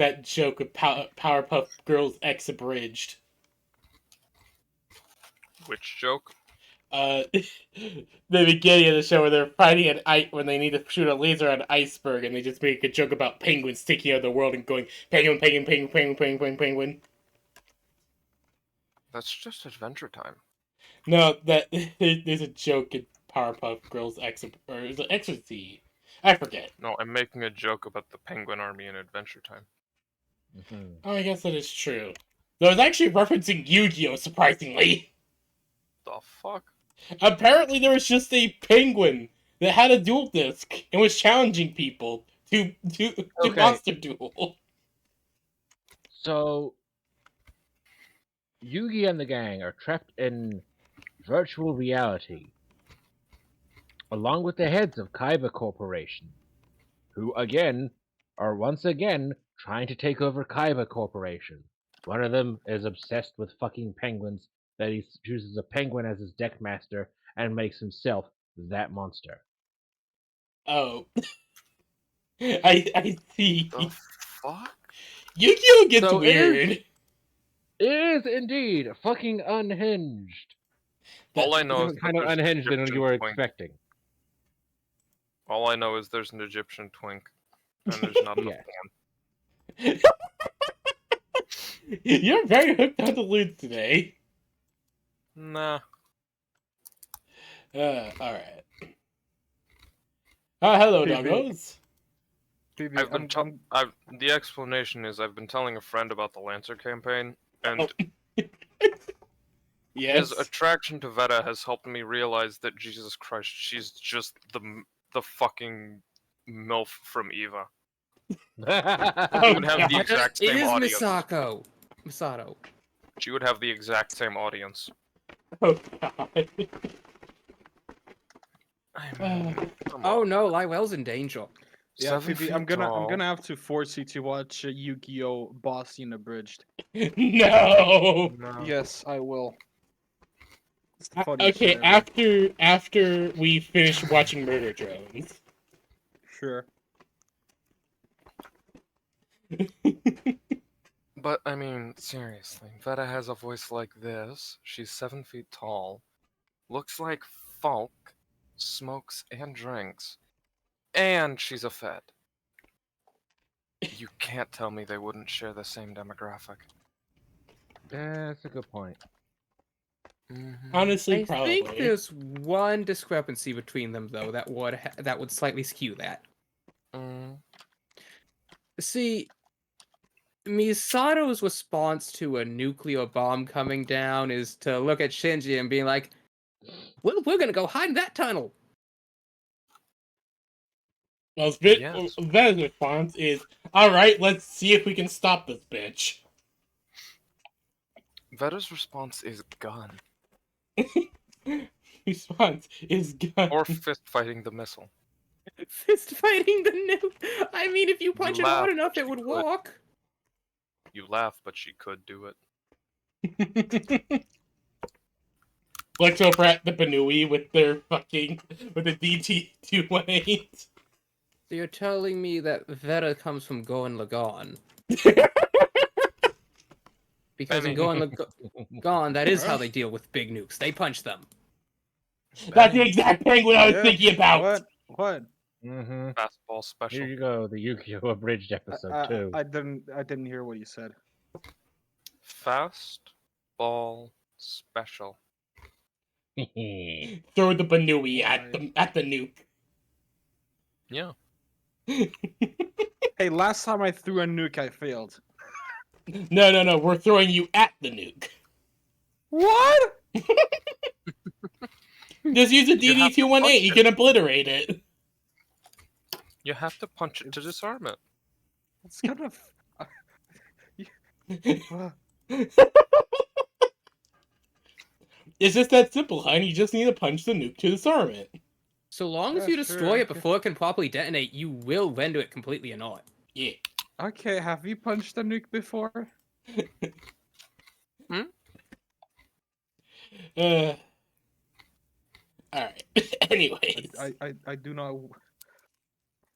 that joke of Powerpuff Girls X Abridged. Which joke? The beginning of the show where they're fighting an ice when they need to shoot a laser at an iceberg, and they just make a joke about penguins sticking out of the world and going penguin, penguin, penguin, penguin, penguin, penguin. That's just Adventure Time. No, that there's a joke in Powerpuff Girls X or is it X or Z? I forget. No, I'm making a joke about the Penguin Army in Adventure Time. Mhm. Oh, I guess that is true. Though I was actually referencing Yu-Gi-Oh! Surprisingly. The fuck? Apparently, there was just a penguin that had a duel disc and was challenging people to Okay. monster duel. So, Yugi and the gang are trapped in virtual reality, along with the heads of Kaiba Corporation, who are once again trying to take over Kaiba Corporation. One of them is obsessed with fucking penguins, that he chooses a penguin as his deck master and makes himself that monster. Oh. I see. The fuck? Yu-Gi-Oh! Gets So weird. It is indeed fucking unhinged. All I know is Different kind of there's an unhinged than Egyptian you were twink. expecting. All I know is there's an Egyptian twink, and there's not enough Yeah. porn. You're very hooked on the loot today. Nah. Alright. Hello, PB. doggos. PB, The explanation is I've been telling a friend about the Lancer campaign, and Yes. his attraction to Veta has helped me realize that Jesus Christ, she's just the fucking MILF from Eva. She would have the exact It same is audience. Misato. She would have the exact same audience. Oh, God. I mean, come Oh on. no, Lywell's in danger. Yeah, 7 PB, feet I'm tall. gonna have to force you to watch Yu-Gi-Oh! Boss Scene Abridged. No! No. Yes, I will. It's the funniest Okay, shit ever. after we finish watching Murder Drones. Sure. But, I mean, seriously, Veta has a voice like this, she's 7 feet tall, looks like Falk, smokes and drinks, and she's a Fed. You can't tell me they wouldn't share the same demographic. That's a good point. Honestly, I probably. think there's one discrepancy between them though that would slightly skew that. Mm. See, Misato's response to a nuclear bomb coming down is to look at Shinji and being like, we're gonna go hide in that tunnel. Well, Yes. Veta's response is, alright, let's see if we can stop this bitch. Veta's response is gun, Response is gun. or fist fighting the missile. Fist fighting the nuke. I mean, if you punch it laugh, hard enough, but it you would could. work. You laugh, but she could do it. Let's over at the Banui with their fucking with the DT-218. So you're telling me that Veta comes from Goen Lagann? Because in Goen Lagann, that is how they deal with big nukes. They punch them. That's the exact penguin I was Yeah, thinking about. What? Mm-hmm. Fastball special. Here you go, the Yu-Gi-Oh! Abridged episode 2. I didn't hear what you said. Fast ball special. Throw the Banui at the nuke. Yeah. Hey, last time I threw a nuke, I failed. No. We're throwing you at the nuke. What? Just use a You have to punch DD-218. You it. can obliterate it. You have to punch it to disarm it. It's kind of. It's just that simple, hon. You just need to punch the nuke to disarm it. So long as Yeah, you sure, destroy it okay. before it can properly detonate, you will render it completely annulled. Yeah. Okay, have you punched a nuke before? Alright. Anyways. I do not.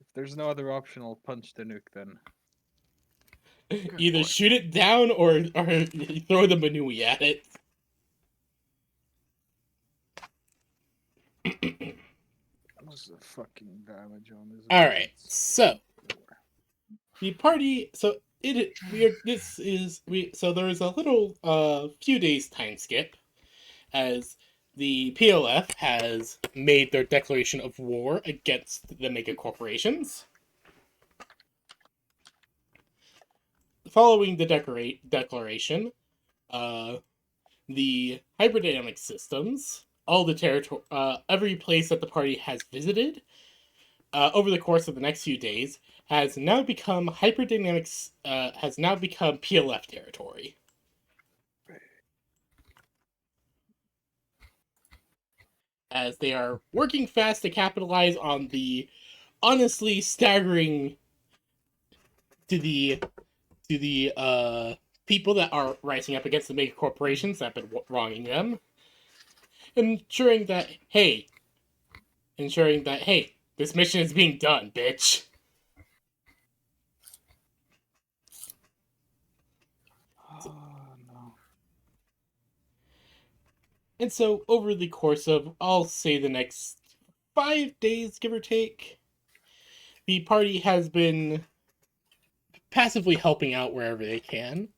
If there's no other option, I'll punch the nuke then. Either boy. shoot it down or throw the manui at it. What's the fucking damage on this? All right, so the party. So it we are. This is we. So there is a little few days time skip, as the PLF has made their declaration of war against the mega corporations. Following the declaration, the hybridynamic systems, all the territory, every place that the party has visited over the course of the next few days has now become hyperdynamics. Has now become PLF territory. As they are working fast to capitalize on the honestly staggering to the people that are rising up against the mega corporations that have been wronging them, ensuring that hey, this mission is being done, bitch. Oh, no. And so, over the course of, I'll say, the next 5 days, give or take, the party has been passively helping out wherever they can,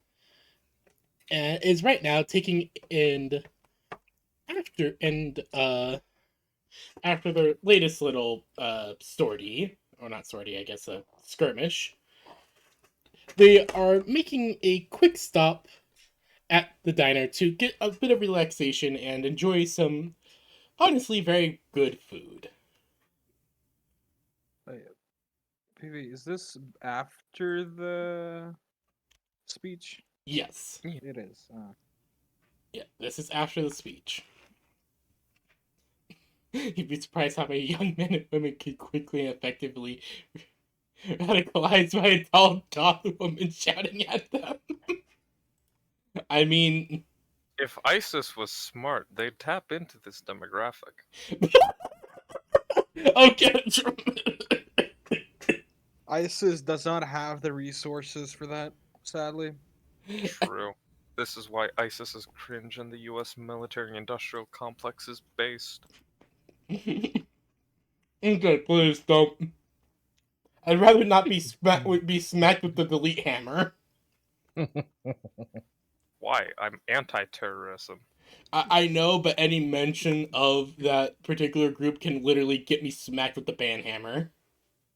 and is right now taking after their latest little sortie, or not sortie, I guess a skirmish, they are making a quick stop at the diner to get a bit of relaxation and enjoy some honestly very good food. Wait, PV, is this after the speech? Yes. It is. Yeah, this is after the speech. You'd be surprised how many young men and women can quickly and effectively radicalized by a tall, dark woman shouting at them. I mean, If ISIS was smart, they'd tap into this demographic. okay. ISIS does not have the resources for that, sadly. True. This is why ISIS is cringe and the US military-industrial complex is based. Okay, please don't. I'd rather not be smacked with the delete hammer. Why? I'm anti-terrorism. I know, but any mention of that particular group can literally get me smacked with the ban hammer.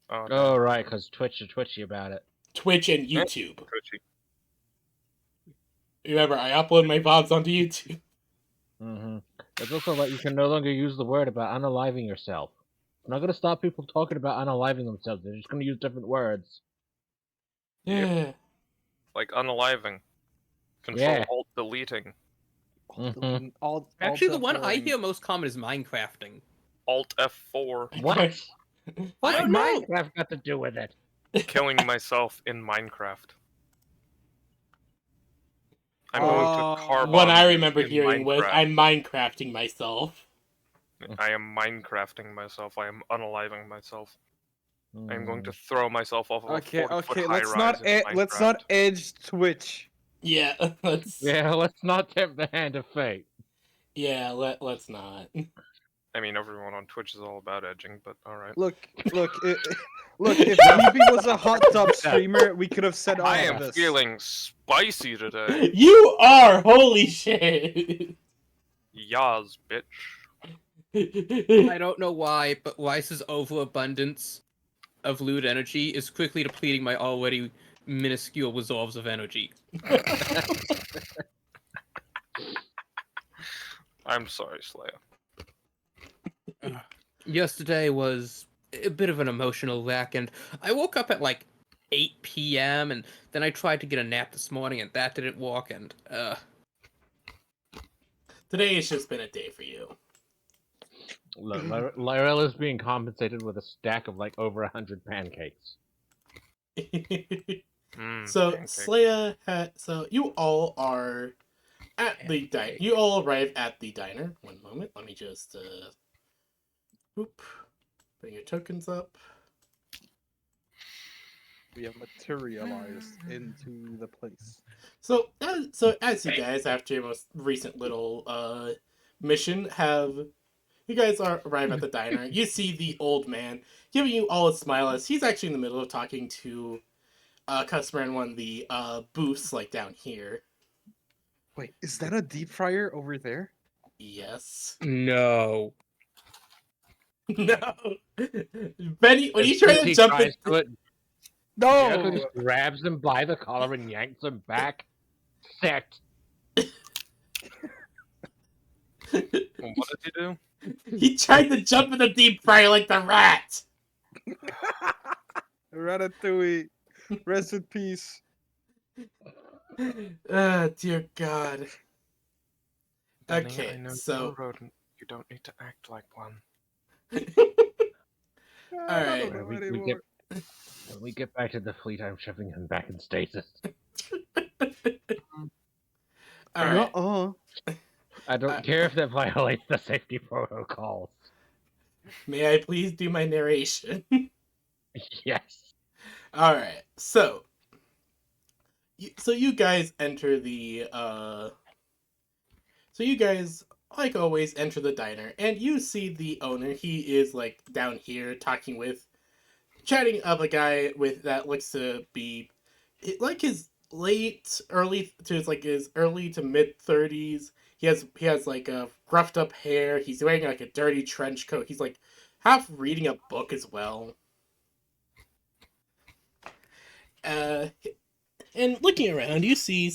Oh, Oh, right, because Twitch is twitchy about it. Twitch and YouTube. Twitchy. Remember, I upload my VODs onto YouTube. Mm-hmm. It's also that you can no longer use the word about unaliving yourself. I'm not going to stop people talking about unaliving themselves. They're just going to use different words. Yeah. Like unaliving. Control Yeah. Alt deleting. Mhm. Actually, the one I F4ing. hear most common is Minecrafting. Alt F4. What? I What don't know. Minecraft got to do with it? Killing myself in Minecraft. I'm Oh, going to carbon What I remember in hearing was, Minecraft. I'm Minecrafting myself. I am Minecrafting myself. I am unaliving myself. I am going to Mm. throw myself off of Okay, a 40-foot okay, high let's rise not in let's not Minecraft. edge Twitch. Yeah, let's. Yeah, let's not tempt the hand of fate. Yeah, let's not. I mean, everyone on Twitch is all about edging, but alright. Look, look. If BB was a hot tub streamer, we could have said all I of am this. feeling spicy today. You are! Holy shit! Yas, bitch. I don't know why, but Weiss's overabundance of lewd energy is quickly depleting my already minuscule reserves of energy. I'm sorry, Slayer. Yesterday was a bit of an emotional wreck, and I woke up at like 8 p.m. and then I tried to get a nap this morning, and that didn't work. And Today has just been a day for you. Look, Lyrella's being compensated with a stack of like over 100 pancakes. So Pancake. Slaya so you all are at the diner. You all arrive at the diner. One moment, let me just bring your tokens up. We have materialized into the place. So as you guys, after your most recent little mission, you guys arrive at the diner. You see the old man giving you all a smile as he's actually in the middle of talking to a customer in one of the booths, like down here. Wait, is that a deep fryer over there? Yes. No. No. Benny, when you try to He jump in, tries to it, Jericho just grabs him by the collar and yanks him back. Set. Well, what did he do? he tried to jump in the deep fryer like the rat. Ratatouille. Rest in peace. Dear God. Benny, Okay, I know so- you're a rodent. You don't need to act like one. I Alright. don't know We anymore. get- When we get back to the fleet, I'm shoving him back in stasis. All right. I don't care if that violates the safety protocols. May I please do my narration? Yes. All right. So you guys enter the so you guys, like always, enter the diner, and you see the owner. He is like down here chatting up a guy with that looks to be like his early to mid 30s. He has like a gruffed up hair. He's wearing like a dirty trench coat. He's like half reading a book as well. And looking around, you actually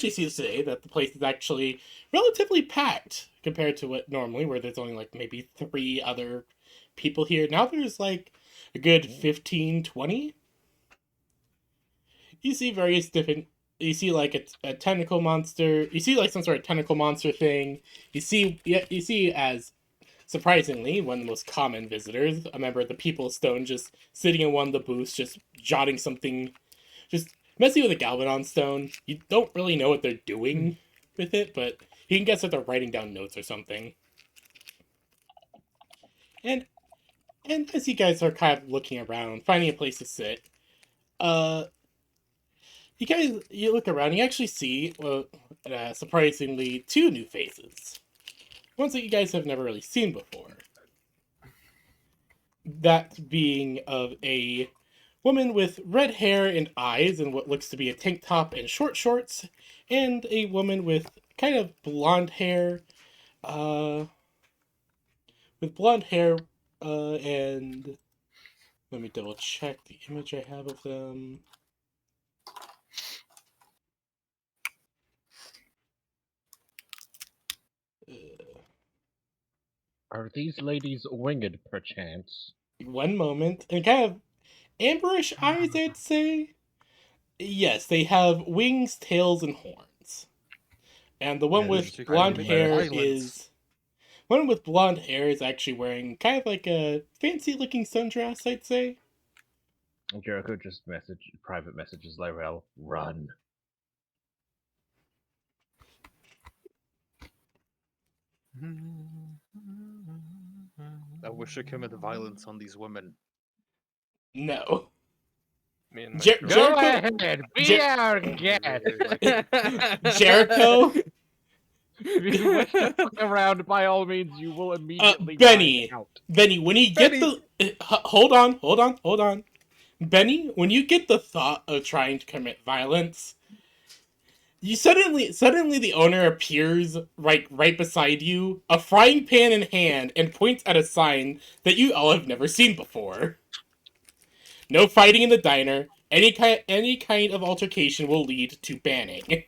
see today that the place is actually relatively packed compared to what normally, where there's only like maybe 3 other people here. Now there's like a good 15, 20. You see various different. You see like a tentacle monster. You see like some sort of tentacle monster thing. You see as surprisingly one of the most common visitors, a member of the People's Stone, just sitting in one of the booths, just jotting something, just messing with a Galvadon stone. You don't really know what they're doing with it, but you can guess that they're writing down notes or something. And as you guys are kind of looking around, finding a place to sit, you look around, you actually see, surprisingly, 2 new faces. Ones that you guys have never really seen before. That being of a woman with red hair and eyes and what looks to be a tank top and short shorts, and a woman with kind of blonde hair, and let me double check the image I have of them. Are these ladies winged, perchance? One moment, and kind of amberish eyes, I'd say. Yes, they have wings, tails, and horns. And the one Yeah, with they're blonde taking hair violence. is one with blonde hair is actually wearing kind of like a fancy looking sundress, I'd say. Jericho just private messages Lyrel, run. I wish I committed violence on these women. No. Me and my Jer- girl- Go Jericho- ahead, be Jer- our guest. Jericho, If you wish to fuck around, by all means, you will immediately Benny. find out. Benny, when you get Benny. hold on. Benny, when you get the thought of trying to commit violence, you suddenly the owner appears right beside you, a frying pan in hand, and points at a sign that you all have never seen before. No fighting in the diner. Any kind of altercation will lead to banning.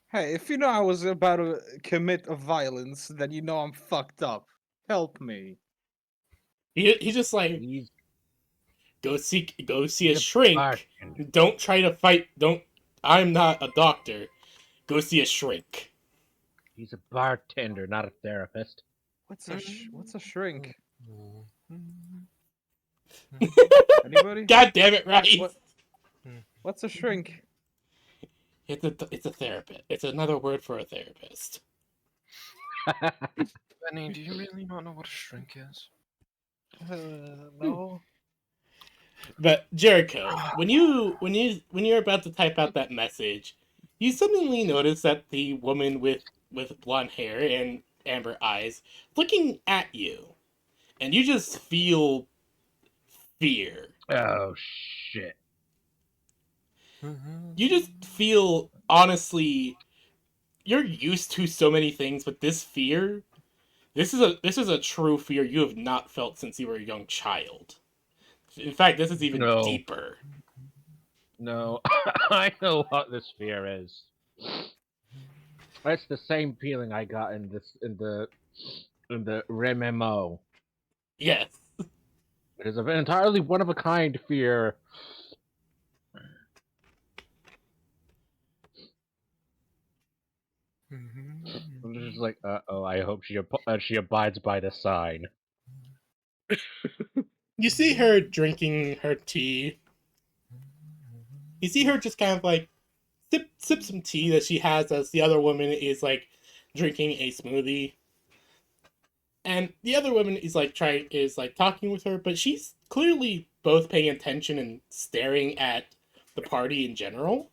Hey, if you know I was about to commit a violence, then you know I'm fucked up. Help me. He's just like, He's go see a the shrink. bartender. Don't try to fight. I'm not a doctor. Go see a shrink. He's a bartender, not a therapist. What's a shrink? Mm-hmm. Anybody? God damn it, Rice. What? What's a shrink? It's a therapist. It's another word for a therapist. Benny, do you really not know what a shrink is? No. But Jericho, when you're about to type out that message, you suddenly notice that the woman with blonde hair and amber eyes looking at you, and you just feel fear. Oh shit. You just feel honestly, you're used to so many things, but this fear, this is a true fear you have not felt since you were a young child. In fact, this is even No. deeper. No. I know what this fear is. That's the same feeling I got in the RMMO. Yes. It is an entirely one of a kind fear. I'm just like, oh, I hope she abides by the sign. You see her drinking her tea. You see her just kind of like sip some tea that she has as the other woman is like drinking a smoothie. And the other woman is like talking with her, but she's clearly both paying attention and staring at the party in general.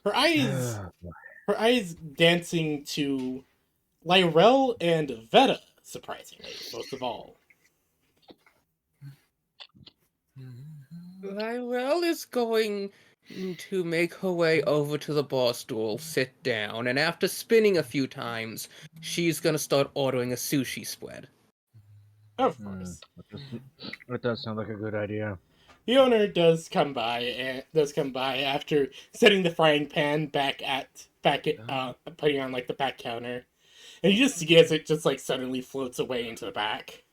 Her eyes her eyes dancing to Lyrel and Veta, surprisingly, most of all. Lyrel is going to make her way over to the bar stool, sit down, and after spinning a few times, she's gonna start ordering a sushi spread. Of course. That does sound like a good idea. The owner does come by after setting the frying pan putting on like the back counter, and you just see as it just like suddenly floats away into the back.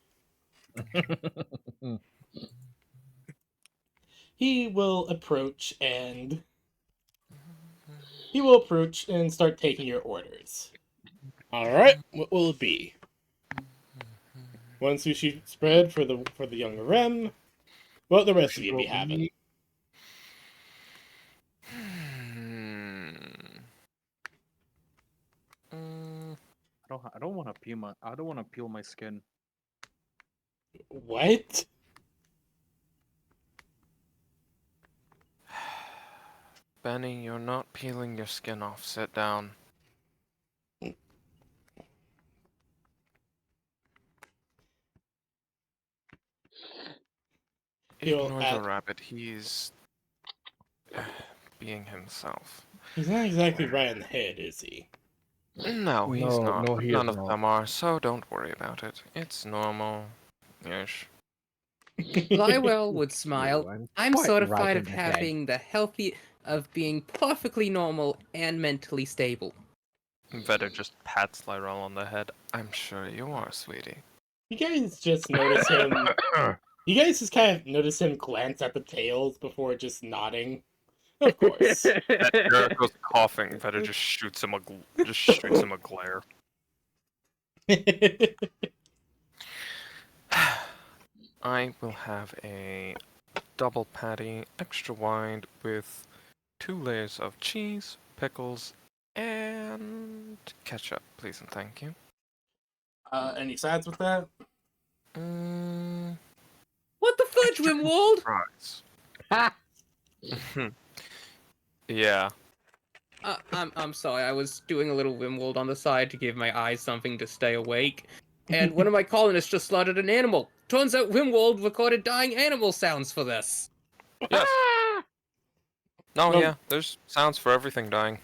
He will approach and start taking your orders. All right, what will it be? One sushi spread for the younger Rem. What the rest of you be having? I don't want to peel my skin. What? Benny, you're not peeling your skin off. Sit down. Ignore the rabbit. He's being himself. He's not exactly right in the head, is he? No, he's not. No, he is None of not. them are, so don't worry about it. It's normal-ish. Lyrel would smile. I'm quite certified right of in the head. having the healthy, of being perfectly normal and mentally stable. Veta just pats Lyrel on the head. I'm sure you are, sweetie. You guys just notice him. You guys just kind of notice him glance at the tails before just nodding. Of course. That Jericho's coughing. Veta just shoots him a glare. I will have a double patty, extra wide, with 2 layers of cheese, pickles, and ketchup, please and thank you. Any sides with that? What the fudge, Wimwald? Fries. Yeah. I'm sorry, I was doing a little Wimwald on the side to give my eyes something to stay awake. And one of my colonists just slaughtered an animal. Turns out Wimwald recorded dying animal sounds for this. Yes. No, Well- yeah, there's sounds for everything dying.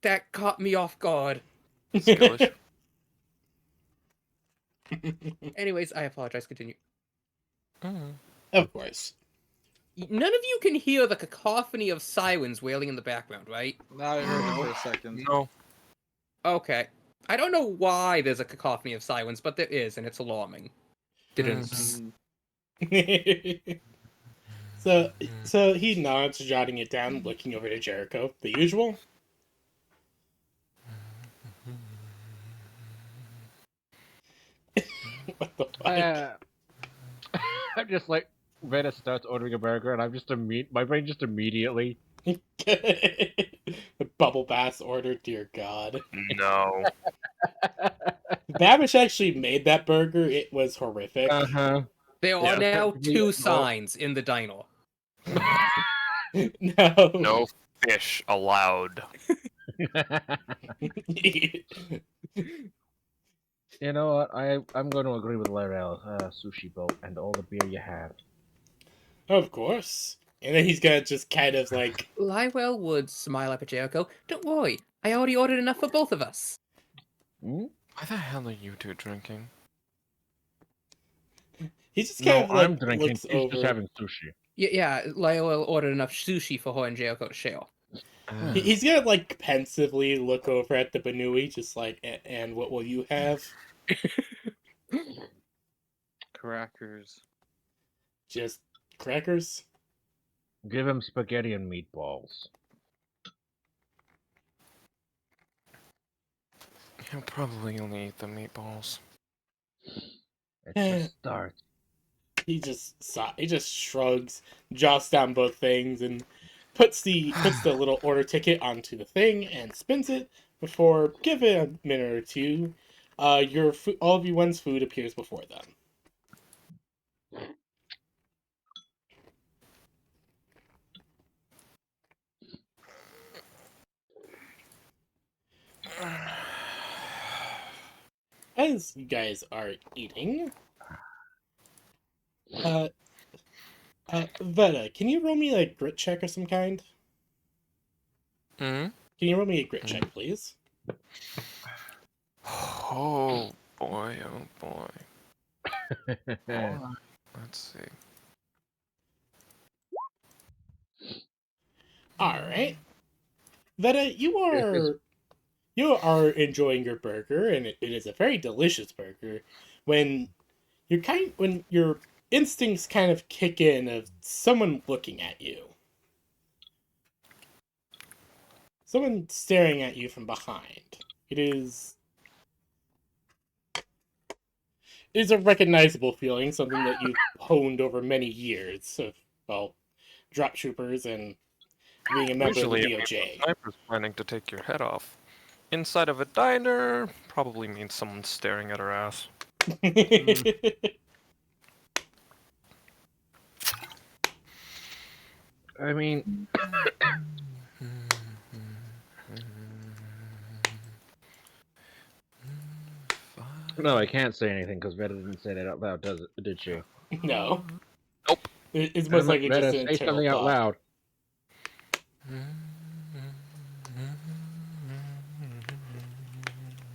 That caught me off guard. Skillish. Anyways, I apologize, continue. Of course. None of you can hear the cacophony of sirens wailing in the background, right? Now I heard it for a second. No. Okay. I don't know why there's a cacophony of sirens, but there is, and it's alarming. Mhm. So he nods, jotting it down, looking over to Jericho. The usual. What the fuck? I'm just like, Veta starts ordering a burger, and I'm just my brain just immediately. The bubble bath order, dear God. No. Babish actually made that burger. It was horrific. Uh-huh. There are Yeah. now Effectively, 2 no. signs in the diner. No. No fish allowed. You know what? I'm going to agree with Lyrel. Sushi boat and all the beer you have. Of course. And then he's gonna just kind of like, Lywell would smile up at Jericho. Don't worry, I already ordered enough for both of us. Hmm? Why the hell are you two drinking? he just No, kind of like I'm drinking. looks He's over. just having sushi. Yeah, Lywell ordered enough sushi for her and Jericho to share. He's gonna like pensively look over at the Banui, just like, and what will you have? Crackers. Just crackers? Give him spaghetti and meatballs. He'll probably only eat the meatballs. It's a start. He just shrugs, jots down both things, and puts the little order ticket onto the thing and spins it before give it a minute or two. All of you one's food appears before them. As you guys are eating, Veta, can you roll me a grit check of some kind? Hmm? Can you roll me a grit check, please? Oh boy, oh boy. Let's see. All right, Veta, you are enjoying your burger, and it is a very delicious burger. When when your instincts kind of kick in of someone looking at you, someone staring at you from behind. It is a recognizable feeling, something that you've honed over many years of, well, drop troopers and being a member Usually of it the means the DOJ. sniper's planning to take your head off. Inside of a diner probably means someone's staring at her ass. I mean, no, I can't say anything because Veta didn't say that out loud, did she? No. Nope. It's most likely Veta, just an say internal something out thought. loud.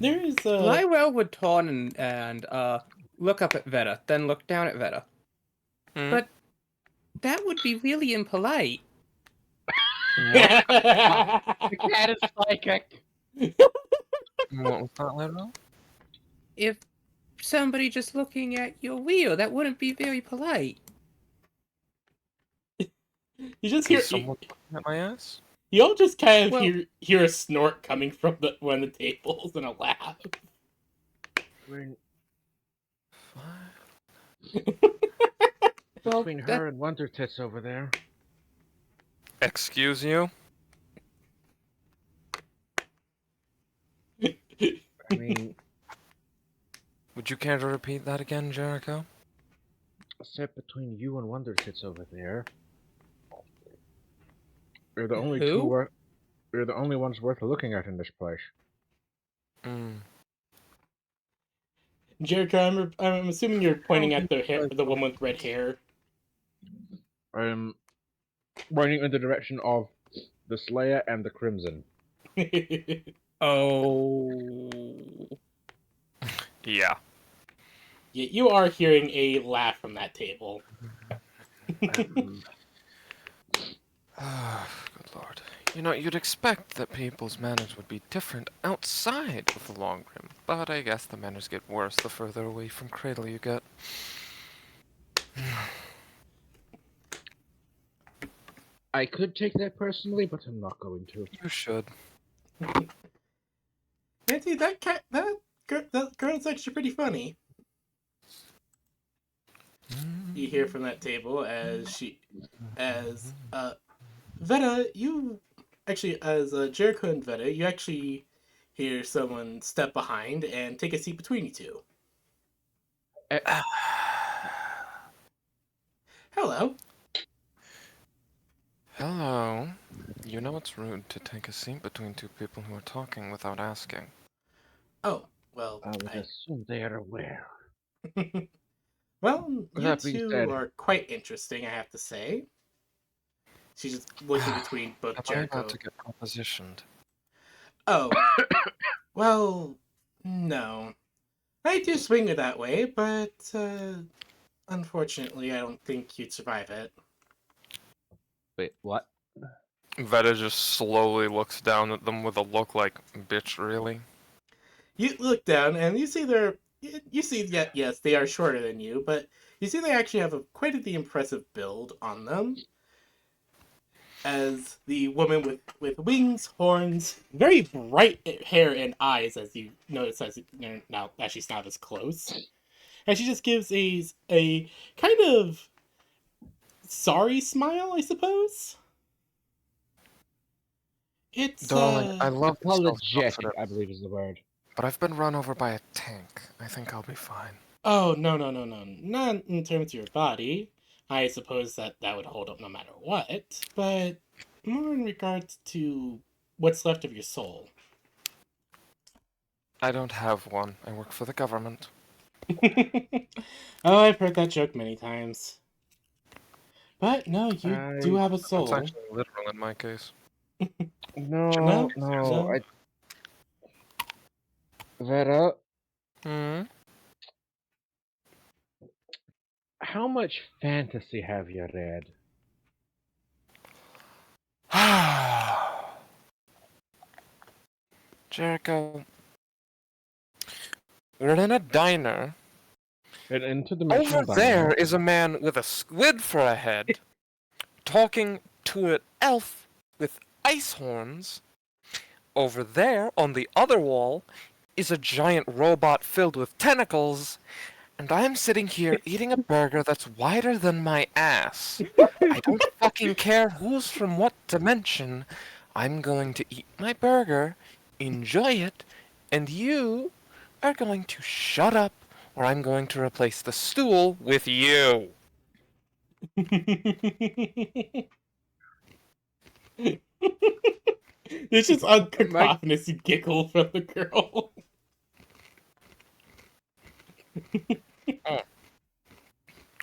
There is a... Lywell would turn and look up at Veta, then look down at Veta. Hmm? But that would be really impolite. The cat is psychic. What was that, Lero? If somebody just looking at your wheel, that wouldn't be very polite. You just hear... Is someone looking at my ass? You all just kind of Well- hear a snort coming from one of the tables and a laugh. Well, Between that- her and Wonder Tits over there. Excuse you? I mean, Would you care to repeat that again, Jericho? except between you and Wonder Tits over there. You're the only Who? You're the only ones worth looking at in this place. Mm. Jericho, I'm assuming you're pointing at the woman with red hair. I'm running in the direction of the Slayer and the Crimson. Oh. Yeah. You are hearing a laugh from that table. Good lord. You know, you'd expect that people's manners would be different outside of the long rim, but I guess the manners get worse the further away from Cradle you get. I could take that personally, but I'm not going to. You should. Nancy, that girl's actually pretty funny. You hear from that table as Veta, you actually, as Jericho and Veta, you actually hear someone step behind and take a seat between you two. Hello. Hello. You know it's rude to take a seat between two people who are talking without asking. Oh, well, I would assume they are aware. well, you That being two said- are quite interesting, I have to say. She's just looking between both Am I Jericho. about to get propositioned? Oh, well, no. I do swing it that way, but unfortunately, I don't think you'd survive it. Wait, what? Veta just slowly looks down at them with a look like, bitch, really? You look down and you see you see that yes, they are shorter than you, but you see they actually have quite the impressive build on them. As the woman with wings, horns, very bright hair and eyes, as you notice as now that she's not as close, and she just gives a kind of sorry smile, I suppose. It's Darling, I love the Apologetic, self-confidence, I believe is the word. but I've been run over by a tank. I think I'll be fine. Oh, no, not in terms of your body. I suppose that would hold up no matter what, but more in regards to what's left of your soul. I don't have one. I work for the government. Oh, I've heard that joke many times. But no, you do have a That's soul. actually literal in my case. No, No. Vera, Hmm? how much fantasy have you read? Jericho, we're in a diner. An interdimensional Over there is a man with a squid for a head, talking to an elf with ice horns. Over there, on the other wall, is a giant robot filled with tentacles, and I'm sitting here eating a burger that's wider than my ass. I don't fucking care who's from what dimension. I'm going to eat my burger, enjoy it, and you are going to shut up, or I'm going to replace the stool with you. It's just a cacophonous giggle from the girl.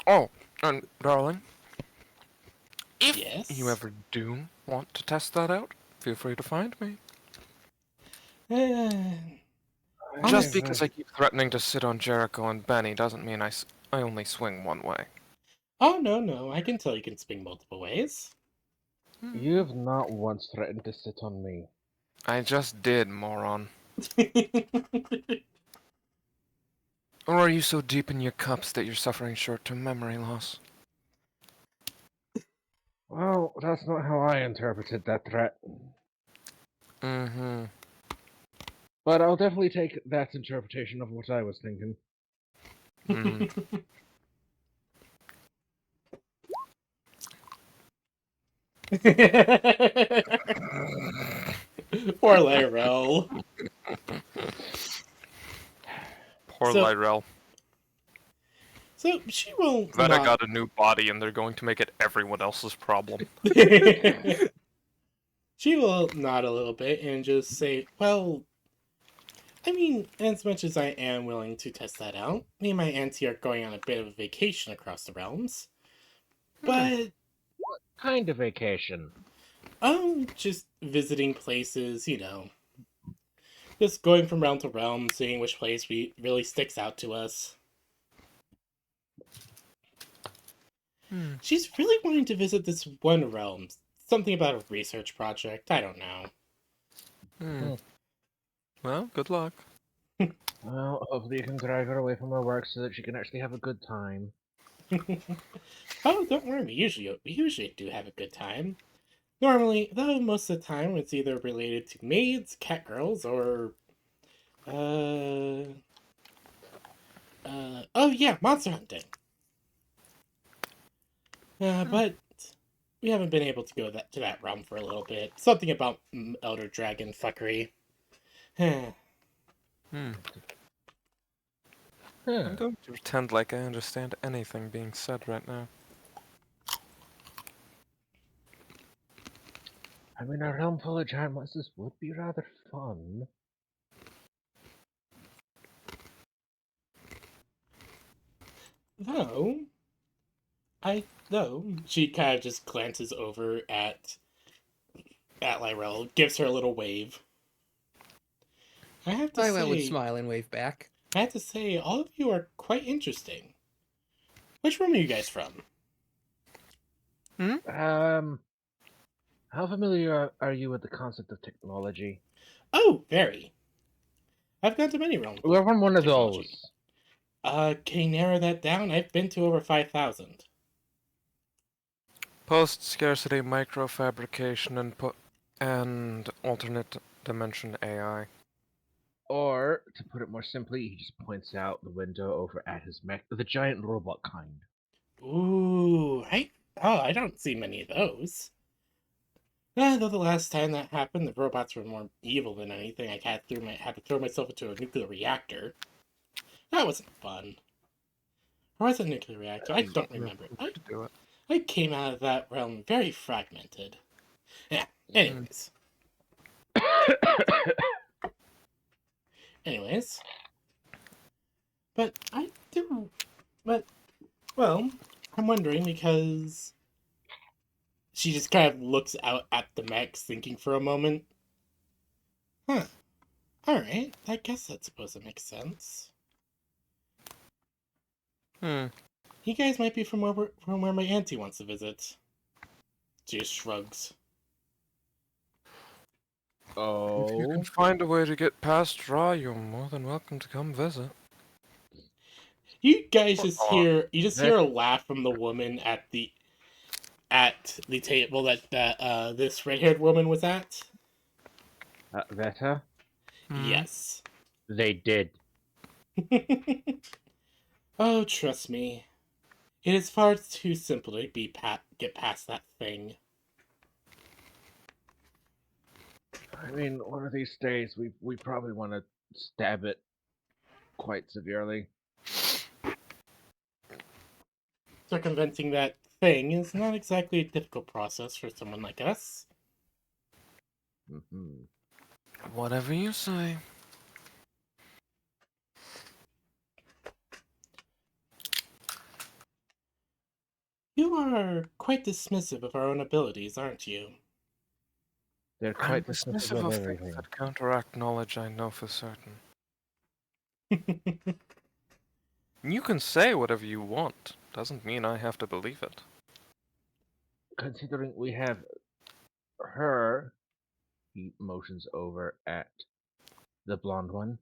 Oh, and darling, if Yes? you ever do want to test that out, feel free to find me. Just because I keep threatening to sit on Jericho and Benny doesn't mean I only swing one way. Oh, no, I can tell you can swing multiple ways. You have not once threatened to sit on me. I just did, moron. Or are you so deep in your cups that you're suffering short-term memory loss? Well, that's not how I interpreted that threat. Mm-hmm. But I'll definitely take that interpretation of what I was thinking. Mm. Poor Lyrel. Poor So- Lyrel. So she will Veta not... got a new body and they're going to make it everyone else's problem. She will nod a little bit and just say, well, I mean, as much as I am willing to test that out, me and my auntie are going on a bit of a vacation across the realms. But, Kind of vacation. just visiting places, Just going from realm to realm, seeing which place really sticks out to us. She's really wanting to visit this one realm. Something about a research project. I don't know. Well, good luck. Well, hopefully you can drive her away from her work so that she can actually have a good time. Oh, don't worry. We usually do have a good time. Normally, though, most of the time it's either related to maids, cat girls, or oh yeah, monster hunting. But we haven't been able to go to that realm for a little bit. Something about elder dragon fuckery. Hmm. Huh. I'm going to pretend like I understand anything being said right now. I mean, a realm full of giant monsters would be rather fun. Though, she kind of just glances over at Lyrell, gives her a little wave. I have to Lyle would say, smile and wave back. all of you are quite interesting. Which room are you guys from? How familiar are you with the concept of technology? Oh, very. I've gone to many realms. We're from one of Technology. those. Can you narrow that down? I've been to over 5,000. Post-scarcity microfabrication and alternate dimension AI. Or, to put it more simply, he just points out the window over at his mech, the giant robot kind. Ooh, I don't see many of those. Though the last time that happened, the robots were more evil than anything. I had to throw myself into a nuclear reactor. That wasn't fun. Or was it a nuclear reactor? I don't remember. To do it. I came out of that realm very fragmented. Yeah. Anyways. Anyways. But I do. But, well, I'm wondering because she just kind of looks out at the mechs, thinking for a moment. Huh. Alright, I guess that's supposed to make sense. Hmm. You guys might be from where my auntie wants to visit. She just shrugs. If you Oh, can find a way to get past Ra, you're more than welcome to come visit. You guys you just hear a That- laugh from the woman at the table that this red-haired woman was at. Veta? Yes. They did. Oh, trust me. It is far too simple to get past that thing. I mean, one of these days, we probably want to stab it quite severely. Circumventing that thing is not exactly a difficult process for someone like us. Hmm. Whatever you say. You are quite dismissive of our own abilities, aren't you? They're I'm quite dismissive dismissive of of things everything. that counteract knowledge I know for certain. You can say whatever you want. Doesn't mean I have to believe it. Considering we have her, he motions over at the blonde one,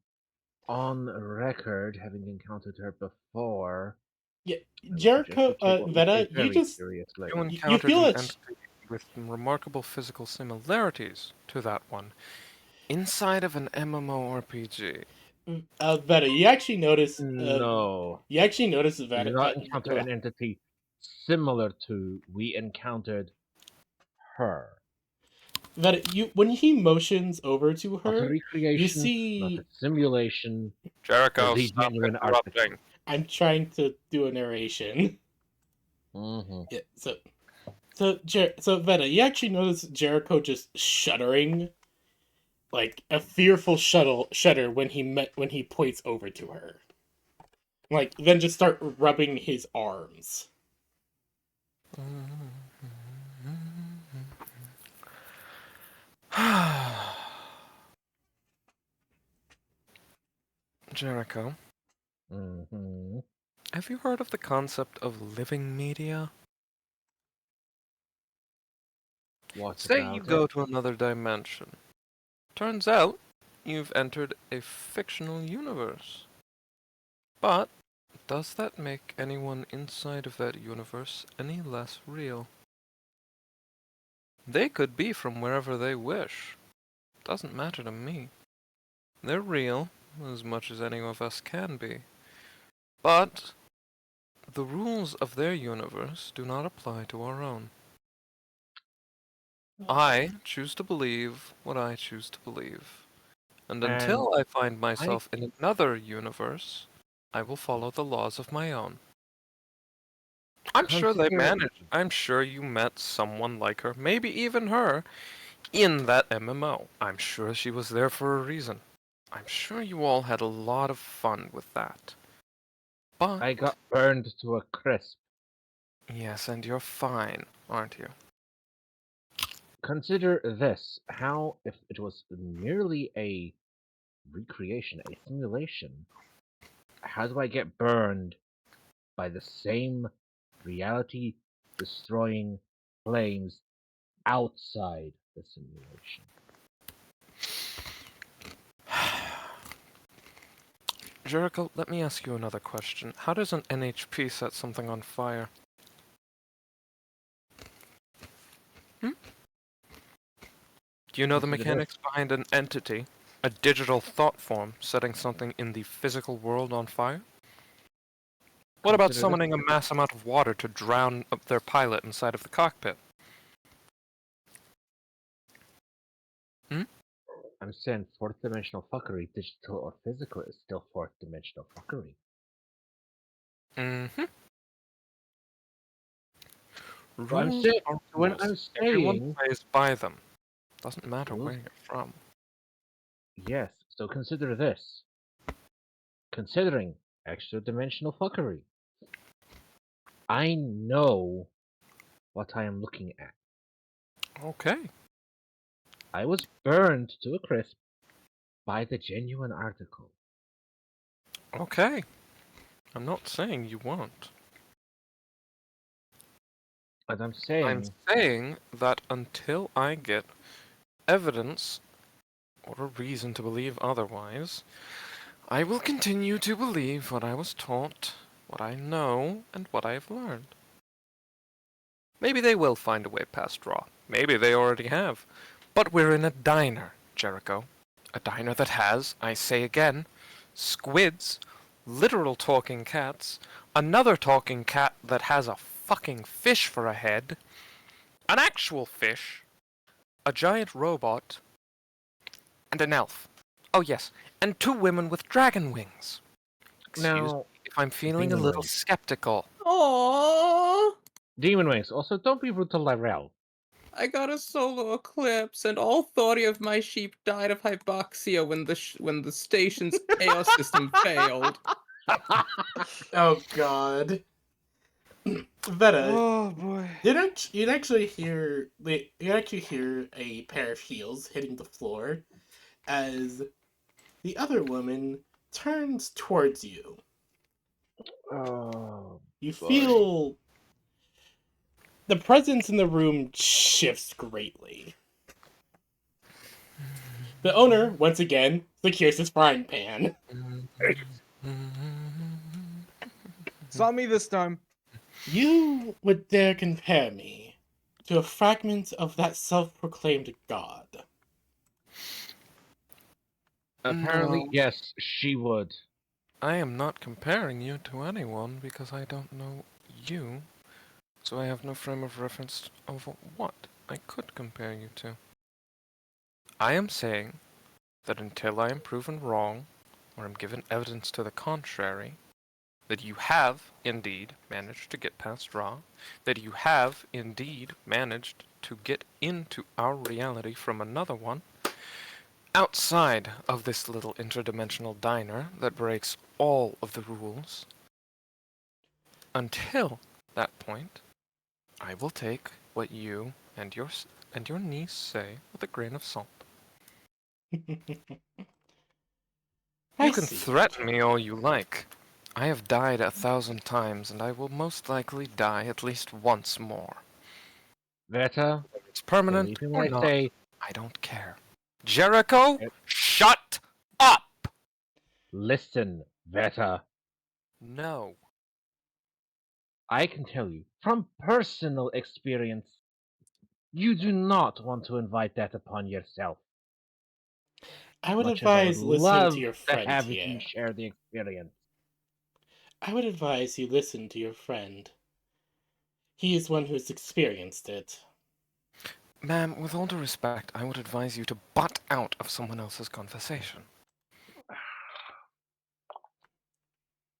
on record having encountered her before. Yeah, I would Jericho, suggest you take what we Veta, say very seriously. You you encountered feel an it. entity with remarkable physical similarities to that one inside of an MMORPG. Veta, you actually notice. No, You actually notice we Veta. did not encounter an entity similar to. We encountered her. Veta, when he motions over to Not a her, recreation, you not see. a simulation. Jericho, The stop genuine interrupting. I'm trying to do a narration. Mm-hmm. Yeah, so Veta, you actually notice Jericho just shuddering, like a fearful shudder when he points over to her. Like then just start rubbing his arms. Jericho, Mm-hmm. have you heard of the concept of living media? What Say about you it? go to another dimension. Turns out you've entered a fictional universe. But does that make anyone inside of that universe any less real? They could be from wherever they wish. Doesn't matter to me. They're real, as much as any of us can be. But the rules of their universe do not apply to our own. I choose to believe what I choose to believe. And And until I find myself in another universe, I will follow the laws of my own. I'm sure they consider- managed. I'm sure you met someone like her, maybe even her, in that MMO. I'm sure she was there for a reason. I'm sure you all had a lot of fun with that. But I got burned to a crisp. yes, and you're fine, aren't you? Consider this: how if it was merely a recreation, a simulation? How do I get burned by the same reality-destroying flames outside the simulation? Jericho, let me ask you another question. How does an NHP set something on fire? Do you know the Consider this. mechanics behind an entity, a digital thought form, setting something in the physical world on fire? What about Consider this. summoning a mass amount of water to drown up their pilot inside of the cockpit? I'm saying fourth dimensional fuckery, digital or physical, is still fourth dimensional fuckery. Mm-hmm. So I'm saying, when I'm Everyone saying plays by them. Doesn't matter Rules- where you're from. yes, so consider this. Considering extra dimensional fuckery, I know what I am looking at. Okay. I was burned to a crisp by the genuine article. Okay. I'm not saying you won't. And I'm saying, I'm saying that until I get evidence or a reason to believe otherwise, I will continue to believe what I was taught, what I know, and what I have learned. Maybe they will find a way past Raw. Maybe they already have. But we're in a diner, Jericho. A diner that has, I say again, squids, literal talking cats, another talking cat that has a fucking fish for a head, an actual fish, a giant robot, and an elf. Oh yes, and 2 women with dragon wings. Excuse me now, if I'm feeling a Demon little Wings. skeptical. Aww. Demon Wings. Also, don't be rude to Lyrel. I got a solar eclipse, and all 30 of my sheep died of hypoxia when the station's air system failed. Oh God. Veta, Oh boy. you'd actually hear a pair of heels hitting the floor as the other woman turns towards you. Oh, You boy. feel the presence in the room shifts greatly. The owner, once again, secures his frying pan. It's not me this time. You would dare compare me to a fragment of that self-proclaimed god. Apparently, No. yes, she would. I am not comparing you to anyone because I don't know you, so I have no frame of reference of what I could compare you to. I am saying that until I am proven wrong, or am given evidence to the contrary, that you have indeed managed to get past Ra, that you have indeed managed to get into our reality from another one, outside of this little interdimensional diner that breaks all of the rules. Until that point, I will take what you and your niece say with a grain of salt. I You can see. threaten me all you like. I have died 1,000 times, and I will most likely die at least once more. Veta, Whether it's permanent believe me or when I not, say, I don't care. Jericho, Yep. shut up! listen, Veta. No. I can tell you from personal experience, you do not want to invite that upon yourself. I would Much as I would advise listening love to your to friend have here. you share the experience. I would advise you listen to your friend. He is one who's experienced it. Ma'am, with all due respect, I would advise you to butt out of someone else's conversation.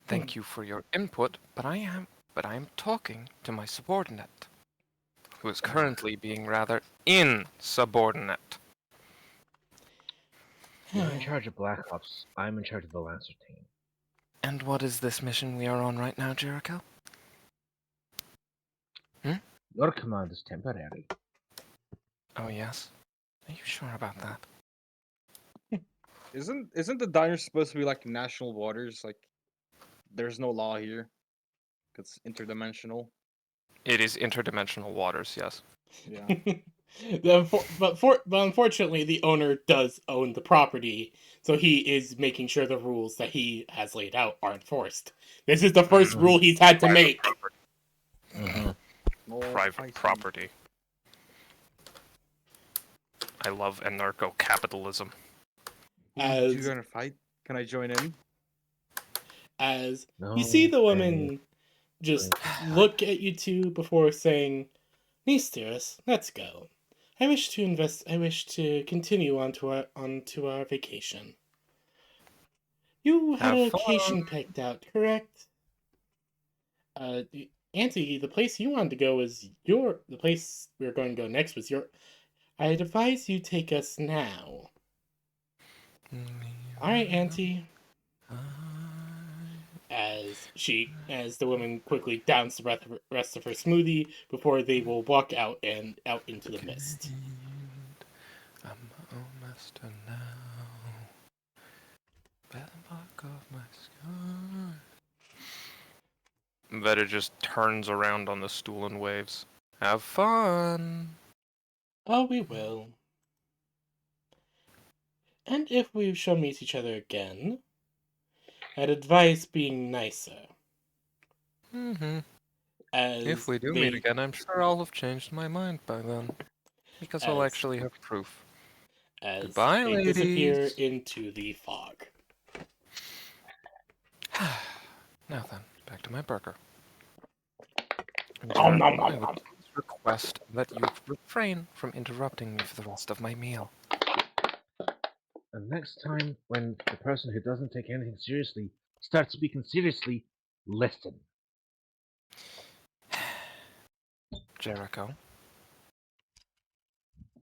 Thank you for your input, but I am talking to my subordinate, who is currently being rather insubordinate. You're in charge of Black Ops. I'm in charge of the Lancer team. And what is this mission we are on right now, Jericho? Your command is temporary. Oh yes? Are you sure about that? Isn't the diner supposed to be like national waters? Like, there's no law here. It's interdimensional. It is interdimensional waters, yes. Yeah. But unfortunately, the owner does own the property, so he is making sure the rules that he has laid out are enforced. This is the first rule he's had to make. No Private fighting. property. I love anarcho-capitalism. As You gonna fight? Can I join in? as No, you see the okay. woman just look at you two before saying, "Mistress, let's go. I wish to continue onto our vacation. You had Have a fun." location picked out, correct? Auntie, the place you wanted to go was the place we were going to go next was your. I'd advise you take us now. Alright, Auntie. As the woman quickly downs the rest of her smoothie before they will walk out into the mist. I'm almost done now. By the mark of my scar. Veta just turns around on the stool and waves. Have fun! Oh, we will. And if we shall meet each other again, I'd advise being nicer. Mm-hmm. As If we do they, meet again, I'm sure I'll have changed my mind by then. Because I'll As- actually have proof. as Goodbye, they disappear ladies. into the fog. Now then, back to my burger. Nom, nom, Jericho, nom, I would nom. please request that you refrain from interrupting me for the rest of my meal. And next time, when the person who doesn't take anything seriously starts speaking seriously, listen. Jericho.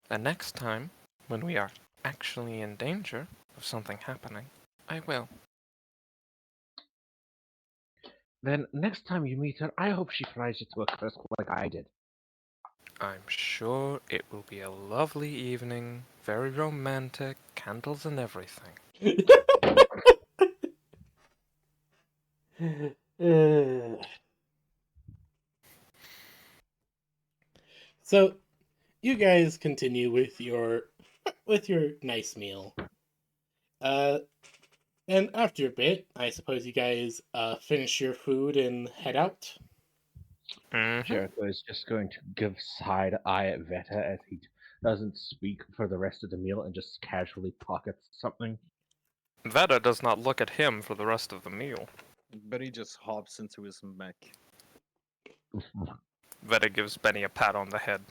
The next time, when we are actually in danger of something happening, I will. Then next time you meet her, I hope she fries you to a crisp like I did. I'm sure it will be a lovely evening, very romantic, candles and everything. So, you guys continue with your nice meal. And after a bit, I suppose you guys finish your food and head out. Jericho is just going to give side eye at Veta as he doesn't speak for the rest of the meal and just casually pockets something. Veta does not look at him for the rest of the meal. But he just hops into his mech. Veta gives Benny a pat on the head.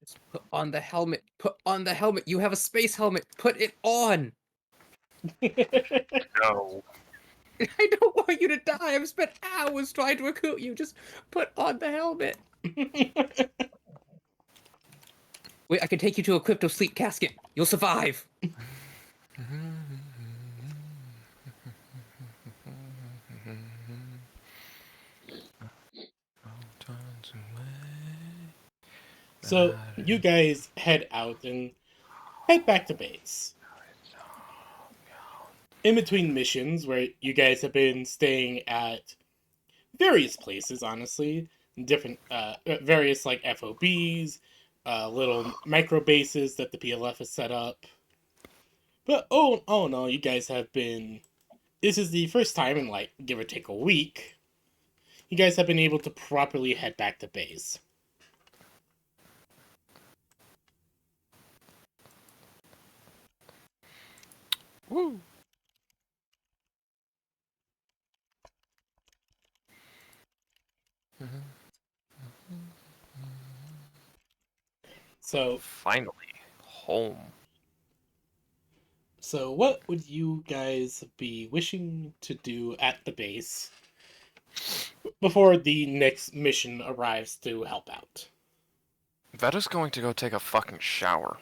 Just put on the helmet. Put on the helmet. You have a space helmet. Put it on. No. I don't want you to die. I've spent hours trying to recruit you. Just put on the helmet. Wait, I can take you to a crypto sleep casket. You'll survive. So you guys head out and head back to base. In between missions, where you guys have been staying at various places, honestly, different various like FOBs, little micro bases that the PLF has set up. But oh no, you guys have been. This is the first time in like give or take a week. You guys have been able to properly head back to base. Woo! So Finally, home. So, what would you guys be wishing to do at the base before the next mission arrives to help out? Veda's going to go take a fucking shower.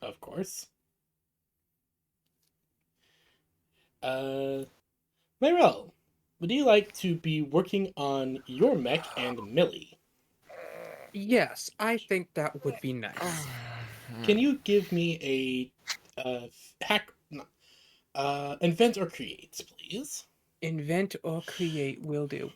Of course. Myrel, would you like to be working on your mech and Millie? Yes, I think that would be nice. Can you give me a hack, no, invent or create, please? Invent or create will do.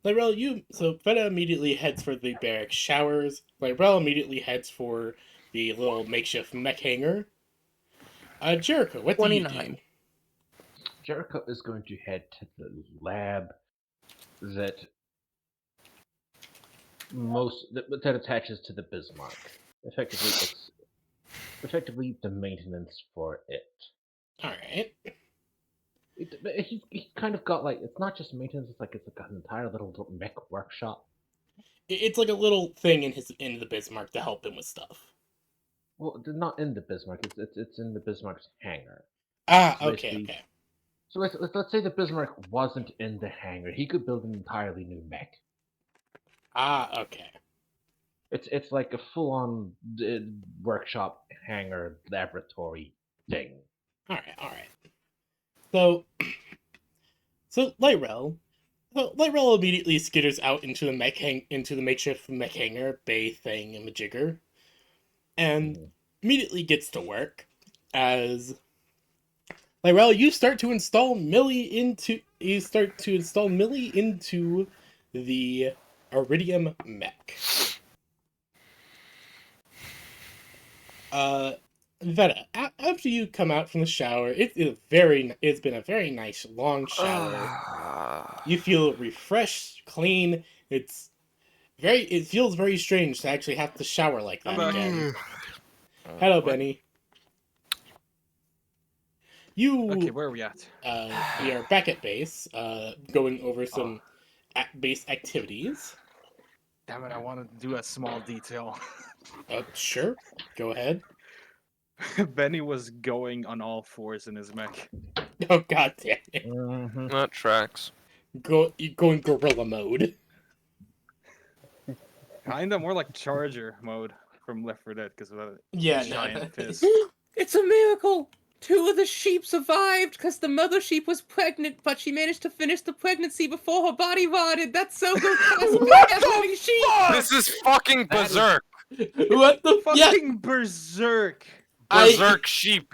Lyrel, so Veta immediately heads for the barrack showers. Lyrel immediately heads for the little makeshift mech hangar. Jericho, what do you do? 29. Jericho is going to head to the lab that that attaches to the Bismarck. Effectively the maintenance for it. All right. He's kind of got like, it's not just maintenance. It's like an entire little mech workshop. It's like a little thing in the Bismarck to help him with stuff. Well, they're not in the Bismarck. It's in the Bismarck's hangar. Ah, So okay, basically- okay. So let's say the Bismarck wasn't in the hangar. He could build an entirely new mech. Ah, okay. It's like a full-on workshop, hangar, laboratory thing. All right. So Lyrel immediately skitters out into the makeshift mech hangar, bay thing, and majigger, and immediately gets to work. As Lyrel, you start to install Millie into the Iridium mech. Veta, after you come out from the shower, it's been a very nice long shower. You feel refreshed, clean. It feels very strange to actually have to shower like that I'm back. again. Hello, What? Benny. Okay, where are we at? We are back at base, going over some base activities. Damn it, I wanted to do a small detail. Sure, go ahead. Benny was going on all fours in his mech. Oh god damn it! Mm-hmm. That tracks. You're going gorilla mode. Kinda more like Charger mode from Left 4 Dead because of that Yeah, giant no. fist. It's a miracle! 2 of the sheep survived because the mother sheep was pregnant, but she managed to finish the pregnancy before her body rotted. That's so good. That's a big-ass living sheep! This is fucking That is- berserk. What the Fucking berserk! Berserk sheep.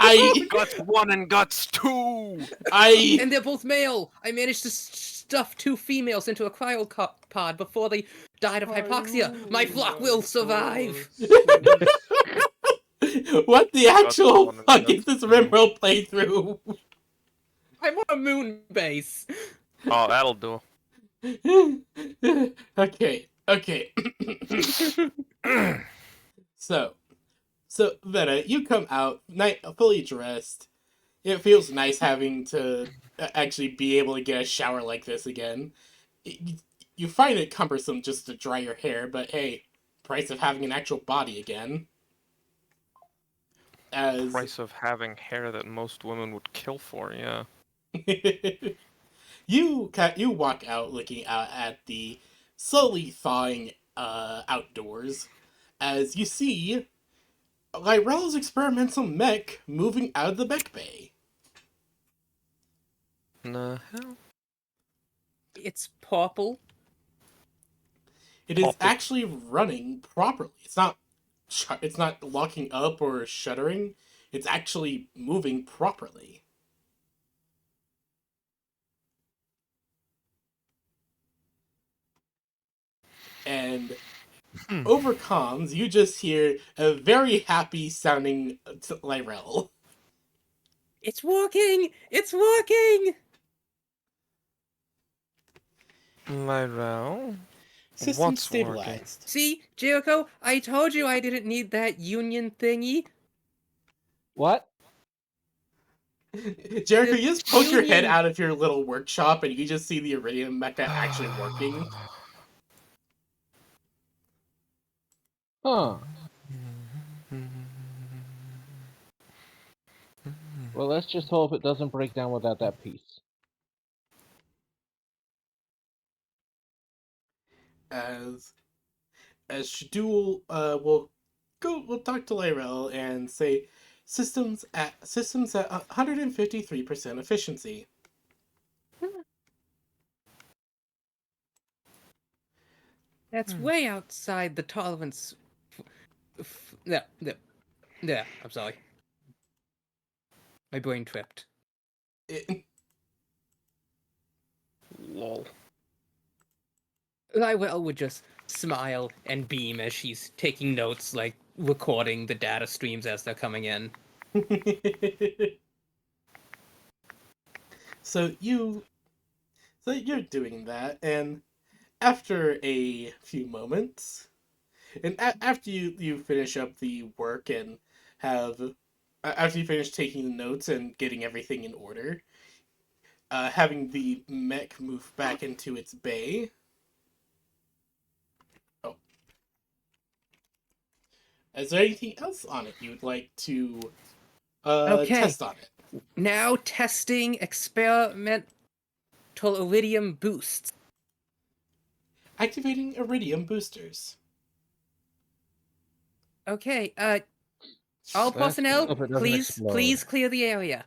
I Guts 1 and Guts 2. And they're both male. I managed to stuff 2 females into a cryopod before they died of hypoxia. My flock will survive. What the actual one and fuck that's is this two. Rimworld playthrough? I'm on a moon base. Oh, that'll do. Okay. So Veta, you come out fully dressed. It feels nice having to actually be able to get a shower like this again. You find it cumbersome just to dry your hair, but hey, price of having an actual body again. As Price of having hair that most women would kill for, yeah. you walk out looking out at the slowly thawing outdoors as you see Lyrel's experimental mech moving out of the mech bay. The hell? It's purple. It is Awful. actually running properly. It's not locking up or shuttering. It's actually moving properly. And over comms, you just hear a very happy sounding Lyrel. It's working. It's working. Lyrel? System What's stabilized. See, Jericho, I told you I didn't need that union thingy. What? Jericho, you just poke your head Union- out of your little workshop and you just see the Iridium mecha actually working. Huh. Well, let's just hope it doesn't break down without that piece. As Shadul we'll talk to Lyrel and say systems at 153% efficiency. That's way outside the tolerance. Yeah, I'm sorry. My brain tripped. Lol. Lywell would just smile and beam as she's taking notes, like recording the data streams as they're coming in. so you're doing that, and after a few moments, and after you finish up the work and after you finish taking the notes and getting everything in order, having the mech move back into its bay. Oh, is there anything else on it you would like to Okay. test on it? Now testing experimental iridium boosts. Activating iridium boosters. Okay, all Let's personnel, hope it doesn't explode. please clear the area.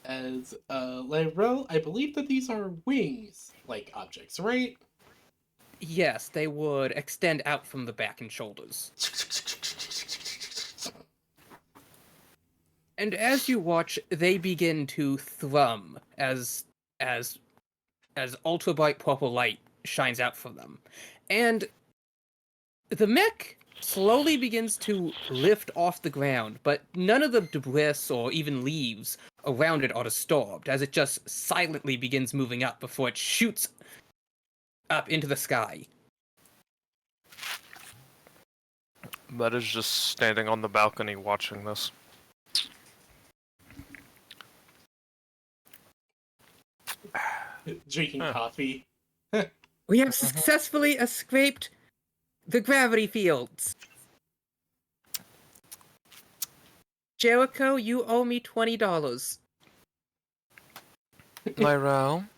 As Lyrel, I believe that these are wings-like objects, right? Yes, they would extend out from the back and shoulders. And as you watch, they begin to thrum as ultra bright purple light shines out from them. And the mech slowly begins to lift off the ground, but none of the debris or even leaves around it are disturbed, as it just silently begins moving up before it shoots up into the sky. That is just standing on the balcony watching this. Drinking Huh. coffee. We have successfully escaped the gravity fields. Jericho, you owe me $20. Lyrel,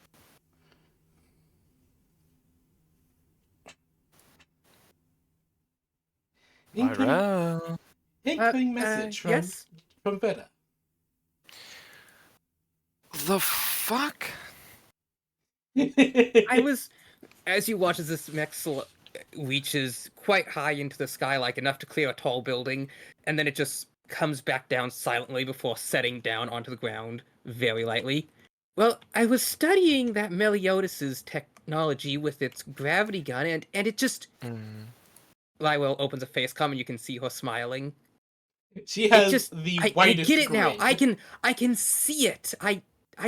Incoming, Lyrel. incoming message from Yes? Veta. The fuck? I was, as you watch as this mech reaches quite high into the sky, like enough to clear a tall building, and then it just comes back down silently before setting down onto the ground very lightly. Well, I was studying that Meliodas' technology with its gravity gun, and it just... Lywell opens a face cam and you can see her smiling. She has just, the I whitest get it now. grin. I can see it. I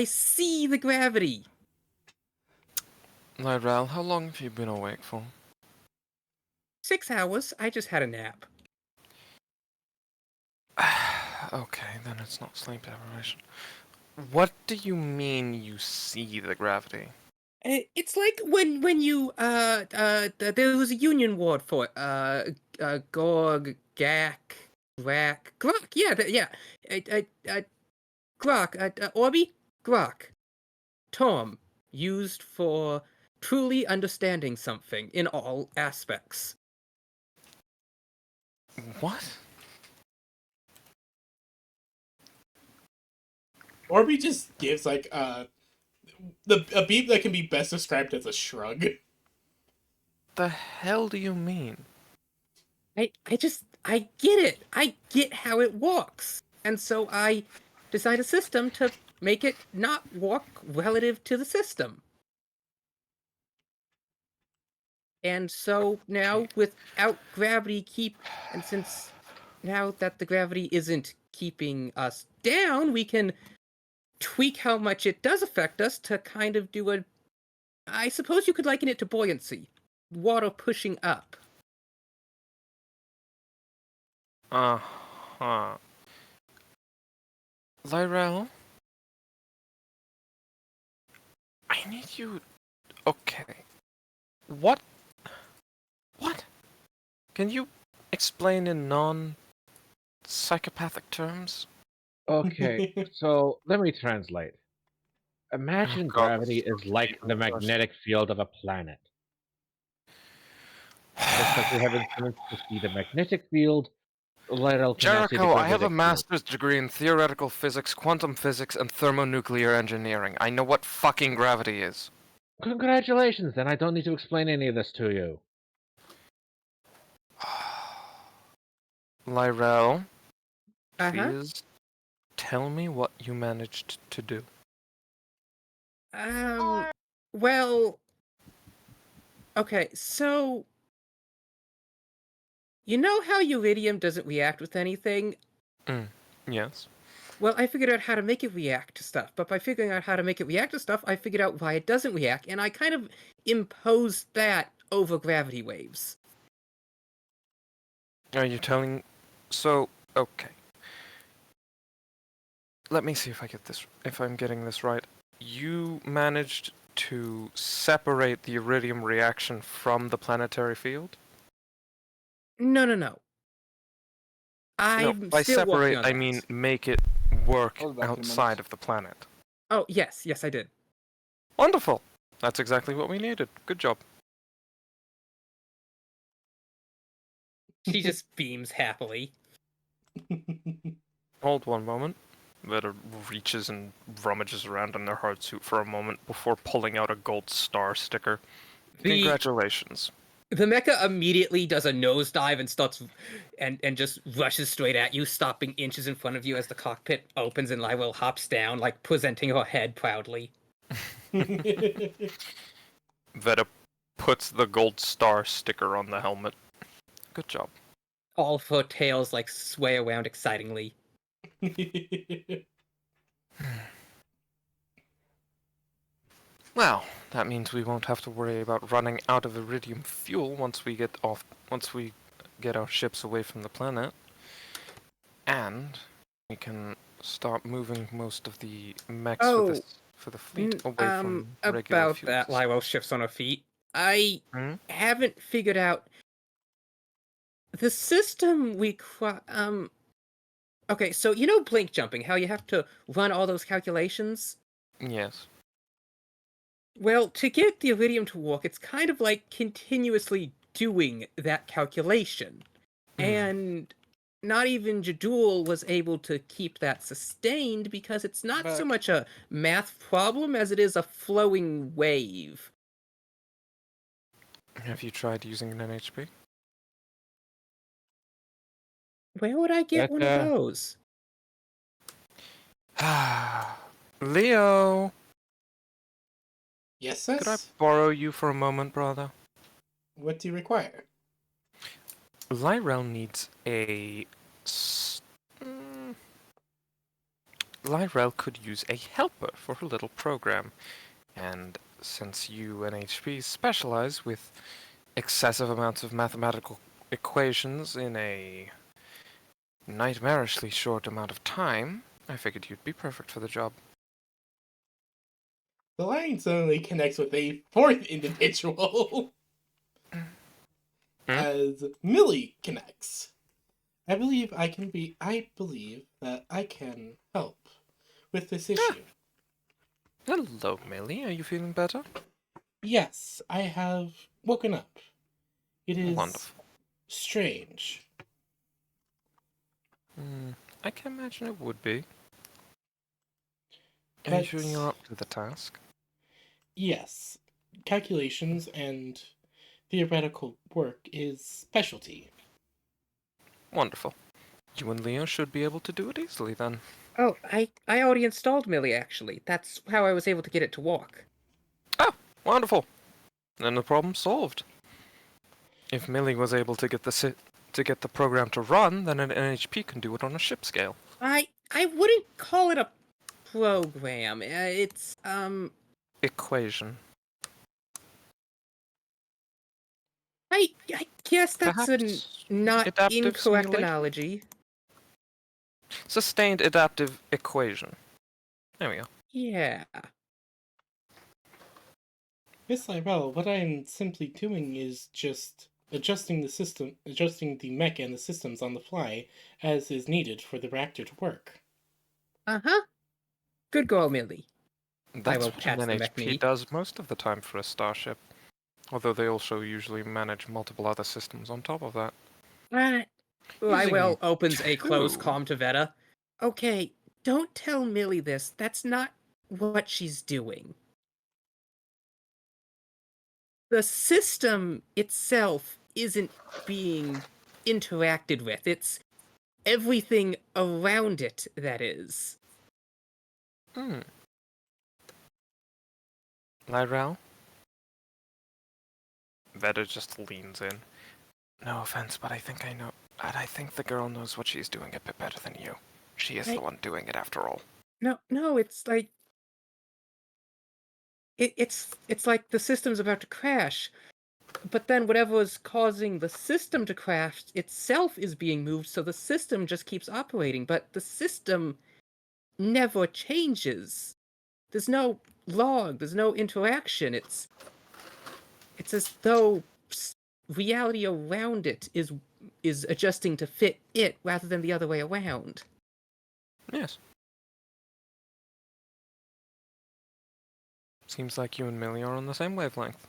see the gravity. Lyrel, how long have you been awake for? 6 hours. I just had a nap. Okay, then it's not sleep deprivation. What do you mean you see the gravity? It's like when you there was a union word for it. Gorg, Gak, Grak, Grok. Yeah. Grok. Orbi, Grok. Term used for truly understanding something in all aspects. What? Orby just gives like a beat that can be best described as a shrug. The hell do you mean? I get it. I get how it works. And so I designed a system to make it not work relative to the system. And so now without gravity and since now that the gravity isn't keeping us down, we can tweak how much it does affect us to kind of do I suppose you could liken it to buoyancy. Water pushing up. Uh-huh. Lyrel? I need you... Okay. What? Can you explain in non-psychopathic terms? Okay, so let me translate. Imagine Oh, God, this gravity is is supposed to like be the English. magnetic field of a planet. Just like we have instruments to see the magnetic field, Lyrel can now see the Jericho, I have a gravitic field. master's degree in theoretical physics, quantum physics, and thermonuclear engineering. I know what fucking gravity is. Congratulations, then I don't need to explain any of this to you. Lyrel, Uh-huh. please tell me what you managed to do. Well, okay, so you know how uridium doesn't react with anything? Yes. Well, I figured out how to make it react to stuff, but by figuring out how to make it react to stuff, I figured out why it doesn't react, and I kind of imposed that over gravity waves. Are you telling... So, okay. Let me see if I'm getting this right. You managed to separate the iridium reaction from the planetary field? No. No, I'm by still working separate, on I that. mean make it work I'll be back in a minute. outside of the planet. Oh, yes, I did. Wonderful! That's exactly what we needed. Good job. She just beams happily. Hold one moment. Veda reaches and rummages around in their hard suit for a moment before pulling out a gold star sticker. Congratulations. The mecha immediately does a nosedive and starts and just rushes straight at you, stopping inches in front of you as the cockpit opens and Lywell hops down, like presenting her head proudly. Veda puts the gold star sticker on the helmet. Good job. All of her tails like sway around excitingly. Well, that means we won't have to worry about running out of iridium fuel once we get our ships away from the planet. And we can start moving most of the mechs for the fleet away from regular about fuels. that, Lywell shifts on her feet. I haven't figured out the system okay, so you know blink jumping, how you have to run all those calculations? Yes. Well, to get the iridium to work, it's kind of like continuously doing that calculation. And not even Jadul was able to keep that sustained because it's not so much a math problem as it is a flowing wave. Have you tried using an NHP? Where would I get one of those? Leo! Yes, Could I sis? borrow you for a moment, brother? What do you require? Lyrel needs Lyrel could use a helper for her little program. And since you NHPs specialize with excessive amounts of mathematical equations in a nightmarishly short amount of time, I figured you'd be perfect for the job. The line suddenly connects with a fourth individual. As Millie connects. I believe that I can help with this issue. Hello, Millie. Are you feeling better? Yes, I have woken up. It is Wonderful. strange. I can imagine it would be. Are But you sure you're up to the task? yes, calculations and theoretical work is specialty. Wonderful. You and Leo should be able to do it easily then. Oh, I already installed Millie, actually. That's how I was able to get it to walk. Oh, wonderful. Then the problem's solved. If Millie was able to get the program to run, then an NHP can do it on a ship scale. I wouldn't call it a program. It's, Equation. I guess that's Perhaps a not adaptive incorrect simulation? analogy. Sustained adaptive equation. There we go. Yeah. Miss Lyrel, what I'm simply doing is just adjusting the mech and the systems on the fly as is needed for the reactor to work. Uh-huh. Good girl, Millie. That's will what pat an the mech NHP knee. does most of the time for a starship. Although they also usually manage multiple other systems on top of that. Lywell Using opens a close two? comm to Veta. Okay, don't tell Millie this. That's not what she's doing. The system itself isn't being interacted with. It's everything around it that is. Hmm. Lyrel? Veda just leans in. No offense, but I think I know. And I think the girl knows what she's doing a bit better than you. She is the one doing it after all. No, it's like it's like the system's about to crash. But then whatever was causing the system to crash itself is being moved, so the system just keeps operating, but the system never changes. There's no log, there's no interaction. It's as though reality around it is adjusting to fit it rather than the other way around. Yes. Seems like you and Millie are on the same wavelength.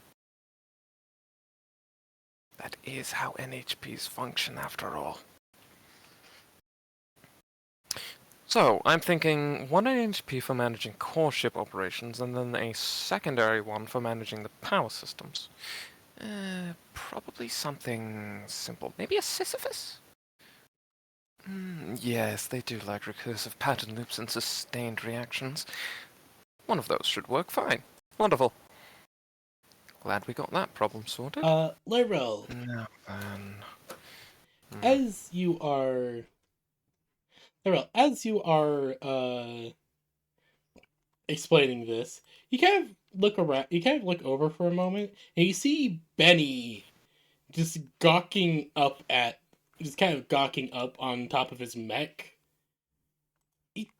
That is how NHPs function after all. So, I'm thinking one NHP for managing core ship operations, and then a secondary one for managing the power systems. Probably something simple. Maybe a Sisyphus? Yes, they do like recursive pattern loops and sustained reactions. One of those should work fine. Wonderful. Glad we got that problem sorted. Lyrel, Now then... as you are explaining this, you kind of look around, you kind of look over for a moment, and you see Benny just kind of gawking up on top of his mech.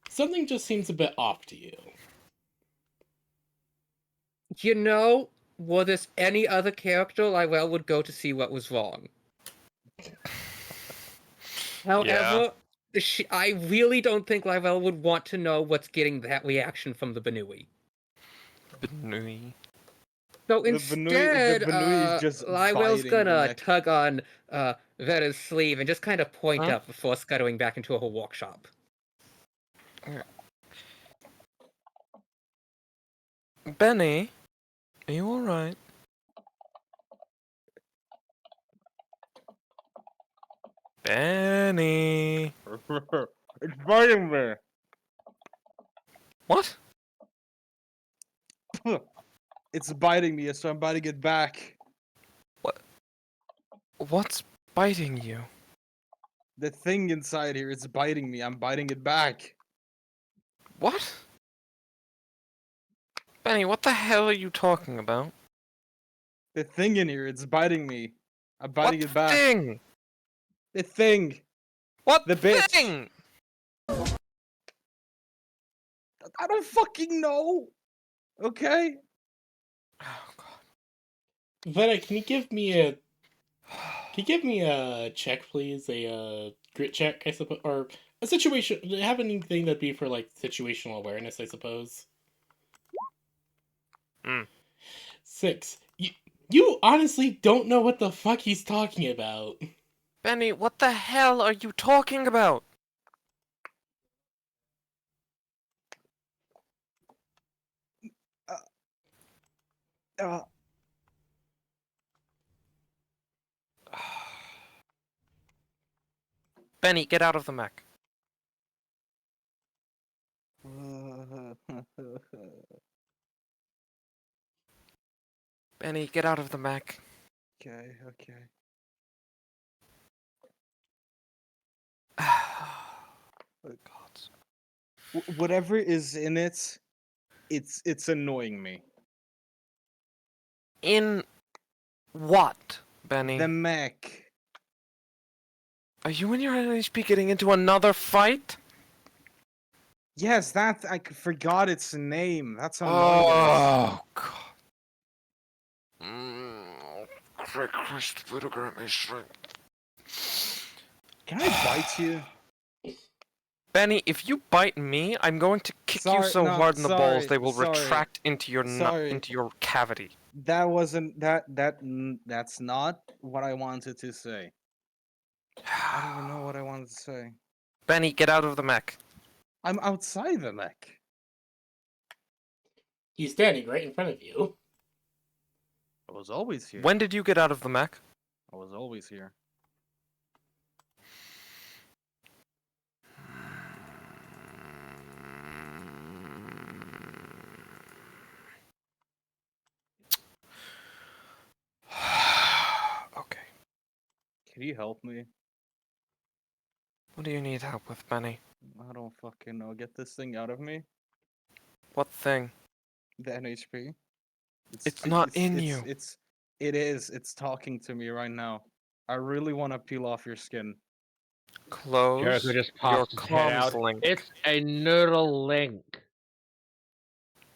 Something just seems a bit off to you. You know, were this any other character, Lywell would go to see what was wrong. However, I really don't think Lywell would want to know what's getting that reaction from the Benui. Benui. So The instead, Benui is just Lywell's biting the gonna neck. tug on Veta's sleeve and just kind of point up before scuttling back into her workshop. Benny, are you alright? Benny! It's biting me. What? It's biting me, so I'm biting it back. What's biting you? The thing inside here is biting me. I'm biting it back. What? Benny, what the hell are you talking about? The thing in here, it's biting me. I'm biting What it back. thing? The thing. What The bitch. thing? I don't fucking know. Okay? Oh god. Veta, can you give me a check, please? A grit check, I suppose, or a situation. Do you have anything that'd be for like situational awareness, I suppose? 6. You honestly don't know what the fuck he's talking about. Benny, what the hell are you talking about? Benny, get out of the mech. Benny, get out of the mech. Okay, okay. Oh god. Whatever is in it, it's annoying me. In what, Benny? The mech. Are you and your NHP getting into another fight? Yes, that I forgot its name. That's how annoying it is. Oh god. Christ, better grab my strength. Can I bite you? Benny, if you bite me, I'm going to kick you Sorry, so no, hard in the balls sorry, they will sorry, retract into your sorry. into your cavity. That wasn't that's not what I wanted to say. I don't even know what I wanted to say. Benny, get out of the mech. I'm outside the mech. He's standing right in front of you. I was always here. When did you get out of the mech? I was always here. Okay. Can you help me? What do you need help with, Benny? I don't fucking know. Get this thing out of me. What thing? The NHP. It's not in you. It is. It's talking to me right now. I really want to peel off your skin. Close Jericho just your pops his head out. comms link. It's a noodle link.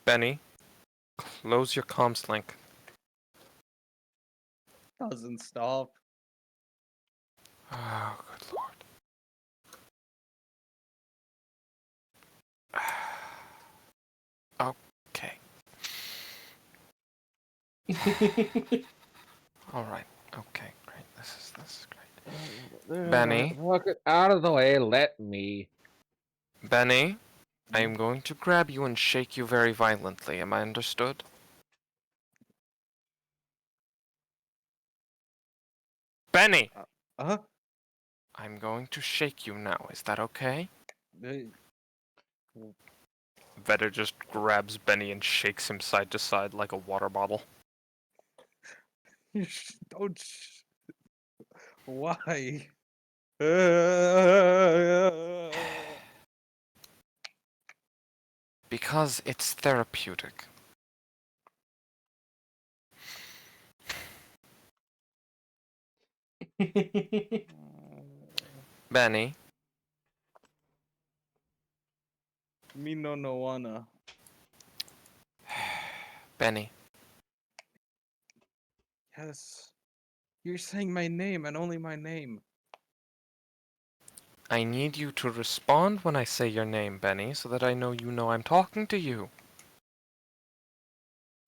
Benny, close your comms link. Doesn't stop. Oh, good lord. Okay. All right. Okay. Great. This is great. Benny? Look out of the way. Let me. Benny, I am going to grab you and shake you very violently. Am I understood? Benny, Uh-huh. I'm going to shake you now. Is that okay? Vetter just grabs Benny and shakes him side to side like a water bottle. Don't. Why? Because it's therapeutic. Benny, Me no wanna. Benny, Yes. You're saying my name and only my name. I need you to respond when I say your name, Benny, so that I know you know I'm talking to you.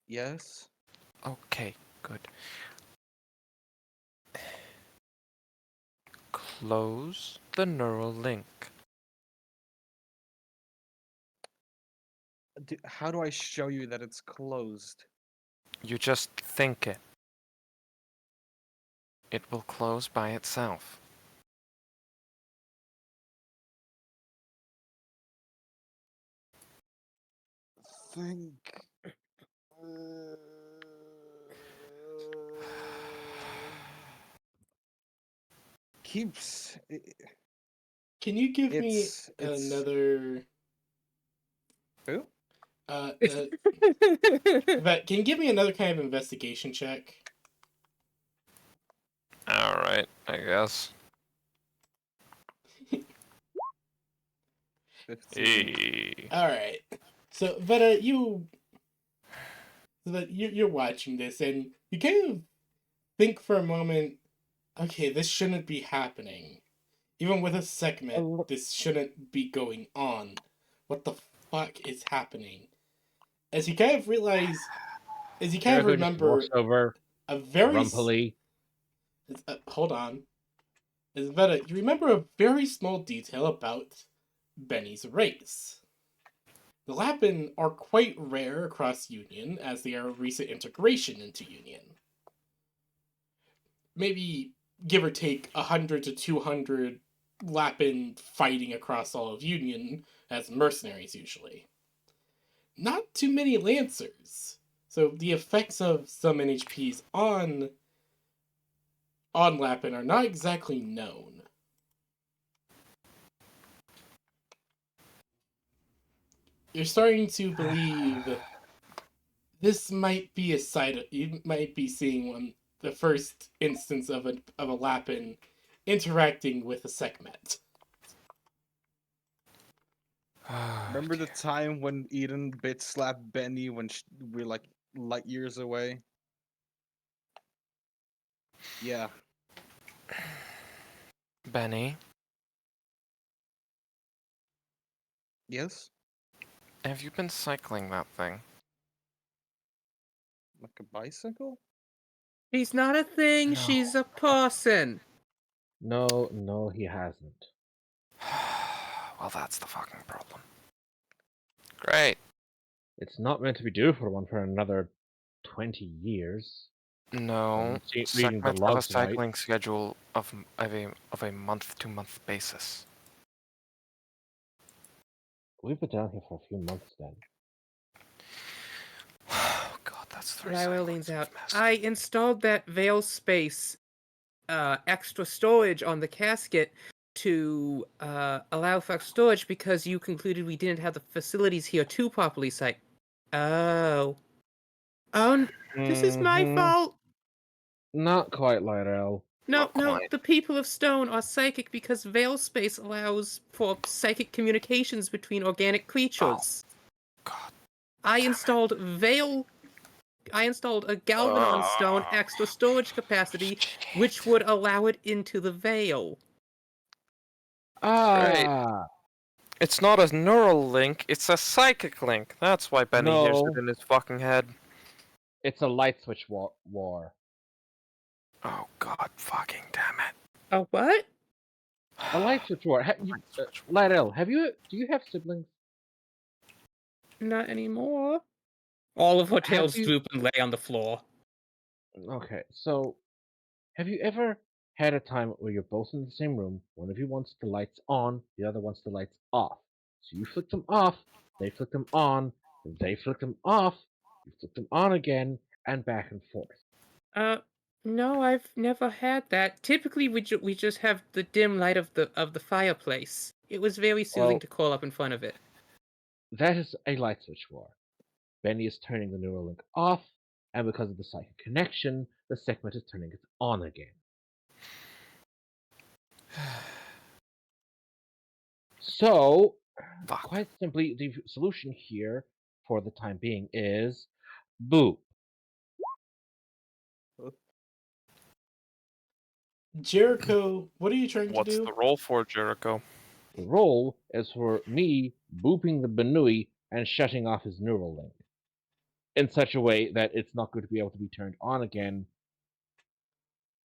Yes. Okay, good. Close the neural link. How do I show you that it's closed? You just think it. It will close by itself. Think. Keeps. Can you give me It's another? Who? Vet, can you give me another kind of investigation check? Alright, I guess. 15. Hey. All right. So Veta, you're watching this, and you kind of think for a moment, okay, this shouldn't be happening. Even with a segment, this shouldn't be going on. What the fuck is happening? As you kind of realize, as you kind of Jericho just remember walks over. a very Rumpily. hold on. As Veta, you remember a very small detail about Benny's race. The Lapin are quite rare across Union, as they are a recent integration into Union. Maybe, give or take, 100 to 200 Lapin fighting across all of Union as mercenaries, usually. Not too many Lancers, so the effects of some NHPs on Lapin are not exactly known. You're starting to believe this might be a side. You might be seeing the first instance of a Lapin interacting with a Sekhmet. Remember the time when Eden bit slapped Benny when we're like light years away? Yeah. Benny, Yes. have you been cycling that thing? Like a bicycle? She's not a thing, No. she's a person. No, he hasn't. Well, that's the fucking problem. Great. It's not meant to be due for one for another 20 years. No, Reading the segments of a logs right. cycling schedule of a month-to-month basis. We've been down here for a few months then. Oh god, that's 3 Lyra cycles leans we've out. missed. I installed that veil space extra storage on the casket to allow for storage because you concluded we didn't have the facilities here to properly site. Oh. This is my Mhm. fault. Not quite, Lyrel. No, Not no, quite. the people of Stone are psychic because veil space allows for psychic communications between organic creatures. God. I installed a Galvanon stone Ah, extra storage capacity, which would allow it into the veil. Ah! It's not a neural link, it's a psychic link. That's why Benny hears No. it in his fucking head. It's a light switch war. Oh god, fucking damn it. A what? A light switch war. Lyrel, do you have siblings? Not anymore. All of her Have tails you- droop and lay on the floor. Okay, so have you ever had a time where you're both in the same room, one of you wants the lights on, the other wants the lights off? So you flick them off, they flick them on, they flick them off, you flick them on again, and back and forth. No, I've never had that. Typically, we just have the dim light of the fireplace. It was very soothing Well- to crawl up in front of it. That is a light switch war. Benny is turning the neural link off, and because of the psychic connection, the segment is turning it on again. So, Fuck. quite simply, the solution here, for the time being, is boop. Jericho, what are you trying What's to do? the roll for, Jericho? The roll is for me booping the Benui and shutting off his neural link in such a way that it's not going to be able to be turned on again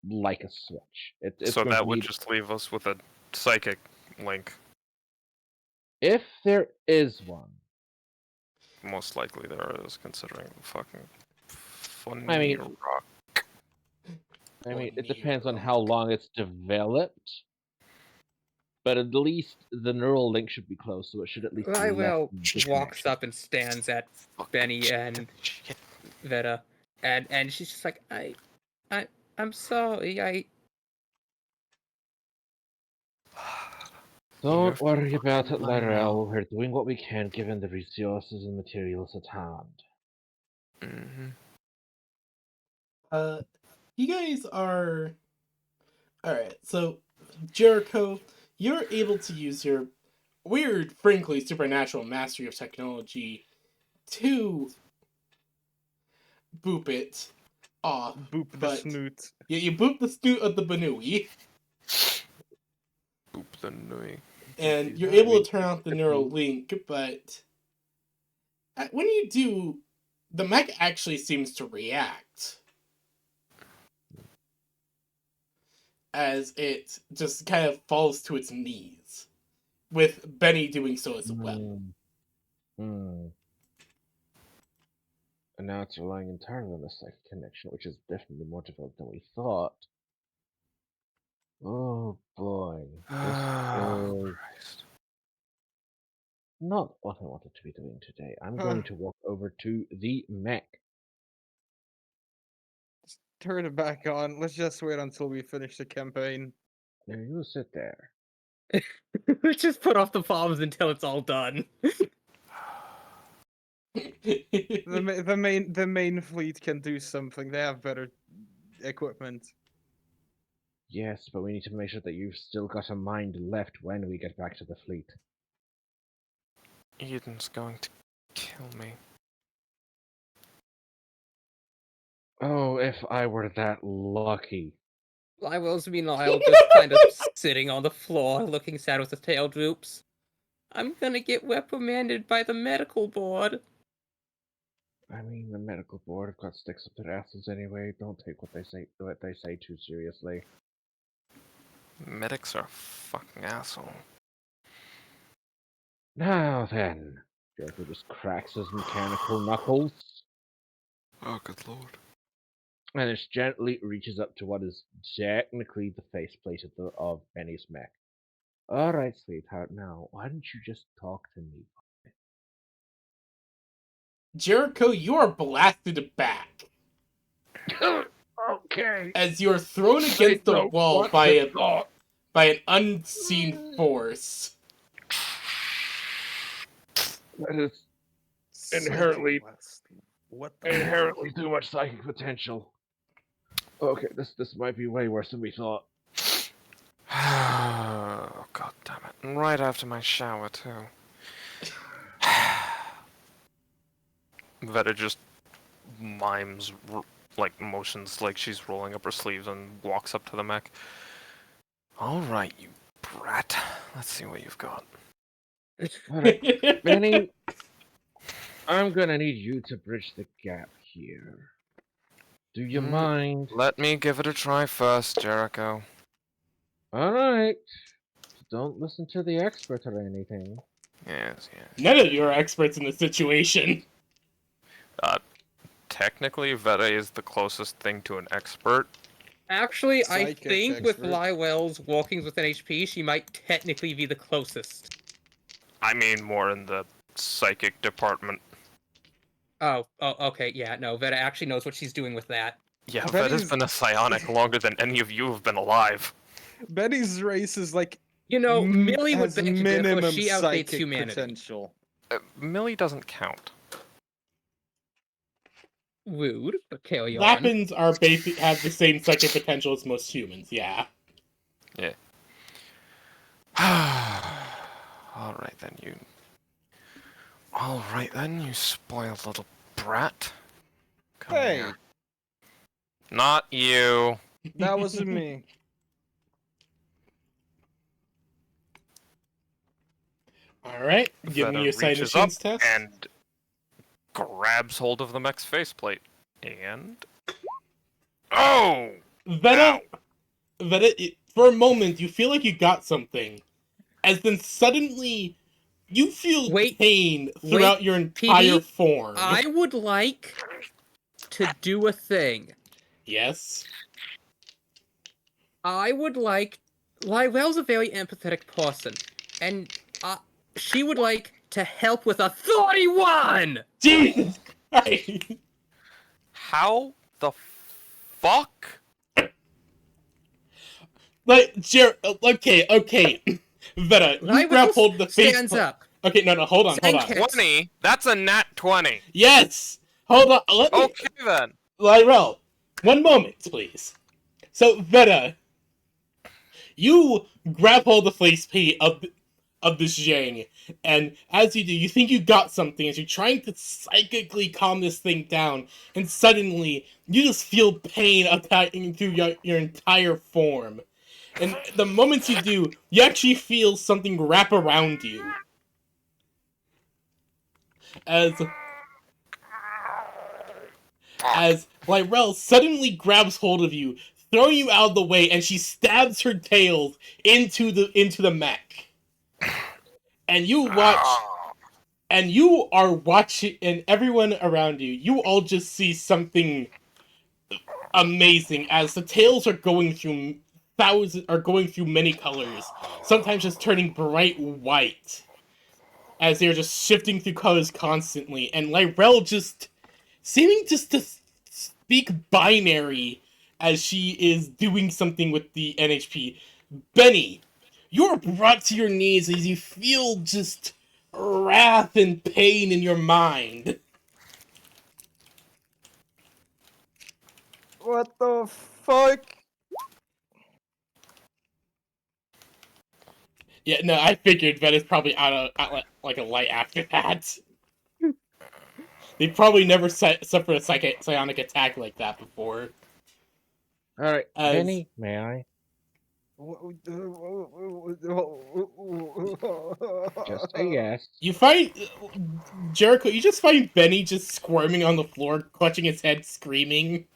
like a switch. It's So going that to would need, just leave us with a psychic link. if there is one. Most likely there is, considering the fucking funny I mean- rock. I mean, it Nero. depends on how long it's developed. But at least the neural link should be closed, so it should at least be Lywell left in the walks connection. up and stands at Fuck. Benny and Shit. Veta, and she's just like, I'm sorry. Don't You're worry about it, fucking Lyrel. We're doing what we can given the resources and materials at hand. Mm-hmm. You guys are. Alright, so, Jericho, you're able to use your weird, frankly, supernatural mastery of technology to boop it off. Boop the But- snoot. Yeah, you boop the snoot of the Benui, Boop the nui. and you're able to turn off the neural link, but when you do, the mech actually seems to react. As it just kind of falls to its knees, with Benny doing so as well. And now it's relying entirely on the psychic connection, which is definitely more difficult than we thought. Oh boy. Oh, This is Christ. not what I wanted to be doing today. I'm going to walk over to the mech. Turn it back on. Let's just wait until we finish the campaign. Now you sit there. Let's just put off the bombs until it's all done. The main fleet can do something. They have better equipment. Yes, but we need to make sure that you've still got a mind left when we get back to the fleet. Eden's going to kill me. Oh, if I were that lucky. Lywell's meanwhile just kind of sitting on the floor, looking sad with his tail droops. I'm gonna get reprimanded by the medical board. I mean, the medical board have got sticks up their asses anyway. Don't take what they say too seriously. Medics are a fucking asshole. Now then, Jericho just cracks his mechanical knuckles Oh, good lord. and just gently reaches up to what is technically the faceplate of Benny's mech. All right, sweetheart. Now, why don't you just talk to me? Jericho, you are blasted back Okay. as you are thrown against the wall by an unseen force. That is Inherently- inherently too much psychic potential. Okay, this might be way worse than we thought. Oh, god damn it. And right after my shower, too. Veta just mimes, like, motions like she's rolling up her sleeves and walks up to the mech. Alright, you brat. Let's see what you've got. Alright, Benny, I'm gonna need you to bridge the gap here. Do you mind? Let me give it a try first, Jericho. Alright. Don't listen to the expert or anything. Yes, yes. None of you are experts in the situation. Technically, Veta is the closest thing to an expert. Actually, I Psychic think with expert. Lywell's walking with an HP, she might technically be the closest. I mean, more in the psychic department. Oh, okay, yeah, no, Veta actually knows what she's doing with that. Yeah, Veta's- Veta's been a psionic longer than any of you have been alive. Benny's race is like You know, Millie would has beg to differ, minimum she outdates psychic humanity. potential. Millie doesn't count. Rude, but carry on. Lapins are have the same psychic potential as most humans, yeah. Alright then, you spoiled little brat. Come Hey, here. Not you. that wasn't me. Alright, giving Veta you a sight reaches up machines test. and grabs hold of the mech's faceplate. And... Oh! Veta, for a moment, you feel like you got something. As then suddenly, you feel Wait, pain throughout your entire PD, form. I would like to do a thing. Yes? I would like... Lywell's a very empathetic person, and she would like to help with a 31! Jesus Christ! How the fuck? Like, okay. Veta, you Lywell grab hold of the face. stands up. Okay, no, hold on. Thank you. 20? That's a nat 20. Yes! Hold on, let me... Okay then. Lyrel, one moment, please. So, Veta, you grab hold of the face paint of this Zhang, and as you do, you think you got something as you're trying to psychically calm this thing down, and suddenly, you just feel pain attacking through your entire form. And the moments you do, you actually feel something wrap around you. As Lyrel suddenly grabs hold of you, throwing you out of the way, and she stabs her tail into the mech. And you watch, and you are watching, and everyone around you, you all just see something amazing as the tails are going through many colors, sometimes just turning bright white, as they're just shifting through colors constantly, and Lyrel just seeming just to speak binary as she is doing something with the NHP. Benny, you're brought to your knees as you feel just wrath and pain in your mind. What the fuck? Yeah, no, I figured Veta's probably out like a light after that. They probably never suffered a psionic attack like that before. All right, As- Benny, may I? Just say yes. You find Jericho. You just find Benny just squirming on the floor, clutching his head, screaming.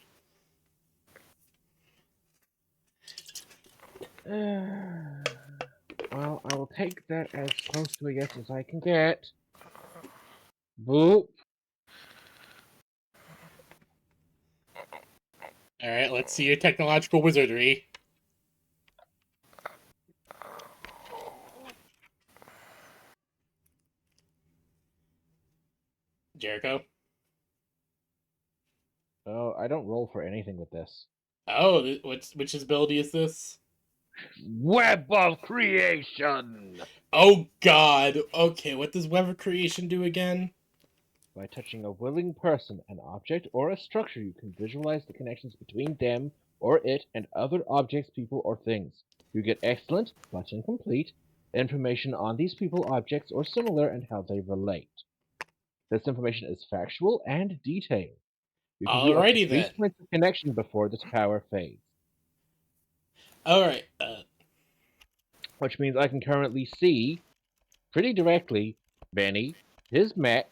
Well, I will take that as close to a yes as I can get. Boop. All right, let's see your technological wizardry. Jericho. Oh, I don't roll for anything with this. Oh, which ability is this? Web of creation! Oh God. Okay, what does Web of Creation do again? By touching a willing person, an object, or a structure, you can visualize the connections between them or it and other objects, people, or things. You get excellent, but incomplete, information on these people, objects, or similar and how they relate. This information is factual and detailed. You can do up to Alrighty 3 then. points of connection before this power fades, All right. which means I can currently see pretty directly Benny, his mech,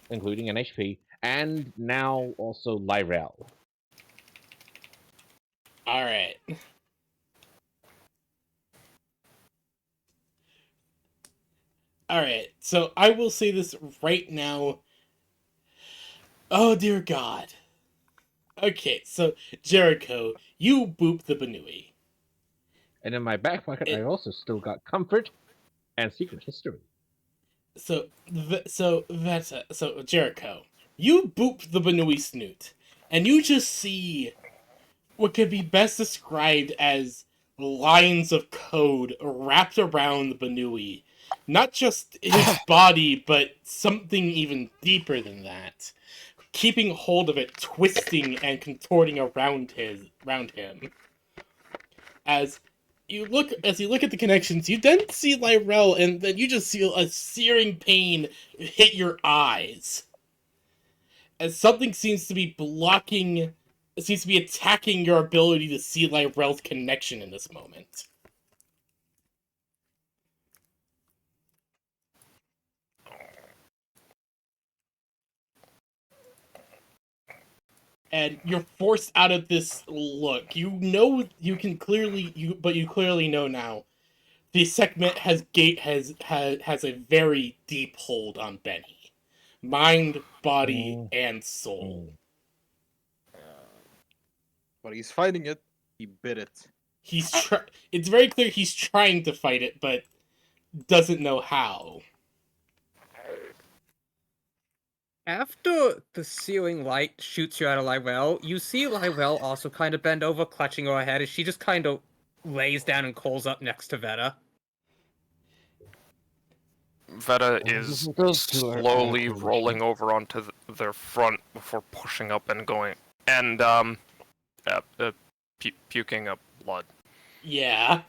including NHP, and now also Lyrel. All right. All right. So I will say this right now. Oh dear God. Okay, so Jericho, you boop the Banui. And in my back pocket, I also still got comfort and secret history. So Jericho, you boop the Banui snoot, and you just see what could be best described as lines of code wrapped around the Banui. Not just his body, but something even deeper than that. Keeping hold of it, twisting and contorting around him. As you look at the connections, you then see Lyrel, and then you just feel a searing pain hit your eyes. As something seems to be attacking your ability to see Lyrel's connection in this moment. And you're forced out of this look. You know you clearly know now. The segment has a very deep hold on Benny. Mind, body, and soul. But he's fighting it. He bit it. It's very clear he's trying to fight it, but doesn't know how. After the searing light shoots you out of Lyrel, you see Lyrel also kind of bend over, clutching her head, as she just kind of lays down and curls up next to Veta. Veta is slowly rolling over onto their front before pushing up and going and puking up blood. Yeah.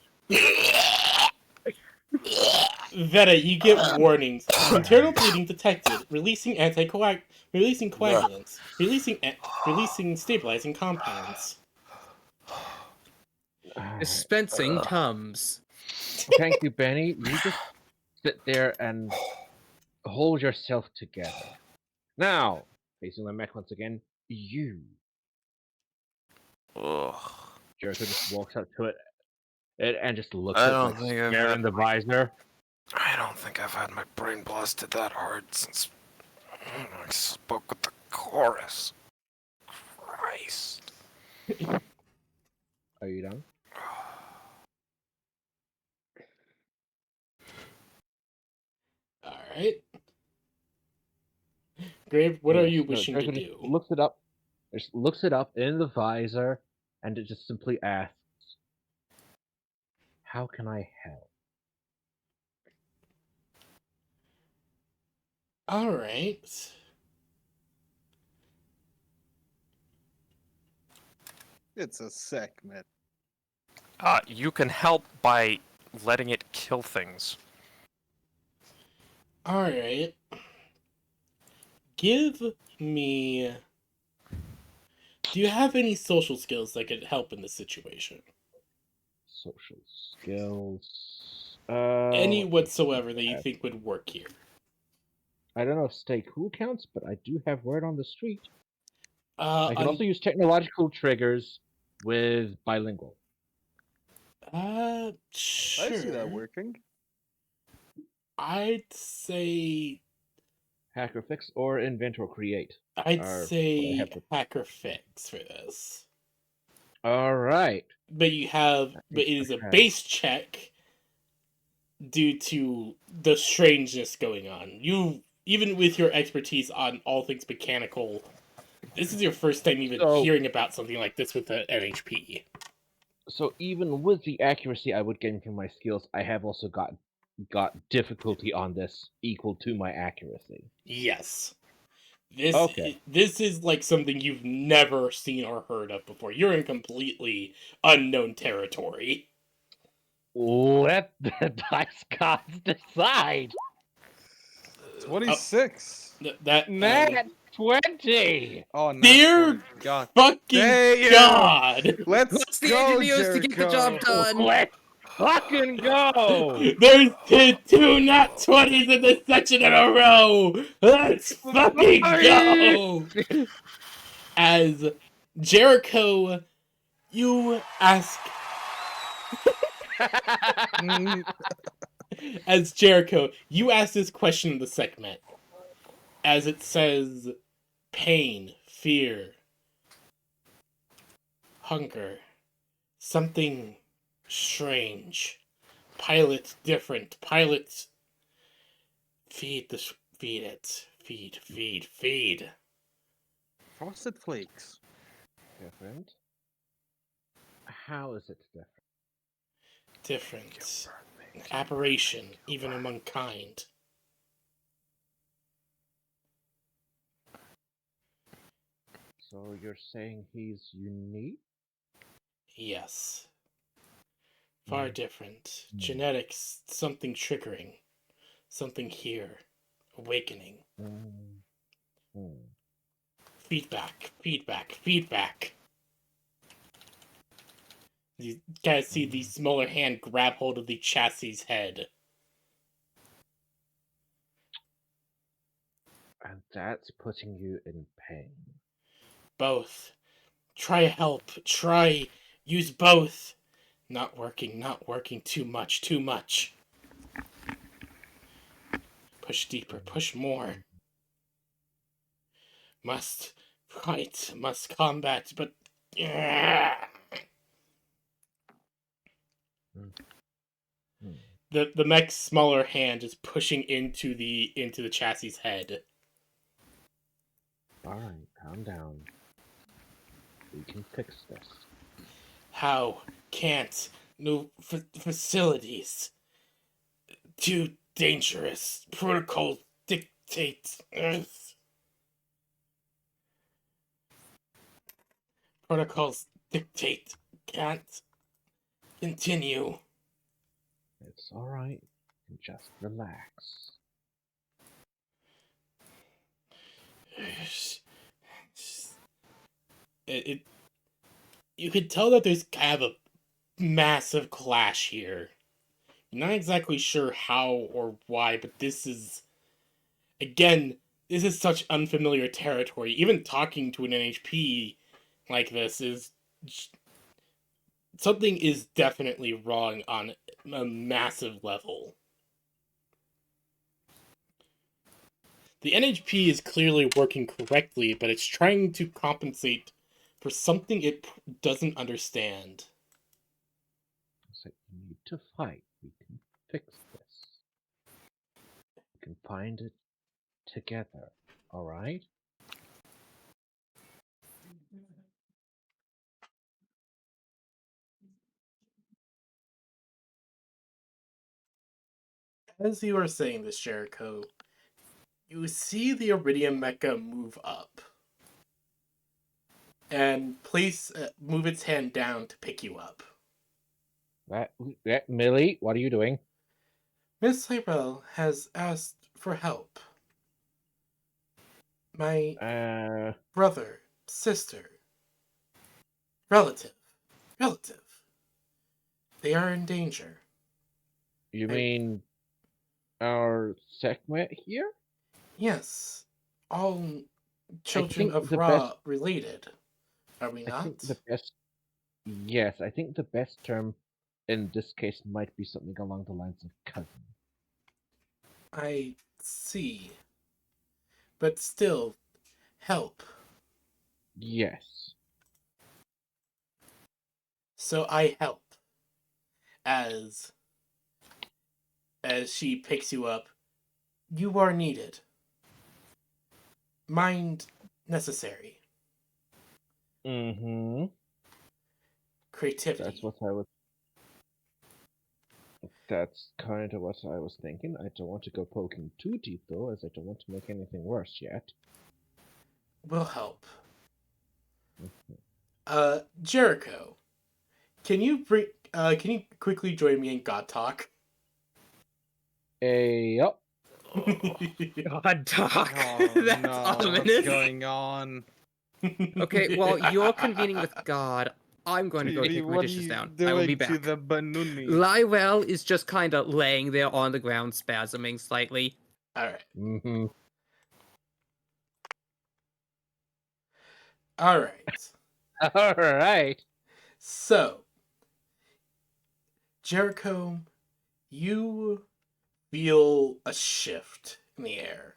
Veta, you get warnings. Internal bleeding detected. Releasing coagulants. Releasing stabilizing compounds. Dispensing Tums. Thank you, Benny. You just sit there and hold yourself together. Now, facing my mech once again, you. Ugh. Jericho just walks up to it and just looks I at don't like think I've stare had in the visor. I don't think I've had my brain blasted that hard since I spoke with the chorus. Christ. Are you done? Alright. Grave, what are you wishing to Jericho do? just looks it up in the visor, and it just simply asks, "How can I help?" Alright. It's a segment. You can help by letting it kill things. Alright. Give me Do you have any social skills that could help in this situation? Social skills. Any Let me whatsoever that you that. think would work here? I don't know if stay cool counts, but I do have word on the street. I can On also use technological triggers with bilingual. sure. I see that working. I'd say Hacker fix or invent or create. I'd Are what I say have to- hacker fix for this. All right. But it is a Okay. base check due to the strangeness going on. You, even with your expertise on all things mechanical, this is your first time even So- hearing about something like this with an NHP. So even with the accuracy I would gain from my skills, I have also got difficulty on this equal to my accuracy. Yes. Okay. This is like something you've never seen or heard of before. You're in completely unknown territory. Let the dice gods decide. 26. That Nat 20. Oh, no. Dear God. fucking Damn. God! Let's What's the go, engineers to get the job Jericho. done? Let's fucking go. There's two not 20s in this section in a row! Let's fucking go! As Jericho, you ask. As Jericho, you ask this question in the segment. As it says pain, fear, hunger, something strange. Pilot different. Pilot feed it. Feed. Frosted Flakes. Different. How is it different? Different. Aberration, even among kind. So you're saying he's unique? Yes. Far Mm. different. Mm. Genetics, something triggering. Something here. Awakening. Feedback. You guys see the smaller hand grab hold of the chassis head. And that's putting you in pain. Both. Try help. Use both. Not working. Too much. Push deeper. Push more. Must fight. Must combat. But. The mech's smaller hand is pushing into the chassis head. Alright, calm down. We can fix this. How? Can't. No facilities. Too dangerous. Protocol dictates. Protocols dictate. Can't continue. It's alright. Just relax. You could tell that there's kind of a massive clash here. You're not exactly sure how or why, but this is such unfamiliar territory. Even talking to an NHP like this is something is definitely wrong on a massive level. The NHP is clearly working correctly, but it's trying to compensate for something it doesn't understand. So you need to fight. We can fix this. We can find it together. Alright? As you are saying this, Jericho, you see the Iridium Mecha move up and move its hand down to pick you up. Millie, what are you doing? Miss Hyrel has asked for help. My brother, sister, Relative. Relative. They are in danger. You I- mean our Sekhmet here? Yes. All children think of the Ra best- related. Are we I not? think the best. Yes, I think the best term in this case might be something along the lines of cousin. I see. But still, help. Yes. So I help. As she picks you up, you are needed. Mind necessary. Mm-hmm. Creativity. That's what I was. That's kind of what I was thinking. I don't want to go poking too deep though, as I don't want to make anything worse yet. will help. Jericho, can you quickly join me in God Talk? Yup. God, Doc. Oh That's no, what's ominous. going on? Okay, well, you're convening with God. I'm going to go TV, take my what are dishes you down. I will be doing to back. the Banuni? Lywell is just kind of laying there on the ground, spasming slightly. Alright. Mm-hmm. Alright. Alright. So, Jericho, you feel a shift in the air.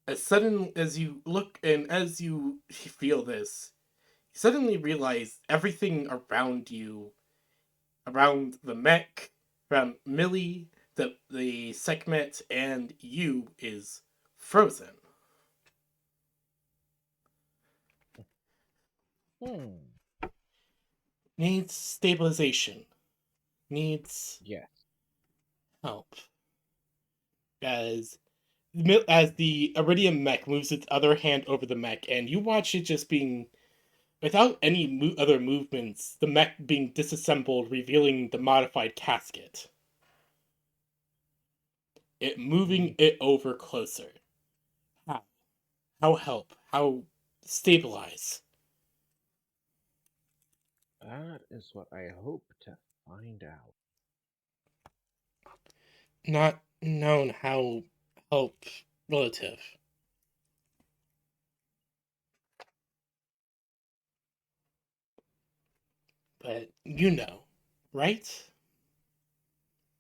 As sudden as you look and as you feel this, you suddenly realize everything around you, around the mech, around Millie, the Sekhmet, and you is frozen. Needs stabilization. Needs Yes. help. As the Iridium mech moves its other hand over the mech, and you watch it just being, without any other movements, the mech being disassembled, revealing the modified casket. It moving it over closer. How? How help? How stabilize? That is what I hope to find out. Not known how help relative. But you know, right?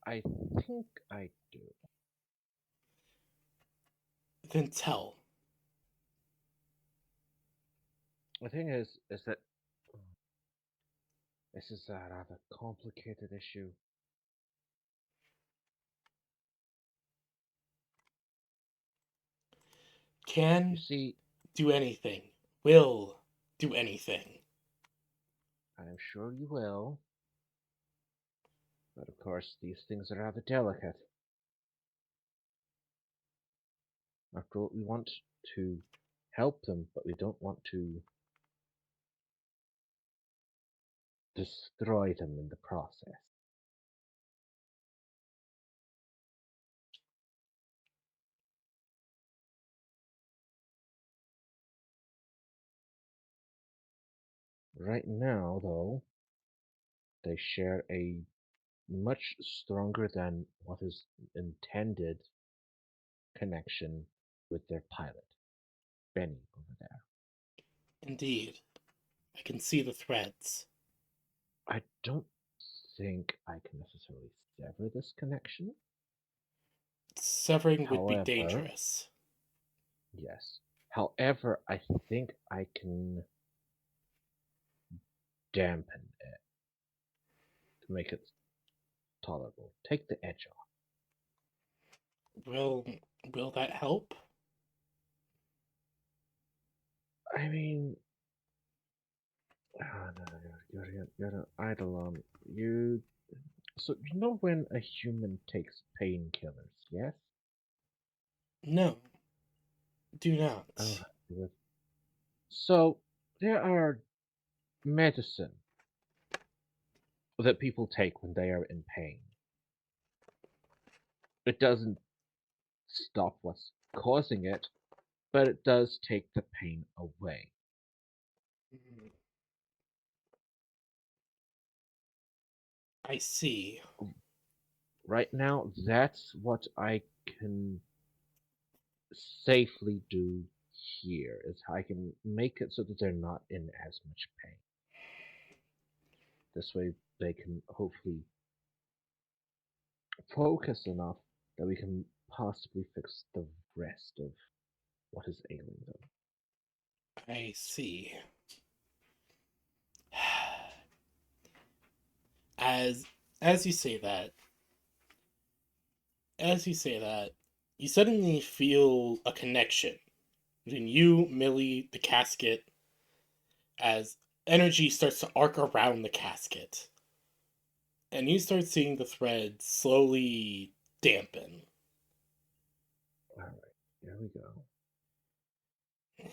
I think I do. Then tell. The thing is that this is a rather complicated issue. You Can see, do anything. Will do anything. I'm sure you will. But of course, these things are rather delicate. After all, we want to help them, but we don't want to destroy them in the process. Right now, though, they share a much stronger than what is intended connection with their pilot, Benny, over there. Indeed. I can see the threads. I don't think I can necessarily sever this connection. Severing would be However- dangerous. Yes. However, I think I can dampen it to make it tolerable. Take the edge off. Will that help? I mean, no, you're an eidolon. So you know when a human takes painkillers, yes? No. Do not. Oh, good. So there are medicine that people take when they are in pain. It doesn't stop what's causing it, but it does take the pain away. I see. Right now, that's what I can safely do here. Is I can make it so that they're not in as much pain. This way, they can hopefully focus enough that we can possibly fix the rest of what is ailing them. I see. As as you say that, you suddenly feel a connection between you, Millie, the casket, as energy starts to arc around the casket. And you start seeing the thread slowly dampen. Alright, here we go.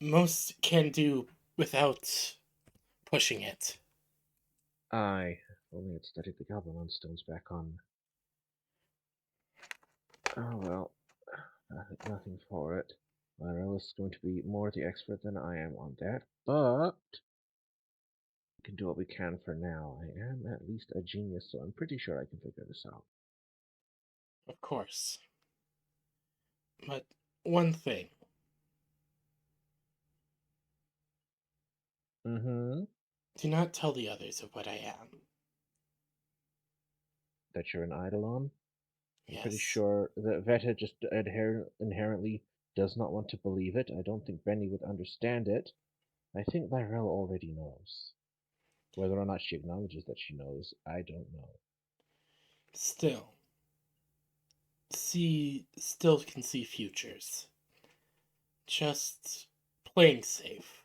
Most can do without pushing it. I only had studied the Goblin stones back on. Oh well, nothing for it. Lyrell is going to be more the expert than I am on that, but we can do what we can for now. I am at least a genius, so I'm pretty sure I can figure this out. Of course. But one thing. Mm-hmm. Do not tell the others of what I am. That you're an Eidolon? I'm pretty Yes. sure that Veta just inherently does not want to believe it. I don't think Benny would understand it. I think Lyrell already knows. Whether or not she acknowledges that she knows, I don't know. Still can see futures. Just playing safe.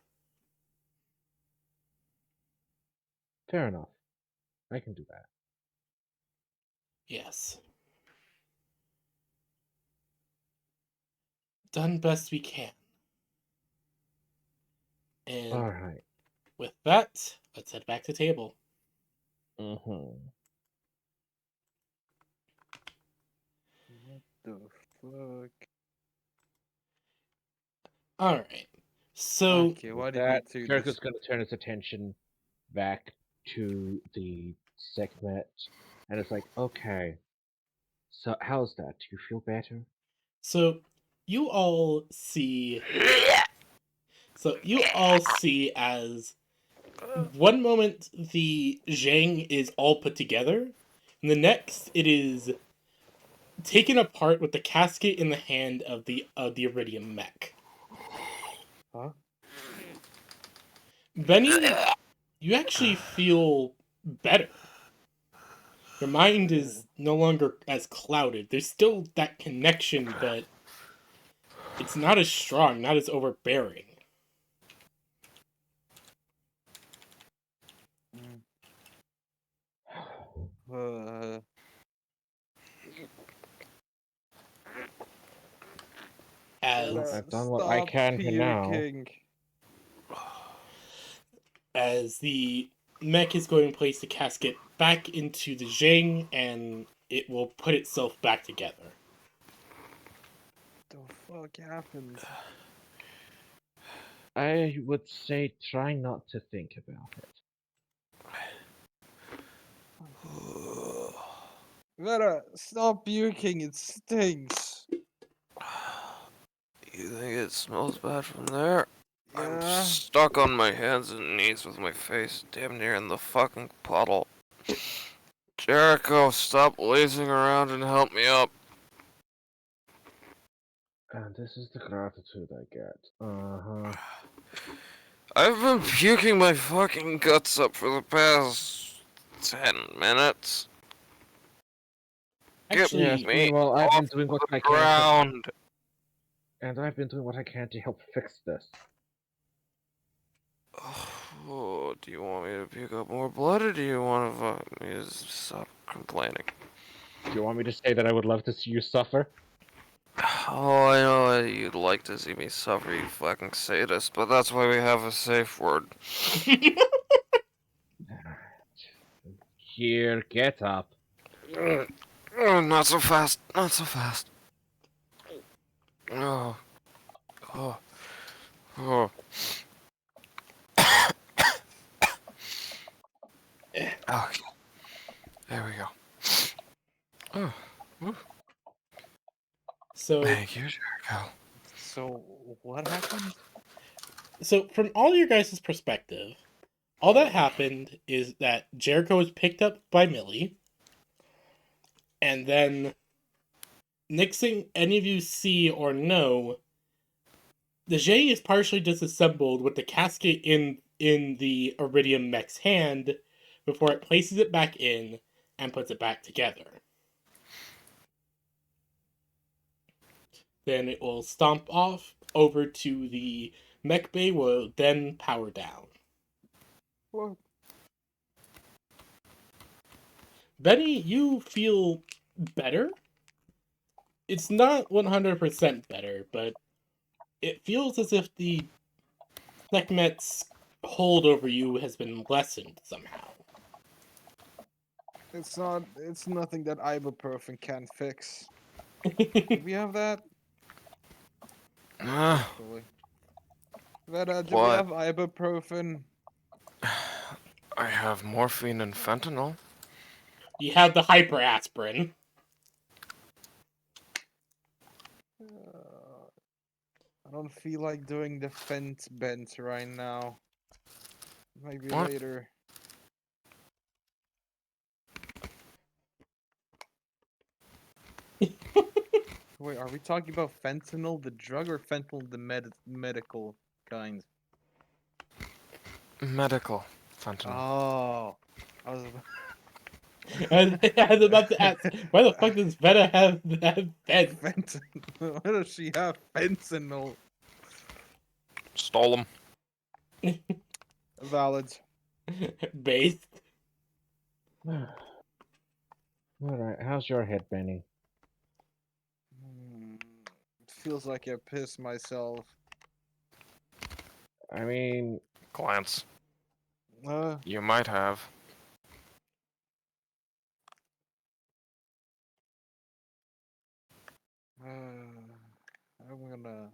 Fair enough. I can do that. Yes. Done best we can. And Alright. with that, let's head back to table. Mm-hmm. What the fuck? Alright. So Okay, why did That we do Kirk is this? going to turn his attention back to the segment, and it's like, okay, so how's that? Do you feel better? So you all see as one moment the Zhang is all put together, and the next it is taken apart with the casket in the hand of the Iridium mech. Huh? Benny, you actually feel better. Your mind is no longer as clouded. There's still that connection, but it's not as strong, not as overbearing. Uh, As I've done what I can for now. as the mech is going to place the casket back into the Zhang, and it will put itself back together. The fuck happened? I would say try not to think about it. Vera, stop puking, it stinks. You think it smells bad from there? I'm Yeah. stuck on my hands and knees with my face damn near in the fucking puddle. Jericho, stop lazing around and help me up. And this is the gratitude I get. Uh-huh. I've been puking my fucking guts up for the past 10 minutes. Get Actually, Yes, me meanwhile, I've been off doing what the I can to, ground. and I've been doing what I can to help fix this. Oh, do you want me to puke up more blood, or do you want me to stop complaining? Do you want me to say that I would love to see you suffer? Oh, I know you'd like to see me suffer, you fucking sadist, but that's why we have a safe word. Here, get up. Not so fast, not so fast. Oh. Oh. Oh. Okay. There we go. Oh, woo. So, Thank you, Jericho. So what happened? so from all your guys' perspective, all that happened is that Jericho was picked up by Millie, and then next thing any of you see or know, the J is partially disassembled with the casket in the Iridium mech's hand before it places it back in and puts it back together. Then it will stomp off over to the mech bay, will then power down. Well, Benny, you feel better. It's not 100% better, but it feels as if the Sekhmet's hold over you has been lessened somehow. it's nothing that ibuprofen can't fix. We have that? Ah, Actually. Veda, do we What? have ibuprofen? I have morphine and fentanyl. You have the hyperaspirin. I don't feel like doing the fence bent right now. Maybe What? later. Wait, are we talking about fentanyl, the drug, or fentanyl, the medical kind? Medical fentanyl. Oh, I was. I was about to ask, why the fuck does Veta have that bed? Fentanyl. Why does she have fentanyl? Stole them. Valid. Based? Alright, how's your head, Benny? It feels like I pissed myself. I mean, Glance. Uh, You might have.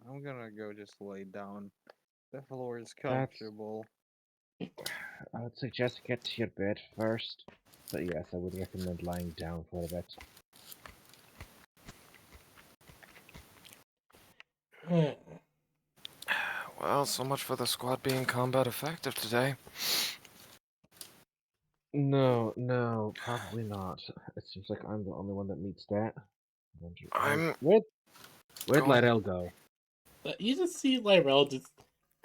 I'm gonna go just lay down. The floor is That's- comfortable. I would suggest get to your bed first. But yes, I would recommend lying down for a bit. Well, so much for the squad being combat effective today. No, probably not. It seems like I'm the only one that meets that. I'm Where'd going- Lydell go? You just see Lyrel just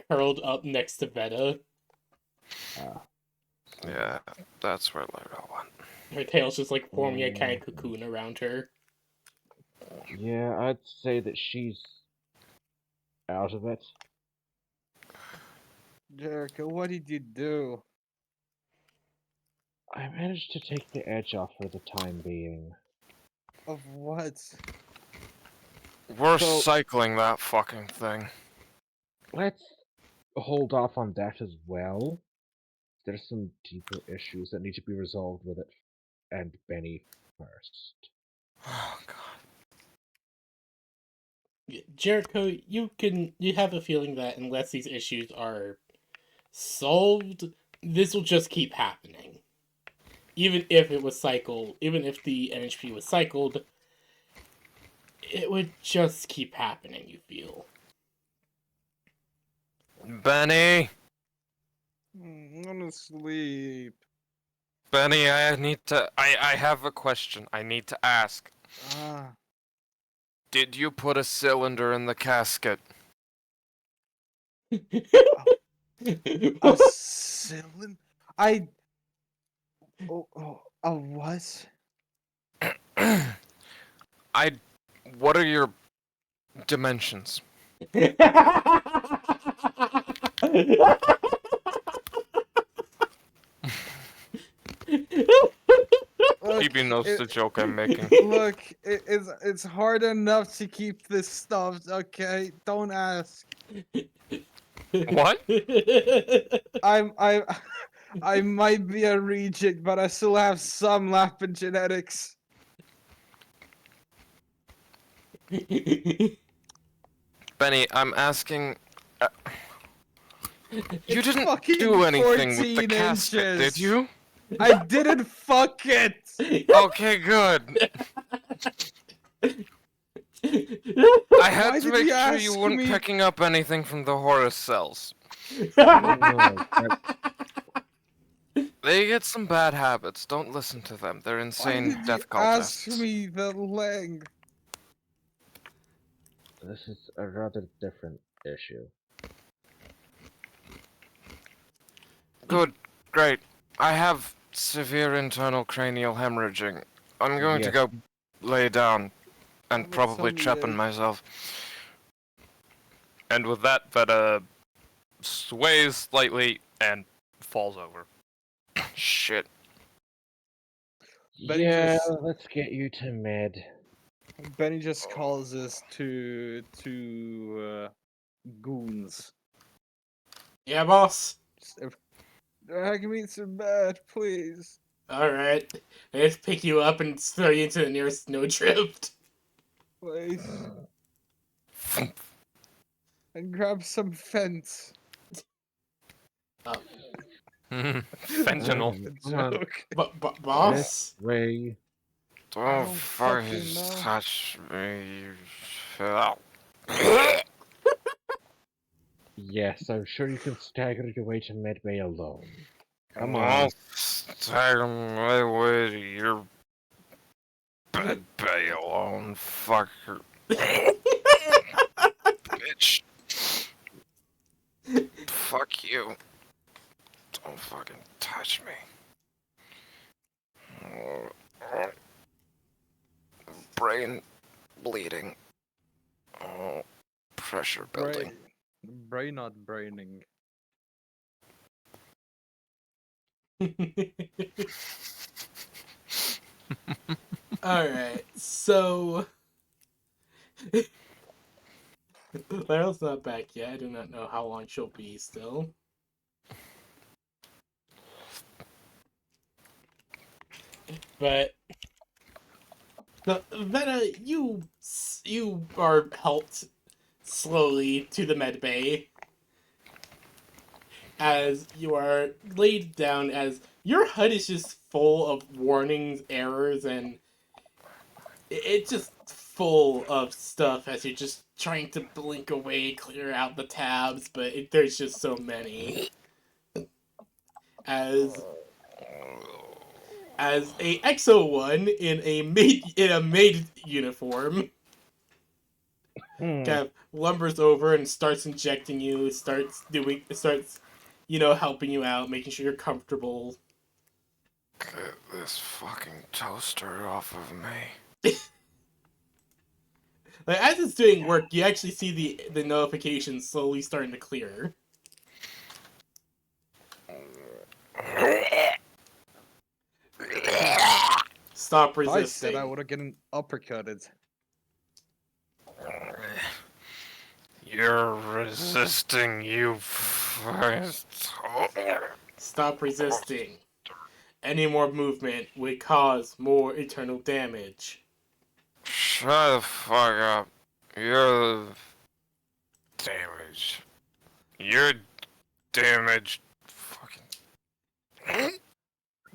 curled up next to Veta. Ah, Yeah, that's where Lyra went. Her tail's just like forming a kind of cocoon around her. yeah, I'd say that she's out of it. Jericho, what did you do? I managed to take the edge off for the time being. Of what? We're So- cycling that fucking thing. Let's hold off on that as well. There's some deeper issues that need to be resolved with it and Benny first. Oh god. Jericho, you have a feeling that unless these issues are solved, this will just keep happening. Even if it was cycled, even if the NHP was cycled, it would just keep happening, you feel. Benny! I'm gonna sleep. Benny, I need to. I have a question I need to ask. Ah, Did you put a cylinder in the casket? a cylinder? A what? What are your dimensions? Look, Phoebe knows it- the joke I'm making. Look, it's hard enough to keep this stuff, okay? Don't ask. What? I might be a reject, but I still have some laughing genetics. Benny, I'm asking. You It's didn't fucking do anything with the 14 casket, did inches. you? I didn't fuck it! Okay, good. I had Why to did make you sure you ask weren't me? picking up anything from the Horus cells. Oh, They get some bad habits. Don't listen to them. They're Why insane did you death ask cultists. me the leg? this is a rather different issue. Good, great. I have severe internal cranial hemorrhaging. I'm going to Yes. go lay down and Have probably some chepping leg. myself. And with that, Veta sways slightly and falls over. Shit. Benny Yeah, just- let's get you to med. Benny just calls us to goons. Yeah, boss. Just, drag me to bed, please. Alright. I just pick you up and throw you into the nearest snowdrift. Please. And grab some fence. Fentanyl. Come on. Joke. Boss? This way. Don't don't fucking fucking know. touch me. Yes, I'm sure you can stagger your way to medbay alone. Come I'll on. stagger my way to your bed bay alone, fucker. Bitch. Fuck you. Don't fucking touch me. Brain bleeding. Oh, pressure building. Brain not braining. Alright, so. Leryl's not back yet. I do not know how long she'll be still. But. Veta, you are helped slowly to the med bay as you are laid down, as your HUD is just full of warnings, errors, and it's just full of stuff as you're just trying to blink away, clear out the tabs, but there's just so many. As a EXO-1 in a maid uniform Hmm. kind of lumbers over and starts injecting you, starts helping you out, making sure you're comfortable. Get this fucking toaster off of me. Like, as it's doing work, you actually see the notifications slowly starting to clear. Stop If I resisting. said I would have gotten uppercutted. You're resisting, you first. Stop resisting. Any more movement would cause more eternal damage. Shut the fuck up. You're damaged. You're damaged. Fucking.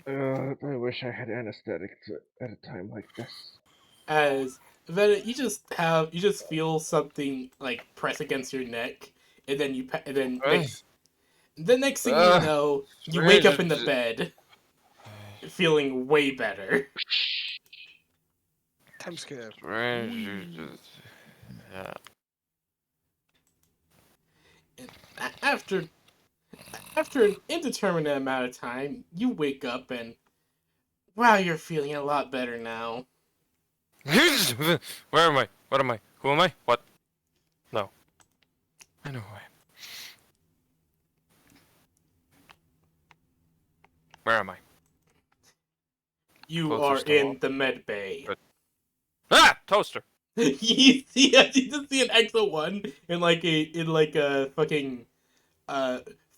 I wish I had anesthetic at a time like this. As Veta, you just feel something like press against your neck, and then the next thing you know, you wake up in the bed, feeling way better. Time skip. Yeah. After an indeterminate amount of time, you wake up and wow, you're feeling a lot better now. Where am I? What am I? Who am I? What? No. I know who I am. Where am I? You Clothes are are still in on? the med bay. Good. Ah! Toaster! you just see an EXO-1 in a fucking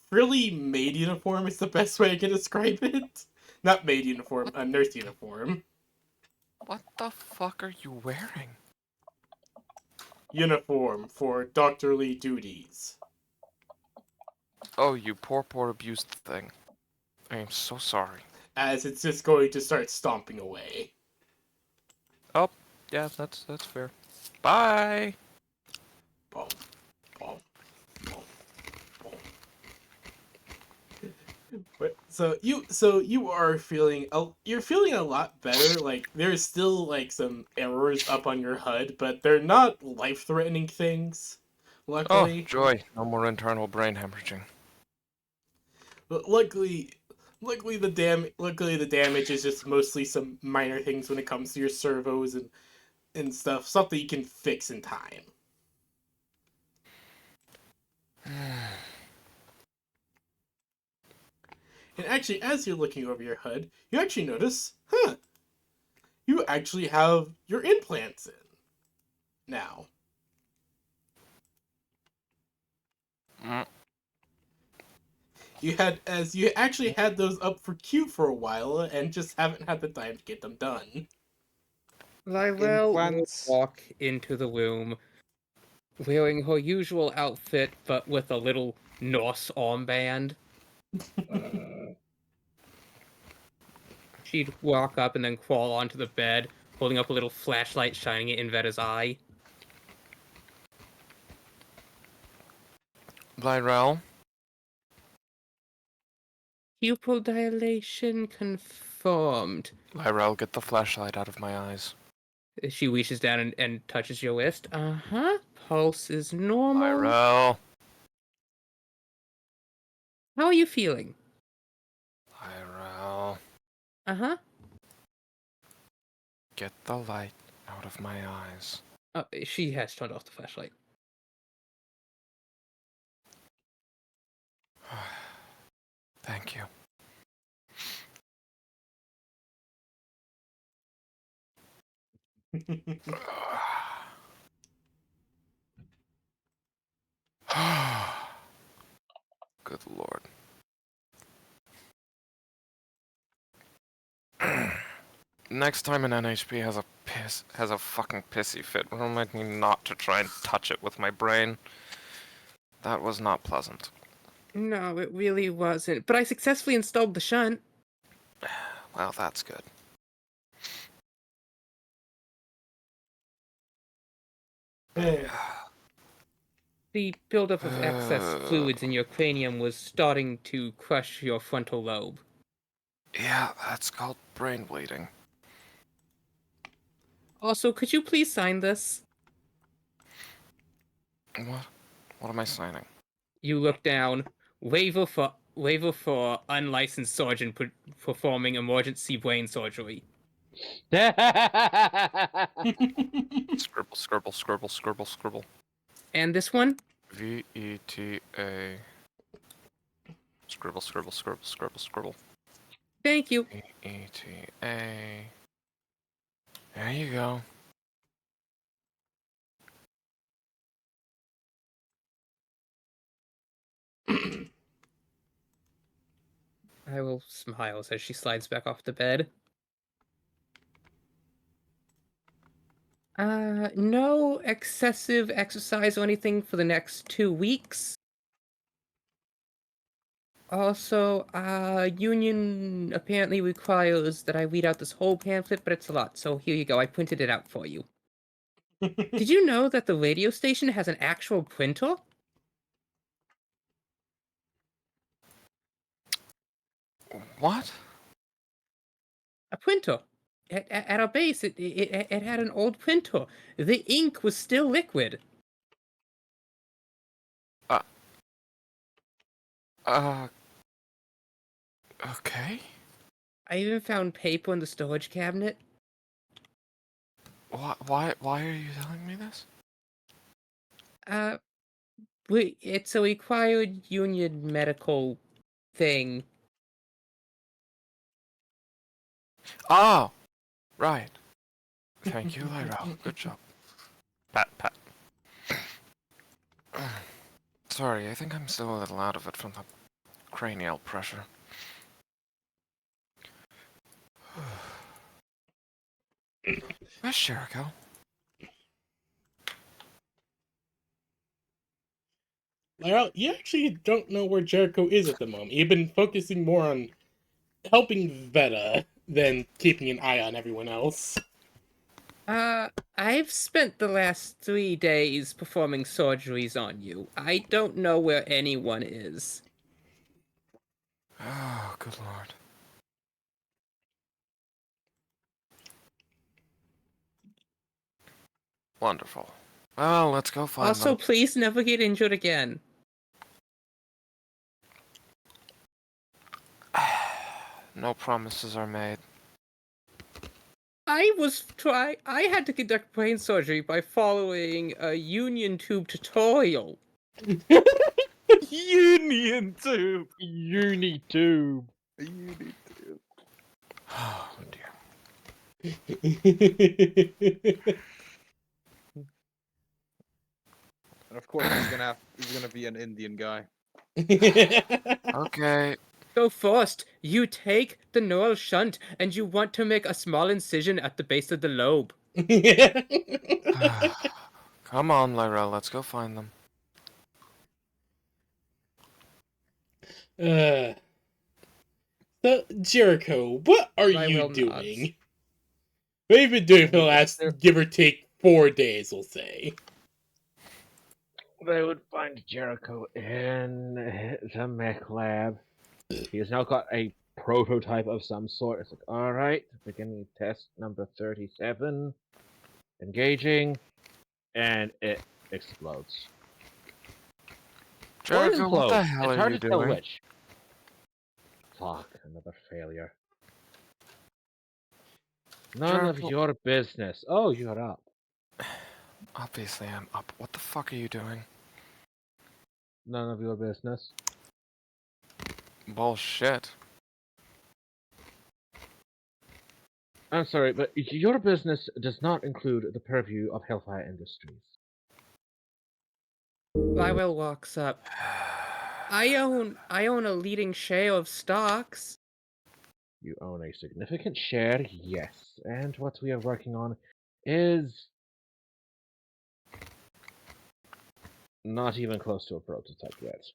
frilly maid uniform is the best way I can describe it. Not maid uniform, a nurse uniform. What the fuck are you wearing? Uniform for doctorly duties. Oh, you poor abused thing. I am so sorry. as it's just going to start stomping away. Oh, yeah, that's fair. Bye. Boom, boom, boom, boom. But so you are feeling you're feeling a lot better. Like there's still like some errors up on your HUD, but they're not life-threatening things. Oh, Luckily, joy. No more internal brain hemorrhaging. but luckily the damage is just mostly some minor things when it comes to your servos and stuff that you can fix in time. And actually, as you're looking over your HUD, you actually notice, you actually have your implants in now. Mm. You actually had those up for queue for a while and just haven't had the time to get them done. Lyrel will Implants. walk into the room wearing her usual outfit, but with a little Norse armband. She'd walk up and then crawl onto the bed, holding up a little flashlight, shining it in Veda's eye. Lyrel, Pupil dilation confirmed. Lyrel, get the flashlight out of my eyes. She reaches down and touches your wrist. Uh-huh. Pulse is normal. Lyrel. How are you feeling? Lyrel, Uh-huh. get the light out of my eyes. She has turned off the flashlight. Thank you. Good lord. Next time an NHP has a fucking pissy fit, remind me not to try and touch it with my brain. That was not pleasant. No, it really wasn't. But I successfully installed the shunt. Well, that's good. The buildup of excess fluids in your cranium was starting to crush your frontal lobe. Yeah, that's called brain bleeding. Also, could you please sign this? What? What am I signing? You look down. Waiver for unlicensed surgeon performing emergency brain surgery. Scribble, scribble, scribble, scribble, scribble. And this one? VETA. Scribble, scribble, scribble, scribble, scribble. Thank you. VETA. There you go. I will smile as she slides back off the bed. No excessive exercise or anything for the next 2 weeks. Also, Union apparently requires that I read out this whole pamphlet, but it's a lot, so here you go. I printed it out for you. Did you know that the radio station has an actual printer? What? A printer. At our base, it had an old printer. The ink was still liquid. Okay. I even found paper in the storage cabinet. Why are you telling me this? It's a required union medical thing. Oh! Right. Thank you, Lyrel. Good job. Pat, pat. Sorry, I think I'm still a little out of it from the cranial pressure. Where's Jericho? Lyrel, you actually don't know where Jericho is at the moment. You've been focusing more on helping Veta than keeping an eye on everyone else. I've spent the last 3 days performing surgeries on you. I don't know where anyone is. Oh, good lord. Wonderful. Well, let's go find Also, them. please never get injured again. No promises are made. I had to conduct brain surgery by following a Union Tube tutorial. Union tube. Unitube. Unit tube. Oh dear. And of course, he's gonna be an Indian guy. Okay. So first, you take the neural shunt and you want to make a small incision at the base of the lobe. Come on, Lyra, let's go find them. So, Jericho, what are My you will doing? nods. What have you been doing for the last, There- give or take, 4 days, we'll say? They would find Jericho in the mech lab. He has now got a prototype of some sort. It's like, alright, beginning test number 37. Engaging. And it explodes. Or it Jericho, what the implodes. hell It's are hard you to tell doing? which. Fuck, another failure. None of Jericho- your business. Oh, you're up. Obviously, I'm up. What the fuck are you doing? None of your business. Bullshit. I'm sorry, but your business does not include the purview of Hellfire Industries. Lywell walks up. I own a leading share of stocks. You own a significant share, yes. And what we are working on is not even close to a prototype yet.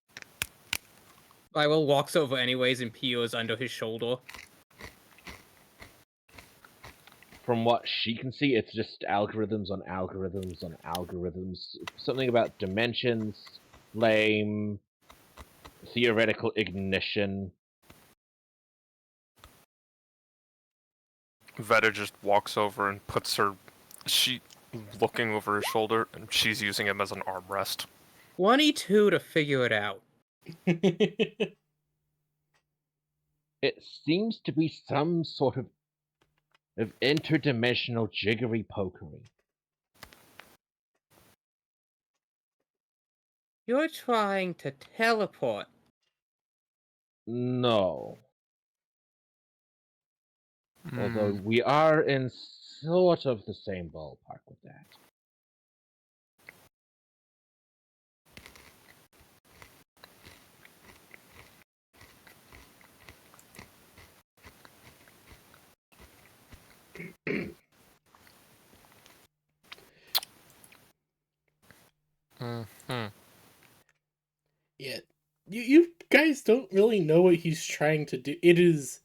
Lywell walks over anyways and peers under his shoulder. From what she can see, it's just algorithms on algorithms on algorithms. Something about dimensions, flame, theoretical ignition. Veta just walks over and puts her sheet looking over her shoulder, and she's using him as an armrest. 22 to figure it out. It seems to be some sort of interdimensional jiggery pokery. You're trying to teleport. No. Although Hmm. we are in sort of the same ballpark with that. Hmm. Yeah, you guys don't really know what he's trying to do. It is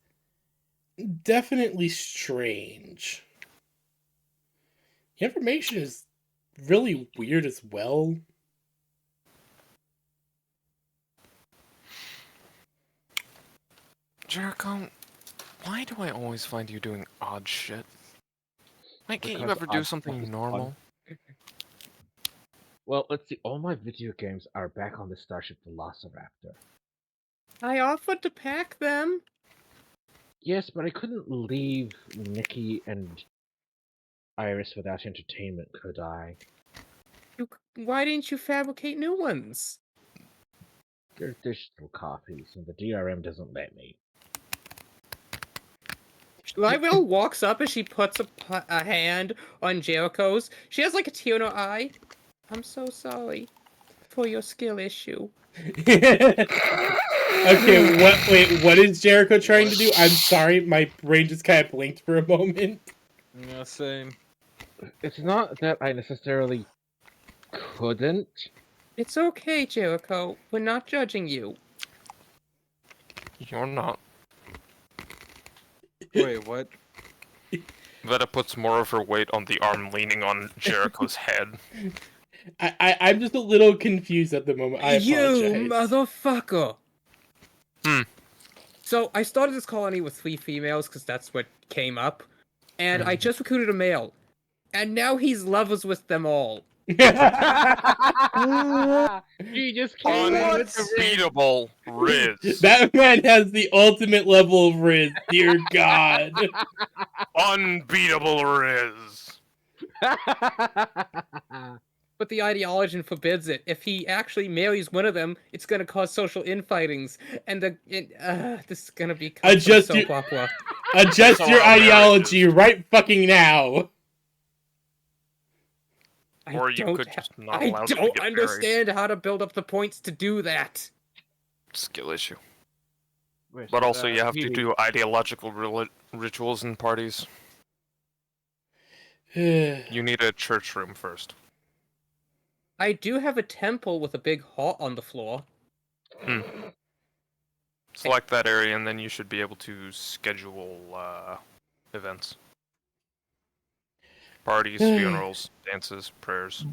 definitely strange. The information is really weird as well. Jericho, why do I always find you doing odd shit? Why can't you Because ever odd do stuff something is normal? Well, let's see. All my video games are back on the Starship Velociraptor. I offered to pack them. Yes, but I couldn't leave Nikki and Iris without entertainment, could I? Why didn't you fabricate new ones? They're digital copies, and the DRM doesn't let me. Lywell walks up as she puts a hand on Jericho's. She has like a tear in her eye. I'm so sorry for your skill issue. Okay, what is Jericho trying to do? I'm sorry, my brain just kind of blinked for a moment. Yeah, same. It's not that I necessarily couldn't. It's okay, Jericho. We're not judging you. You're not. Wait, what? Veta puts more of her weight on the arm leaning on Jericho's head. I'm just a little confused at the moment. I You apologize. motherfucker! Hmm. So I started this colony with 3 females because that's what came up, and I just recruited a male, and now he's lovers with them all. He just came in with the ring. Unbeatable Riz. That man has the ultimate level of Riz, dear God. Unbeatable Riz. But the ideology forbids it. If he actually marries one of them, it's gonna cause social infightings, and this is gonna be Adjust soap your- opera. Adjust So your our ideology marriages. right fucking now. Or you could just not I allow them to don't get married. understand how to build up the points to do that. Skill issue. Where's But the, also, you have to TV? do ideological rituals and parties. Yeah. You need a church room first. I do have a temple with a big heart on the floor. Select that area, and then you should be able to schedule events. Parties, funerals, dances, prayers.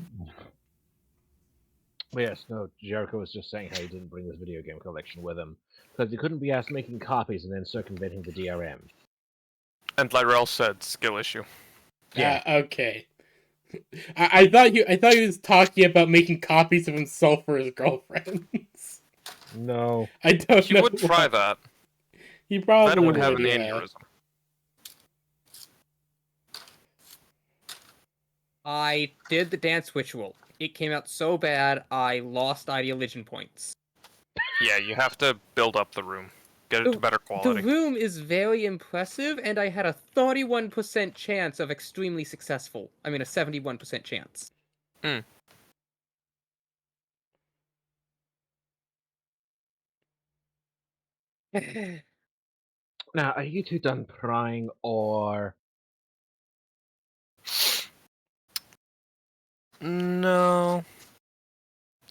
Yes, no, Jericho was just saying how he didn't bring his video game collection with him. Because he couldn't be asked making copies and then circumventing the DRM. And Lyrell said, skill issue. Yeah. Okay. I thought he was talking about making copies of himself for his girlfriends. No. I don't He know. would try why. that. He probably Veta would have an yeah. aneurysm. I did the dance ritual. It came out so bad, I lost ideology points. Yeah, you have to build up the room. Get it to better The quality. room is very impressive, and I had a 31% chance of extremely successful. I mean, a 71% chance. Now, are you two done prying, or... No.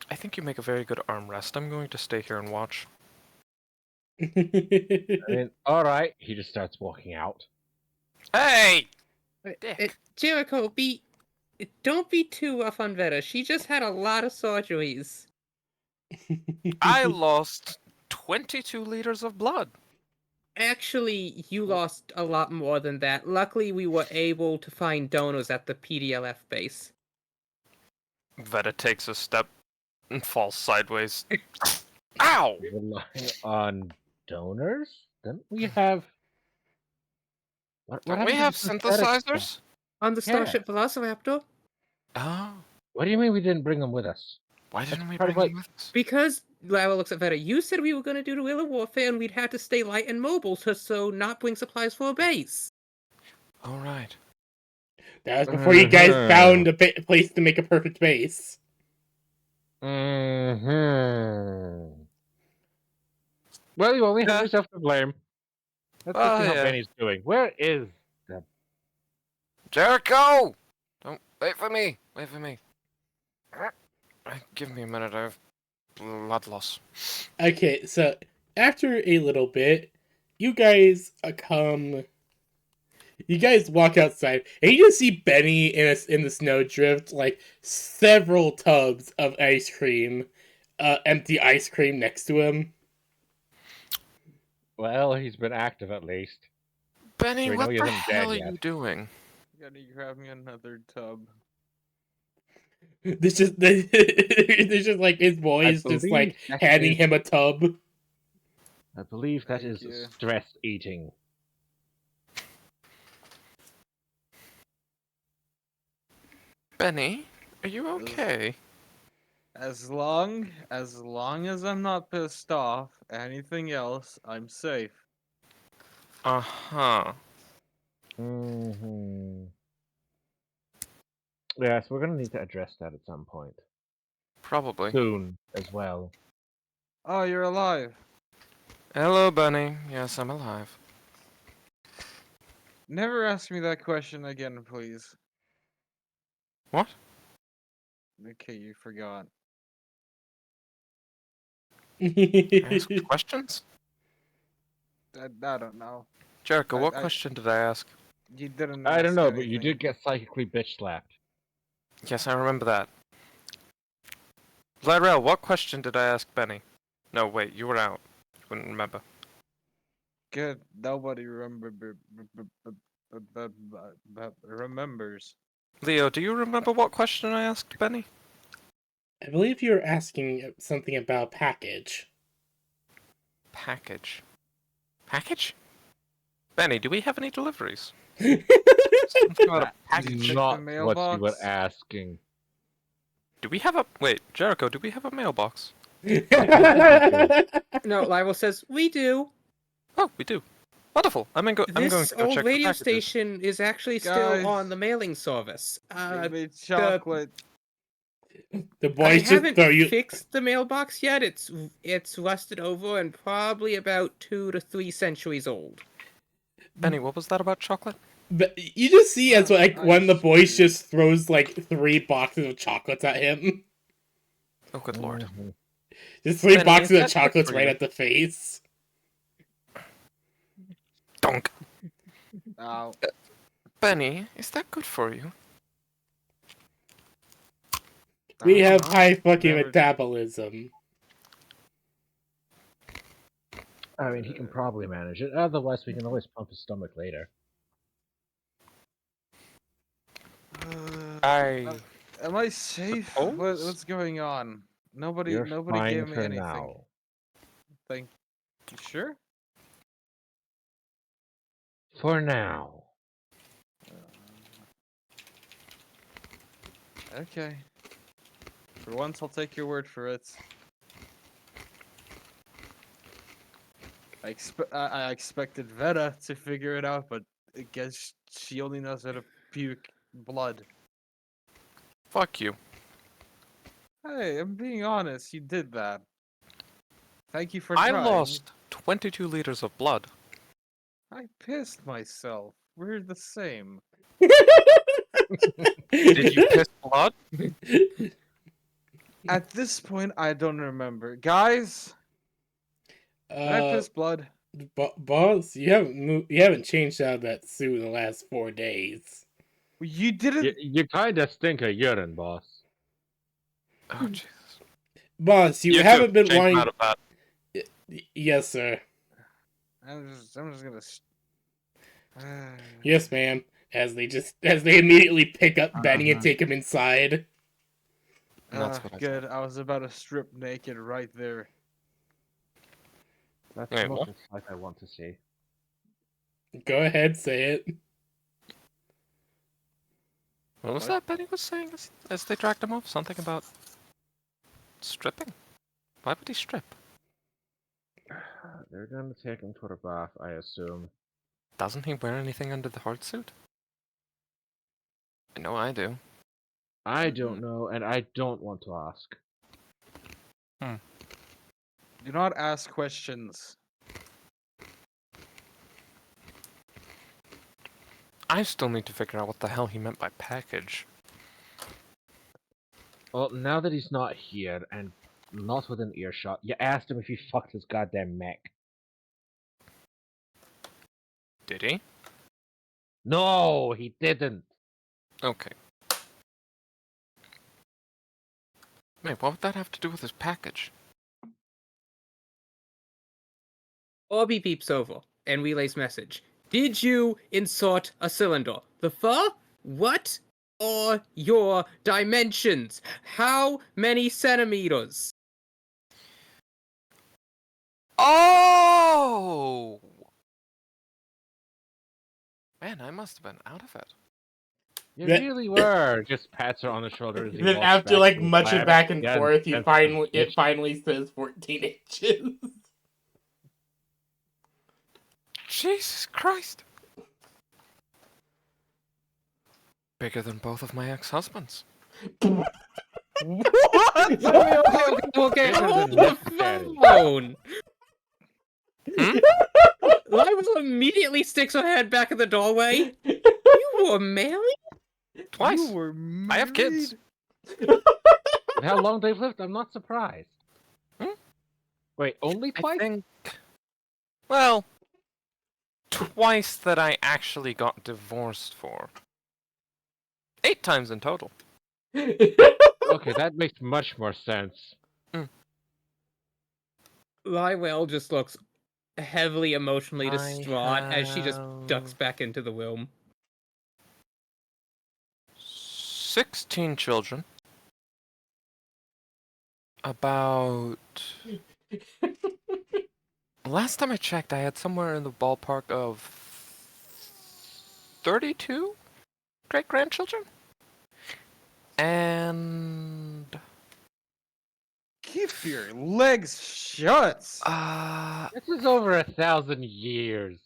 I think you make a very good armrest. I'm going to stay here and watch. I mean, alright. He just starts walking out. Hey! Jericho, don't be too rough on Veta. She just had a lot of surgeries. I lost 22 liters of blood. Actually, you lost a lot more than that. Luckily, we were able to find donors at the PDLF base. Veta takes a step and falls sideways. Ow! Relying on donors? Don't we have... What Don't happened we to the have synthetic stuff? synthesizers? On the Yeah. Starship Velociraptor? Oh. What do you mean we didn't bring them with us? Why didn't we part bring of them with us? Because, Lara looks at Veta, you said we were going to do guerrilla warfare and we'd have to stay light and mobile so not bring supplies for a base. All right. That was before you guys Mhm. found a place to make a perfect base. Mm-hmm. Well, you only have Yeah. yourself to blame. Let's Oh, see how yeah. Benny's doing. Where is the... Jericho! Don't wait for me. Wait for me. Give me a minute. I have blood loss. Okay, so after a little bit, you guys come. You guys walk outside, and you just see Benny in the snowdrift, like several tubs of ice cream, empty ice cream next to him. Well, he's been active at least. Benny, We know what he the isn't dead hell are yet. you doing? Gotta grab me another tub. There's just like his boys just like believe that handing is- him a tub. I believe that Thank is you. stress eating. Benny, are you okay? As long as I'm not pissed off, anything else, I'm safe. Uh-huh. Mm-hmm. Yes, we're gonna need to address that at some point. Probably. Soon, as well. Oh, you're alive. Hello, Benny. Yes, I'm alive. Never ask me that question again, please. What? Okay, you forgot. Ask questions? I don't know. Jericho, what I- question did I ask? You didn't. I don't ask know, but you anything. did get psychically bitch slapped. Yes, I remember that. Lyrel, what question did I ask Benny? No, wait, you were out. You wouldn't remember. Good. Nobody remembers. Leo, do you remember what question I asked Benny? I believe you were asking something about package. Package. Package? Benny, do we have any deliveries? Do Something about a That's package. check the not what you were mailbox? asking. Do we have a... Wait, Jericho, do we have a mailbox? No, Lionel says, we do. Oh, we do. Wonderful. I'm going This to go old check the radio packages. station is actually Guys. still on the mailing service. Give me chocolate. The I boys just haven't throw you. fixed the mailbox yet. It's rusted over and probably about 2 to 3 centuries old. Benny, what was that about chocolate? But you just see as like I one of the boys see. just throws like 3 boxes of chocolates at him. Oh, good lord. Mhm. Just 3 Benny, boxes is of that good chocolates for right you? at the face. Donk. Ow. Benny, is that good for you? We have Uh-huh. high fucking Never- metabolism. I mean, he can probably manage it. Otherwise, we can always pump his stomach later. I... Am I safe? Suppose? What's going on? Nobody. You're Nobody fine gave me for anything. now. Thank. You sure? For now. Okay. For once, I'll take your word for it. I expected Veta to figure it out, but I guess she only knows how to puke blood. Fuck you. Hey, I'm being honest. You did that. Thank you for I trying. lost 22 liters of blood. I pissed myself. We're the same. Did you piss blood? At this point, I don't remember. Guys, did I piss blood? Boss, you haven't changed out of that suit in the last 4 days. You didn't. You kind of stink of urine, boss. Oh, Jesus. Boss, you too. haven't been Shake him wanting. out of that. Yes, sir. I'm just gonna. Yes, ma'am. As they immediately pick up Benny and take him inside. That's what I good. I was about to strip naked right there. That's Wait, not what? the sight I want to see. Go ahead, say it. What was that Benny was saying as they dragged him off? Something about stripping? Why would he strip? They're gonna take him to the bath, I assume. Doesn't he wear anything under the hard suit? I know I do. I don't know, and I don't want to ask. Do not ask questions. I still need to figure out what the hell he meant by package. Well, now that he's not here and not within earshot, you asked him if he fucked his goddamn mech. Did he? No, he didn't. Okay. Wait, what would that have to do with his package? Orby peeps over and relays message. Did you insert a cylinder? The fur? What are your dimensions? How many centimeters? Oh! Man, I must have been out of it. You That- really were. Just pats her on the shoulder as he Then walks after back like to his muching lab. back and Yeah, forth, that's it bitch. finally says 14 inches. Jesus Christ! Bigger than both of my ex-husbands. Okay, Bigger hold than the necessary. phone. Hmm? Lila immediately sticks her head back in the doorway. You were married? Twice. You were I have kids. married? And how long they've lived, I'm not surprised. Hmm? Wait, only twice? I think... Well... twice that I actually got divorced for. 8 times in total. Okay, that makes much more sense. Lywell just looks heavily emotionally distraught as she just ducks have back into the room. 16 children. About... Last time I checked, I had somewhere in the ballpark of 32 great-grandchildren? And... Keep your legs shut. This is over 1,000 years.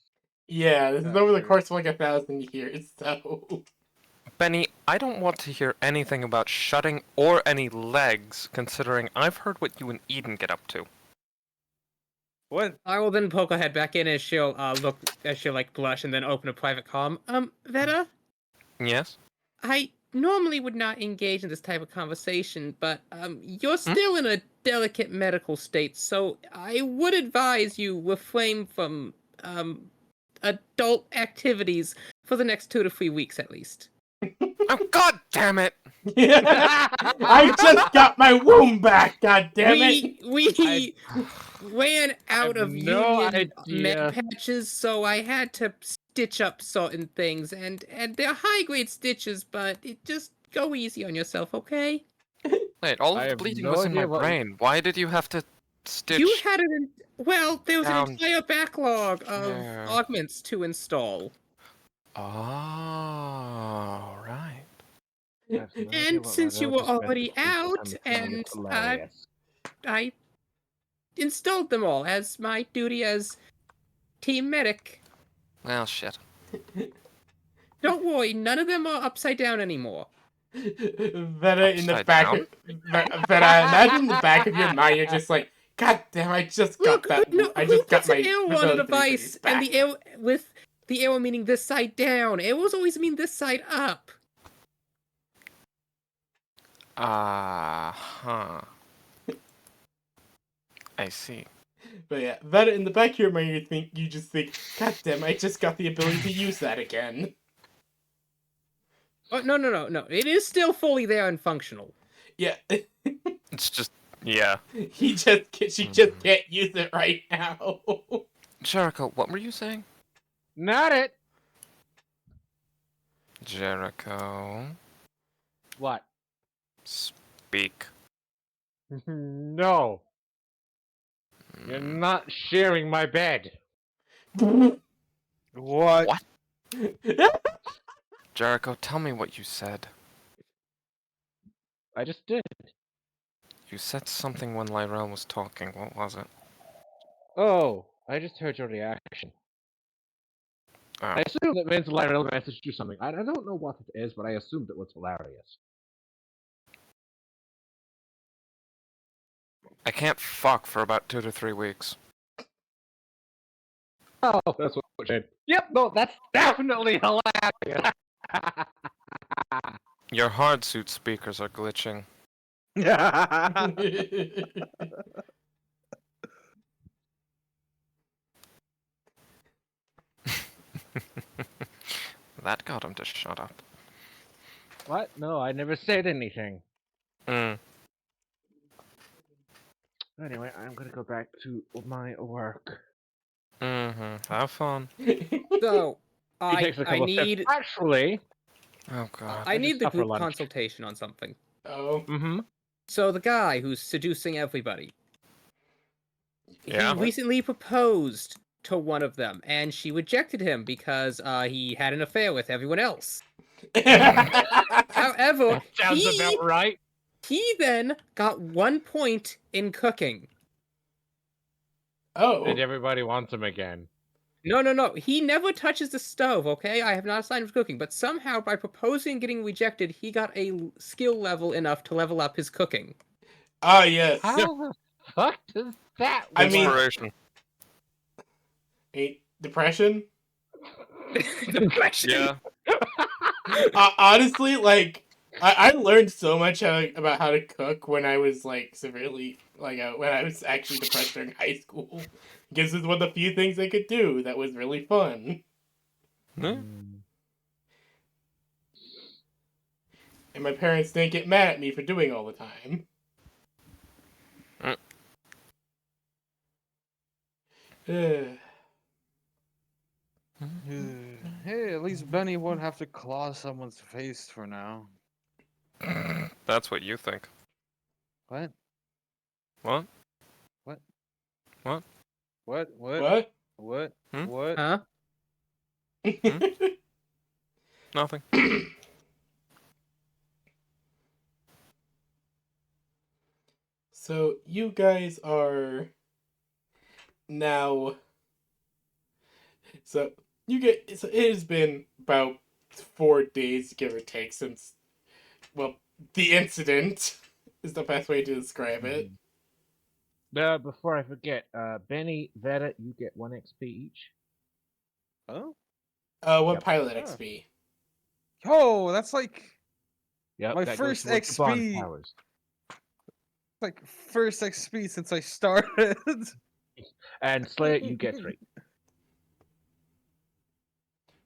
Yeah, this is That's over the true. course of like 1,000 years, so. Benny, I don't want to hear anything about shutting or any legs, considering I've heard what you and Eden get up to. What? I will then poke her head back in as she'll like blush and then open a private comm. Veta, Yes? I normally would not engage in this type of conversation, but you're still in a delicate medical state, so I would advise you refrain from adult activities for the next 2 to 3 weeks at least. Oh, god damn it! I just got my womb back, god damn it! We ran out have of no union idea. med patches, so I had to stitch up certain things, and they're high grade stitches, but it just go easy on yourself, okay? Wait, all I of the have bleeding no was in my idea what- brain. Why did you have to stitch? You had well, there was down an entire backlog of there. augments to install. Oh, right. I have no idea And what my since you were relative's already message is, out, I'm finding it and hilarious. I installed them all as my duty as team medic. Well, shit. Don't worry, none of them are upside down anymore. Veta in the Upside back down? of Veta, imagine in the back of your mind, you're just like, god damn, I just got Look, that. no, I who just got puts my an arrow on a ability device back. and the arrow with the arrow meaning this side down? Arrows always mean this side up. Huh. I see. But yeah, Veta in the back of your mind, you just think, god damn, I just got the ability to use that again. Oh, no. It is still fully there and functional. Yeah, It's just, yeah. she just can't use it right now. Jericho, what were you saying? Not it! Jericho, What? speak. No. You're not sharing my bed. What? Jericho, tell me what you said. I just did. You said something when Lyrel was talking. What was it? Oh, I just heard your reaction. Oh. I assume that means Lyrel messaged you something. I don't know what it is, but I assumed it was hilarious. I can't fuck for about 2 to 3 weeks. Oh, that's what it said. Yep, no, that's definitely hilarious. Your hard suit speakers are glitching. That got him to shut up. What? No, I never said anything. Mm. Anyway, I'm gonna go back to my work. Mm-hmm. Have fun. So He I takes a couple steps. need Actually, Oh god. I I need just the suffer group lunch. consultation on something. Oh. mm-hmm. So the guy who's seducing everybody. Yeah? He recently proposed to one of them, and she rejected him because he had an affair with everyone else. However, Sounds he, about right. he then got 1 point in cooking. Oh. And everybody wants him again. No. He never touches the stove, okay? I have not assigned him to cooking, but somehow by proposing and getting rejected, he got a skill level enough to level up his cooking. Ah, yes. How the fuck does that I work? mean- Inspiration. Depression? Depression. Yeah. Honestly, like, I learned so much about how to cook when I was, like, severely, like, when I was actually depressed during high school. Because it's one of the few things they could do that was really fun. Yeah. And my parents didn't get mad at me for doing all the time. Hey, at least Benny won't have to claw someone's face for now. That's what you think. What? What? What? What? What? What? What? What? Hmm? What? Huh? Nothing. So you guys are now. So you get. So it has been about 4 days, give or take, since. Well, the incident is the best way to describe it. Before I forget, Benny, Veta, you get 1 XP each. Oh? One Yep. pilot Ah. XP. Yo, that's like Yep, My that first goes towards the bond XP. powers. first XP since I started. And Slayer, you get 3.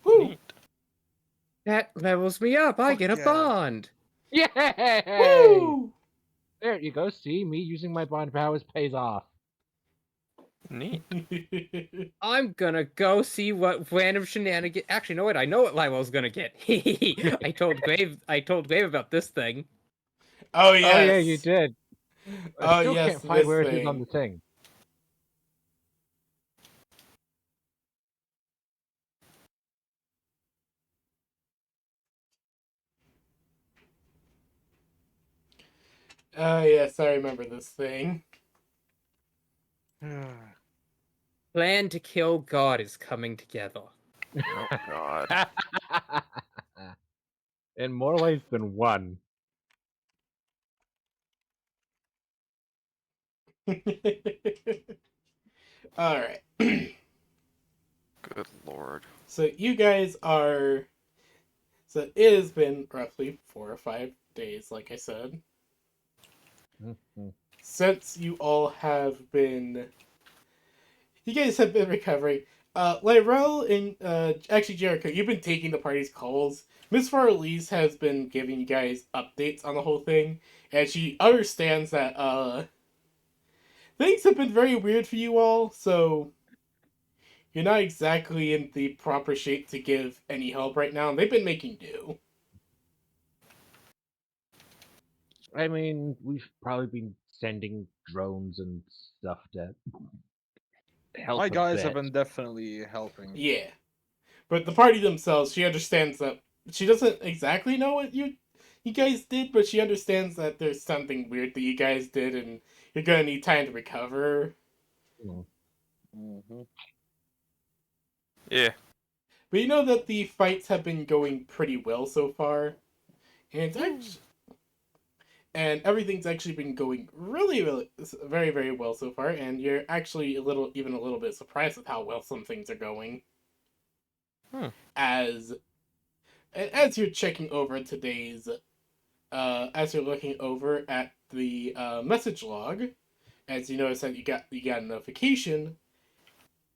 Woo! Neat. That levels me up. I Fuck get a yeah. bond. Yay! Woo! There you go. See, me using my bond powers pays off. Neat. I'm gonna go see what random shenanigans. Actually, no, wait. I know what Lywell's gonna get. I told Grave about this thing. Oh yes. Oh yeah, you did. I Oh still yes, can't find this where it thing. is on the thing. Oh yes, I remember this thing. Plan to kill God is coming together. Oh god. In more ways than one. All right. Good lord. So you guys are. So it has been roughly 4 or 5 days, like I said, Mhm. since you all have been. You guys have been recovering. Lyrell and actually Jericho, you've been taking the party's calls. Miss Farley's has been giving you guys updates on the whole thing, and she understands that things have been very weird for you all. So you're not exactly in the proper shape to give any help right now. And they've been making do. I mean, we've probably been sending drones and stuff to help. My a guys have bit. been definitely helping. Yeah. But the party themselves, she understands that she doesn't exactly know what you guys did, but she understands that there's something weird that you guys did and you're gonna need time to recover. Mm. Mm-hmm. Yeah. But you know that the fights have been going pretty well so far. And it's actually, and everything's actually been going really very very well so far, and you're actually even a little bit surprised with how well some things are going. As you're checking over today's as you're looking over at the message log, as you notice that you got a notification,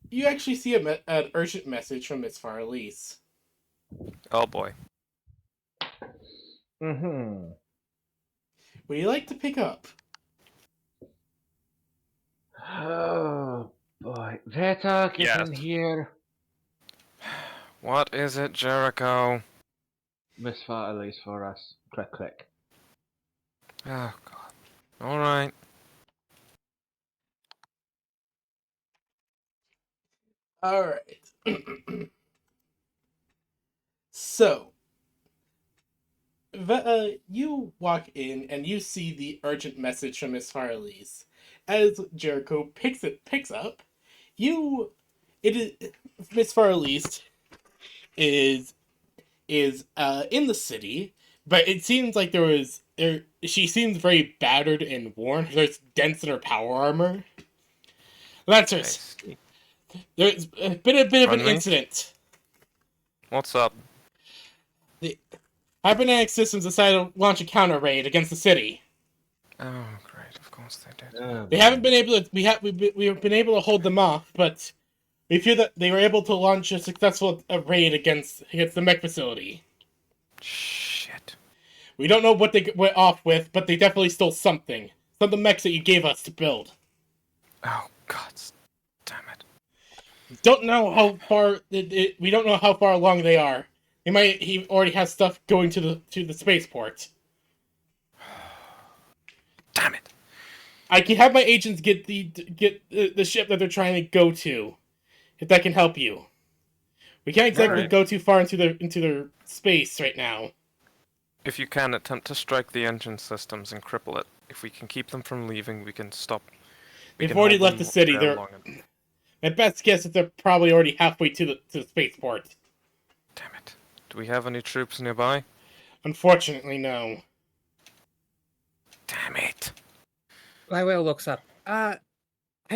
you actually see an urgent message from Miss Farley's. Oh boy. Mm-hmm. Would you like to pick up? Oh boy, Veta, get Yes. in here. What is it, Jericho? Miss Farley's for us. Click, click. Oh god. Alright. Alright. So, you walk in and you see the urgent message from Miss Farley's. As Jericho picks up, it is Miss Farley's is in the city, but it seems like she seems very battered and worn. There's dents in her power armor. That's her. I see. There's been a bit of an Run me. incident. What's up? Cybernetic Systems decided to launch a counter raid against the city. Oh great, of course they did. They haven't been able to. We've been able to hold them off, but we fear that they were able to launch a successful raid against the mech facility. Shit. We don't know what they went off with, but they definitely stole something. Some of the mechs that you gave us to build. Oh, God. Damn it. Don't know how far. We don't know how far along they are. He already has stuff going to the spaceport. Damn it. I can have my agents get the ship that they're trying to go to, if that can help you. We can't exactly Alright. go too far into their space right now. If you can, attempt to strike the engine systems and cripple it. If we can keep them from leaving, we can stop. We They've can already hold left them the city. there They're long enough. my best guess is they're probably already halfway to the spaceport. Damn it. Do we have any troops nearby? Unfortunately, no. Damn it. Lywell looks up. I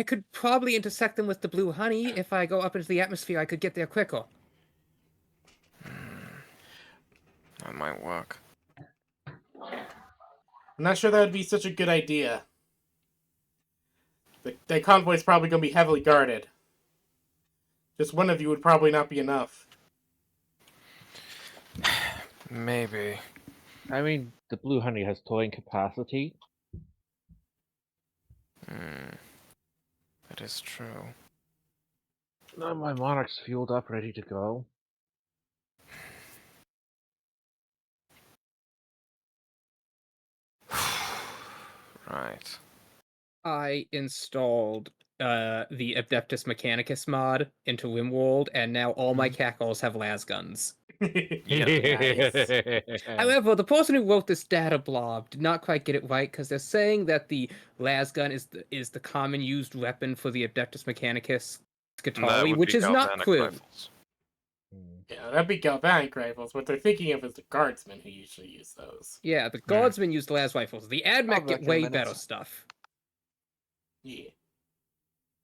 could probably intersect them with the blue honey. If I go up into the atmosphere, I could get there quicker. That might work. I'm not sure that would be such a good idea. The convoy's probably going to be heavily guarded. Just one of you would probably not be enough. Maybe. I mean, the Blue Honey has towing capacity. That is true. Now my Monarch's fueled up, ready to go. Right. I installed the Adeptus Mechanicus mod into Wimworld, and now all my cackles have las guns. However, the person who wrote this data blob did not quite get it right because they're saying that the las gun is the common used weapon for the Adeptus Mechanicus And that Scutari, would which be is not galvanic true. rifles. Yeah, that'd be galvanic rifles. What they're thinking of is the guardsmen who usually use those. Yeah, the guardsmen used las rifles. The AdMech get way recommend it. better stuff. Yeah.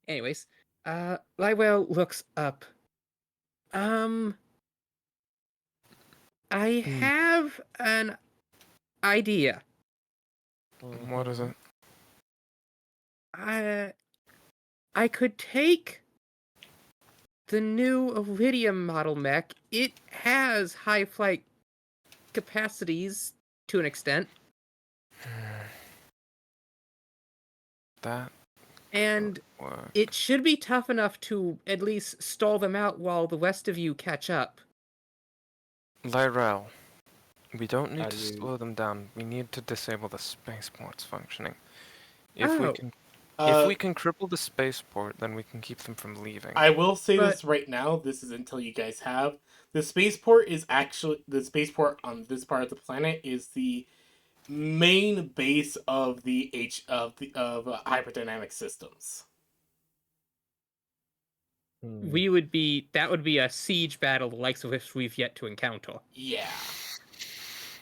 Anyways, Lywell looks up. I have an idea. What is it? I could take the new Iridium model mech. It has high flight capacities to an extent, That and work. it should be tough enough to at least stall them out while the rest of you catch up. Lyrel, we don't need How to do you- slow them down. We need to disable the spaceports functioning. If we Oh. can, Uh, if we can cripple the spaceport, then we can keep them from leaving. I will say But- this right now. This is until you guys have the spaceport is actually the spaceport on this part of the planet is the main base of the hyperdynamic systems. That would be a siege battle the likes of which we've yet to encounter. Yeah,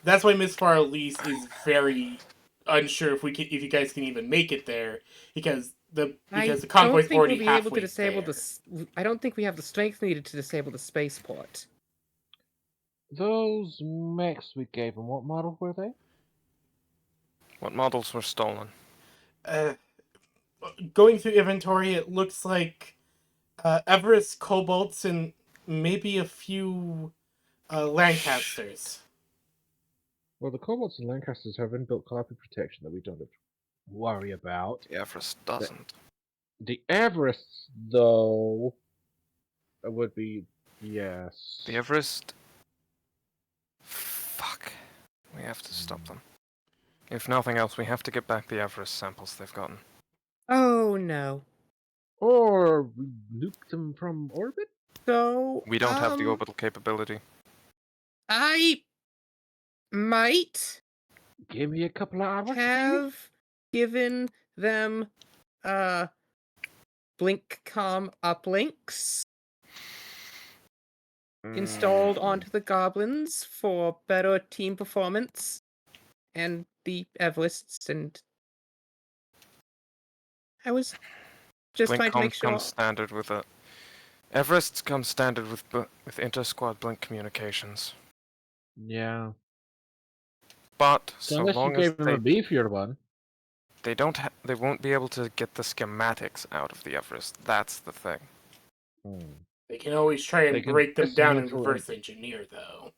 that's why Miss Far Elise is very unsure if you guys can even make it there because the convoy's already halfway there. I don't think we have the strength needed to disable the spaceport. Those mechs we gave them, what model were they? What models were stolen? Going through inventory, it looks like Everest Cobalts and maybe a few Lancasters. Well, the Cobalts and Lancasters have inbuilt copy protection that we don't have to worry about. The Everest doesn't. The Everests, though, would be yes. The Everest. Fuck. We have to stop them. If nothing else, we have to get back the Everest samples they've gotten. Oh no. Or we nuke them from orbit. So We don't have the orbital capability. I might Give me a couple of hours. have given them BlinkCom uplinks installed onto the goblins for better team performance, and the Everests, and I was just trying to make Blinkcoms sure. comes standard with a. Everest comes standard with inter-squad blink communications. Yeah. But So so unless you long as gave them a beefier one. They won't be able to get the schematics out of the Everest. That's the thing. They can always try They and can break them down and dismantle reverse engineer, though.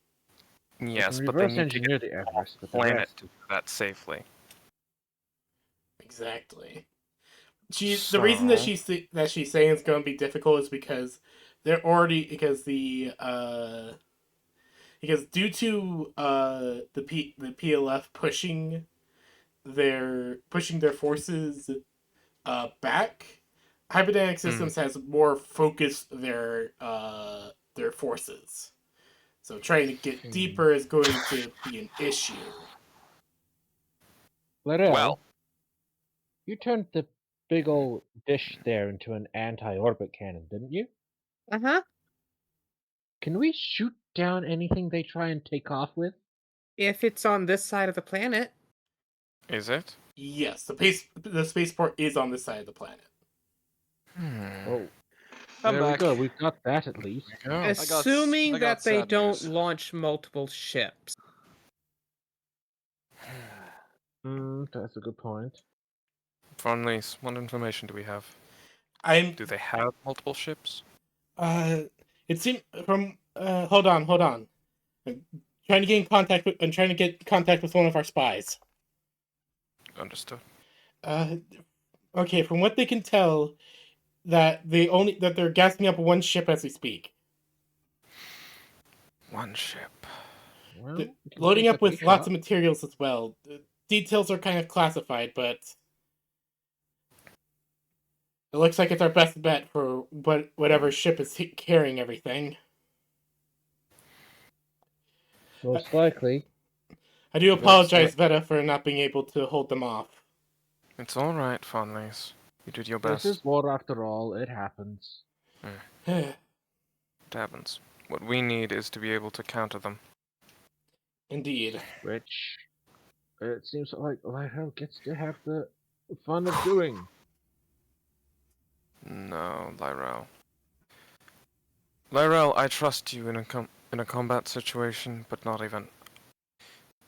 Yes, They can but they reverse need to engineer get the Everest, the but the planet rest. to do that safely. Exactly. The reason that she's saying it's going to be difficult is because they're already because because due to the PLF pushing their forces back, Hyperdynamic Systems has more focused their forces. So trying to get deeper is going to be an issue. Laurel, Well, you turned the big old dish there into an anti-orbit cannon, didn't you? Uh-huh. Can we shoot down anything they try and take off with? If it's on this side of the planet. is it? Yes, the spaceport is on this side of the planet. Oh, I'm there we back. go. We've got that at least. There we go. Assuming I got that they sad don't news. launch multiple ships. That's a good point. Von Lees, what information do we have? I'm Do they have multiple ships? it seemed from hold on. I'm trying to get in contact with one of our spies. Understood. Okay, from what they can tell, that they're gassing up one ship as we speak. One ship. Well, They're we can loading take up a with lots shot. of materials as well. The details are kind of classified, but it looks like it's our best bet for whatever ship is carrying everything. Most likely. I do Looks apologize, like- Veta, for not being able to hold them off. It's all right, Von Lees. You did your This best. is war after all. It happens. It happens. What we need is to be able to counter them. Indeed. Which it seems like Lighthouse gets to have the fun of doing. No, Lyrel. Lyrel, I trust you in a combat situation, but not even.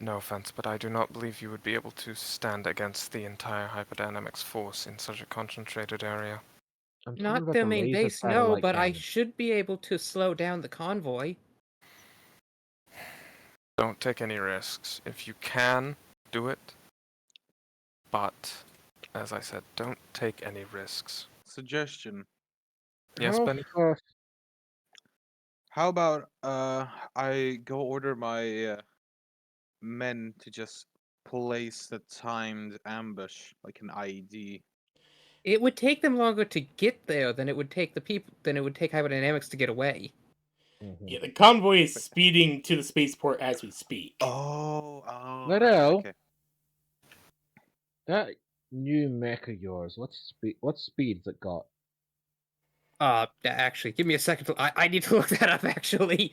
No offense, but I do not believe you would be able to stand against the entire hyperdynamics force in such a concentrated area. I'm talking Not about their the main laser base, no, satellite but I cannon. should be able to slow down the convoy. Don't take any risks. If you can, do it. But, as I said, don't take any risks. Suggestion. Yes, How Benny? fast- How about I go order my men to just place the timed ambush like an IED. It would take them longer to get there than it would take hyberdynamics to get away. Yeah, the convoy is speeding to the spaceport as we speak. Oh, Laurel, okay. that new mech of yours, what speed's it got? Actually, give me a second. I need to look that up, actually.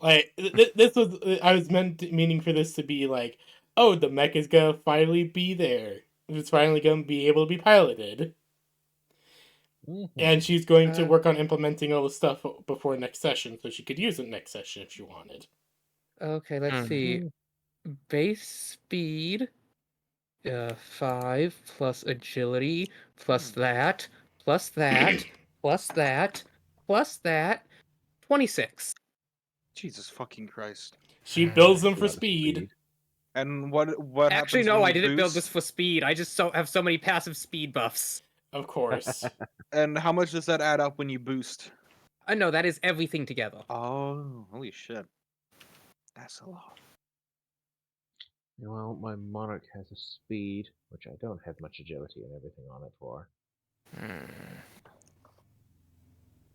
Like this was I was meaning for this to be like, oh, the mech is gonna finally be there. It's finally gonna be able to be piloted, and she's going to work on implementing all the stuff before next session, so she could use it next session if she wanted. Okay, let's see. Base speed, 5 plus agility plus that plus that plus that plus that, 26. Jesus fucking Christ. She builds them That's a for lot of speed. And what Actually, happens no, when I you didn't build this boost? for speed. I just have so many passive speed buffs. Of course. And how much does that add up when you boost? No, that is everything together. Oh, holy shit. That's a lot. Well, my Monarch has a speed, which I don't have much agility and everything on it for.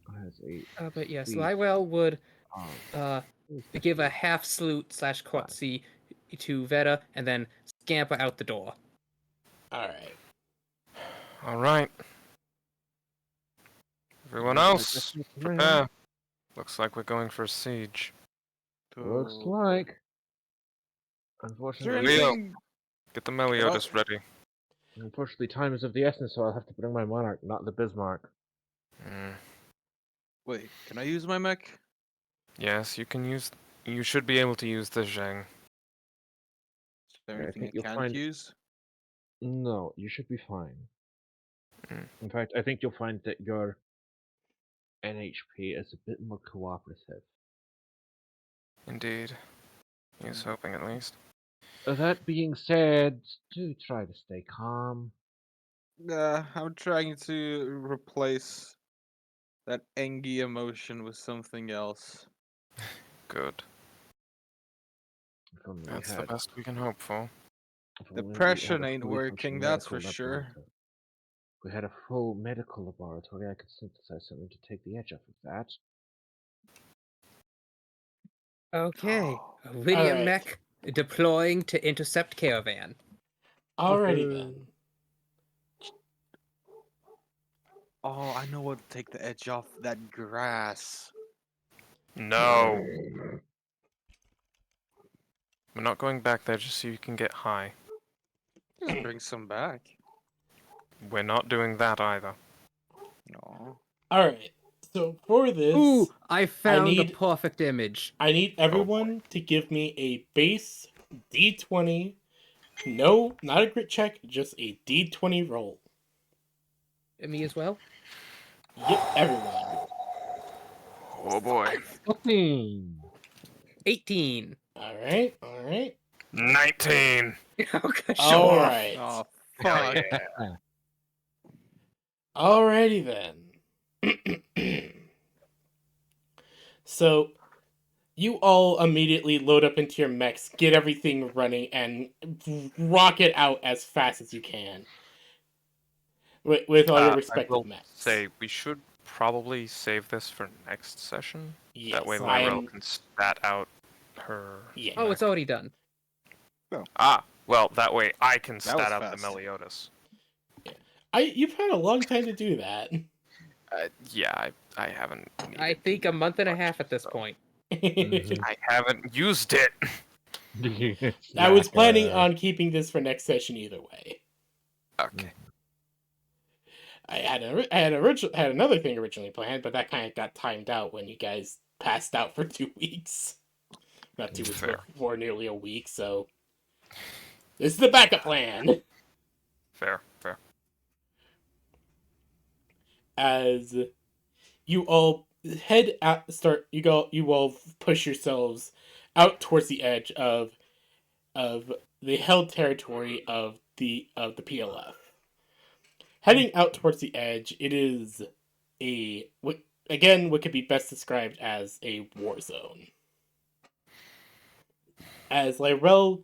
It has a But yes, speed Lywell would of give a half salute / quatsi to Veta and then scamper out the door. Alright. Alright. Everyone else, prepare. Looks like we're going for a siege. Looks Oh, like. Is there Unfortunately, Leo. anything? Get the Meliodas ready. time is of the essence, so I'll have to bring my Monarch, not the Bismarck. Wait, can I use my mech? Yes, you can use. You should be able to use the Zheng. Is there Yeah, I anything think I you'll can't find- use? No, you should be fine. Mm. In fact, I think you'll find that your NHP is a bit more cooperative. Indeed. He's hoping at least. That being said, do try to stay calm. I'm trying to replace that angry emotion with something else. Good. If only we That's the had- best we can hope for. if only we had Depression a ain't fully working, functioning that's for medical sure. laboratory. If we had a full medical laboratory, I could synthesize something to take the edge off of that. Okay. Iridium Alright. mech deploying to intercept caravan. Alrighty then. Oh, I know what to take the edge off that grass. No! We're not going back there just so you can get high. Just bring some back. We're not doing that either. No. Alright. So for this, Ooh, I found the need- perfect image. I need everyone to give me a base D20. No, not a grit check, just a D20 roll. Me as well? Yep, everyone. Oh boy. 14! 18. Alright, alright. 19! Okay, show off. Alright. Oh, Hell fuck. yeah. Alrighty then. So, you all immediately load up into your mechs, get everything running, and rocket out as fast as you can. With all your I respective will mechs. say we should probably save this for next session. Yes, That way I Lyrel am. can stat out her. Yeah. Oh, it's already done. Ah, well, that way I can was stat out the fast. Meliodas. You've had a long time to do that. Yeah, I haven't. I needed think to a month and a much, half at this so- point. I haven't used it. I was planning on keeping this for next session either way. Okay. I had another thing originally planned, but that kind of got timed out when you guys passed out for 2 weeks. Not 2 weeks, Fair. but for nearly a week. So this is the backup plan. Fair. As you all head out, you all push yourselves out towards the edge of the held territory of the PLF. Heading out towards the edge, it is what could be best described as a war zone. As Lyrel,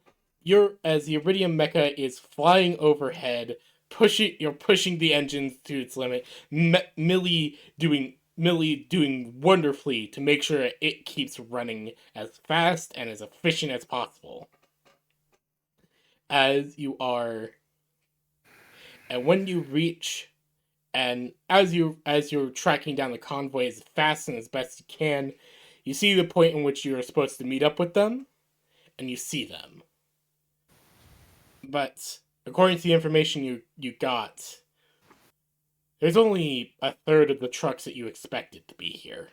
as the Iridium Mecha is flying overhead, you're pushing the engines to its limit. Millie doing wonderfully to make sure it keeps running as fast and as efficient as possible. As you're tracking down the convoy as fast and as best you can, you see the point in which you are supposed to meet up with them, and you see them. But according to the information you got, there's only a third of the trucks that you expected to be here.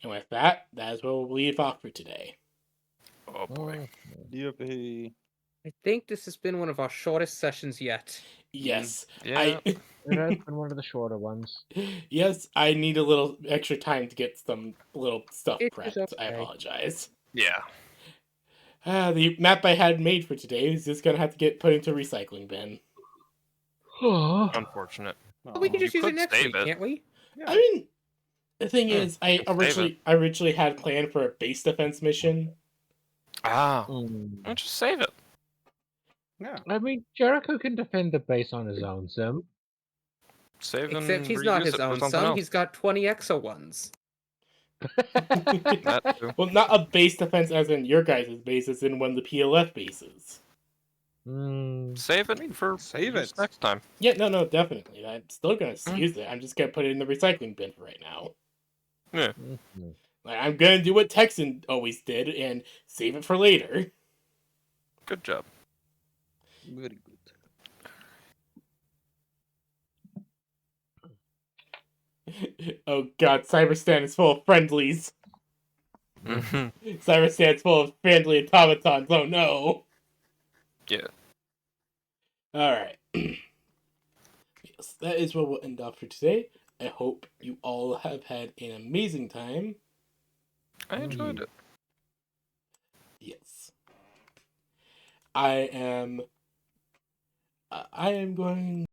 And with that is where we'll leave off for today. Oh boy. Yippee. I think this has been one of our shortest sessions yet. Yes, Yeah. It has been one of the shorter ones. yes, I need a little extra time to get some little stuff It prepped. is I okay. apologize. Yeah. The map I had made for today is just gonna have to get put into a recycling bin. Unfortunate. Well, we can You just use it could next save week, it. can't we? I mean, the thing is, I save it. originally had planned for a base defense mission. Ah. Mm. Well, just save it. Yeah. I mean, Jericho can defend the base on his own, Sim. Save Except and he's not reuse his it for own something son. else. He's got 20 exo ones. That too. Well, not a base defense as in your guys' base, as in one of the PLF bases. Mm, Save it for save use it. next time. Yeah, no, definitely. I'm still gonna Mm. use it. I'm just gonna put it in the recycling bin for right now. mhm. Like, I'm gonna do what Texan always did and save it for later. Good job. Very good. Oh god, Cyberstan is full of friendlies. Mhm. Cyber stands full of friendly automatons. Oh no! Yeah. Alright. Yes, that is where we'll end off for today. I hope you all have had an amazing time. I enjoyed it. Yes. I am going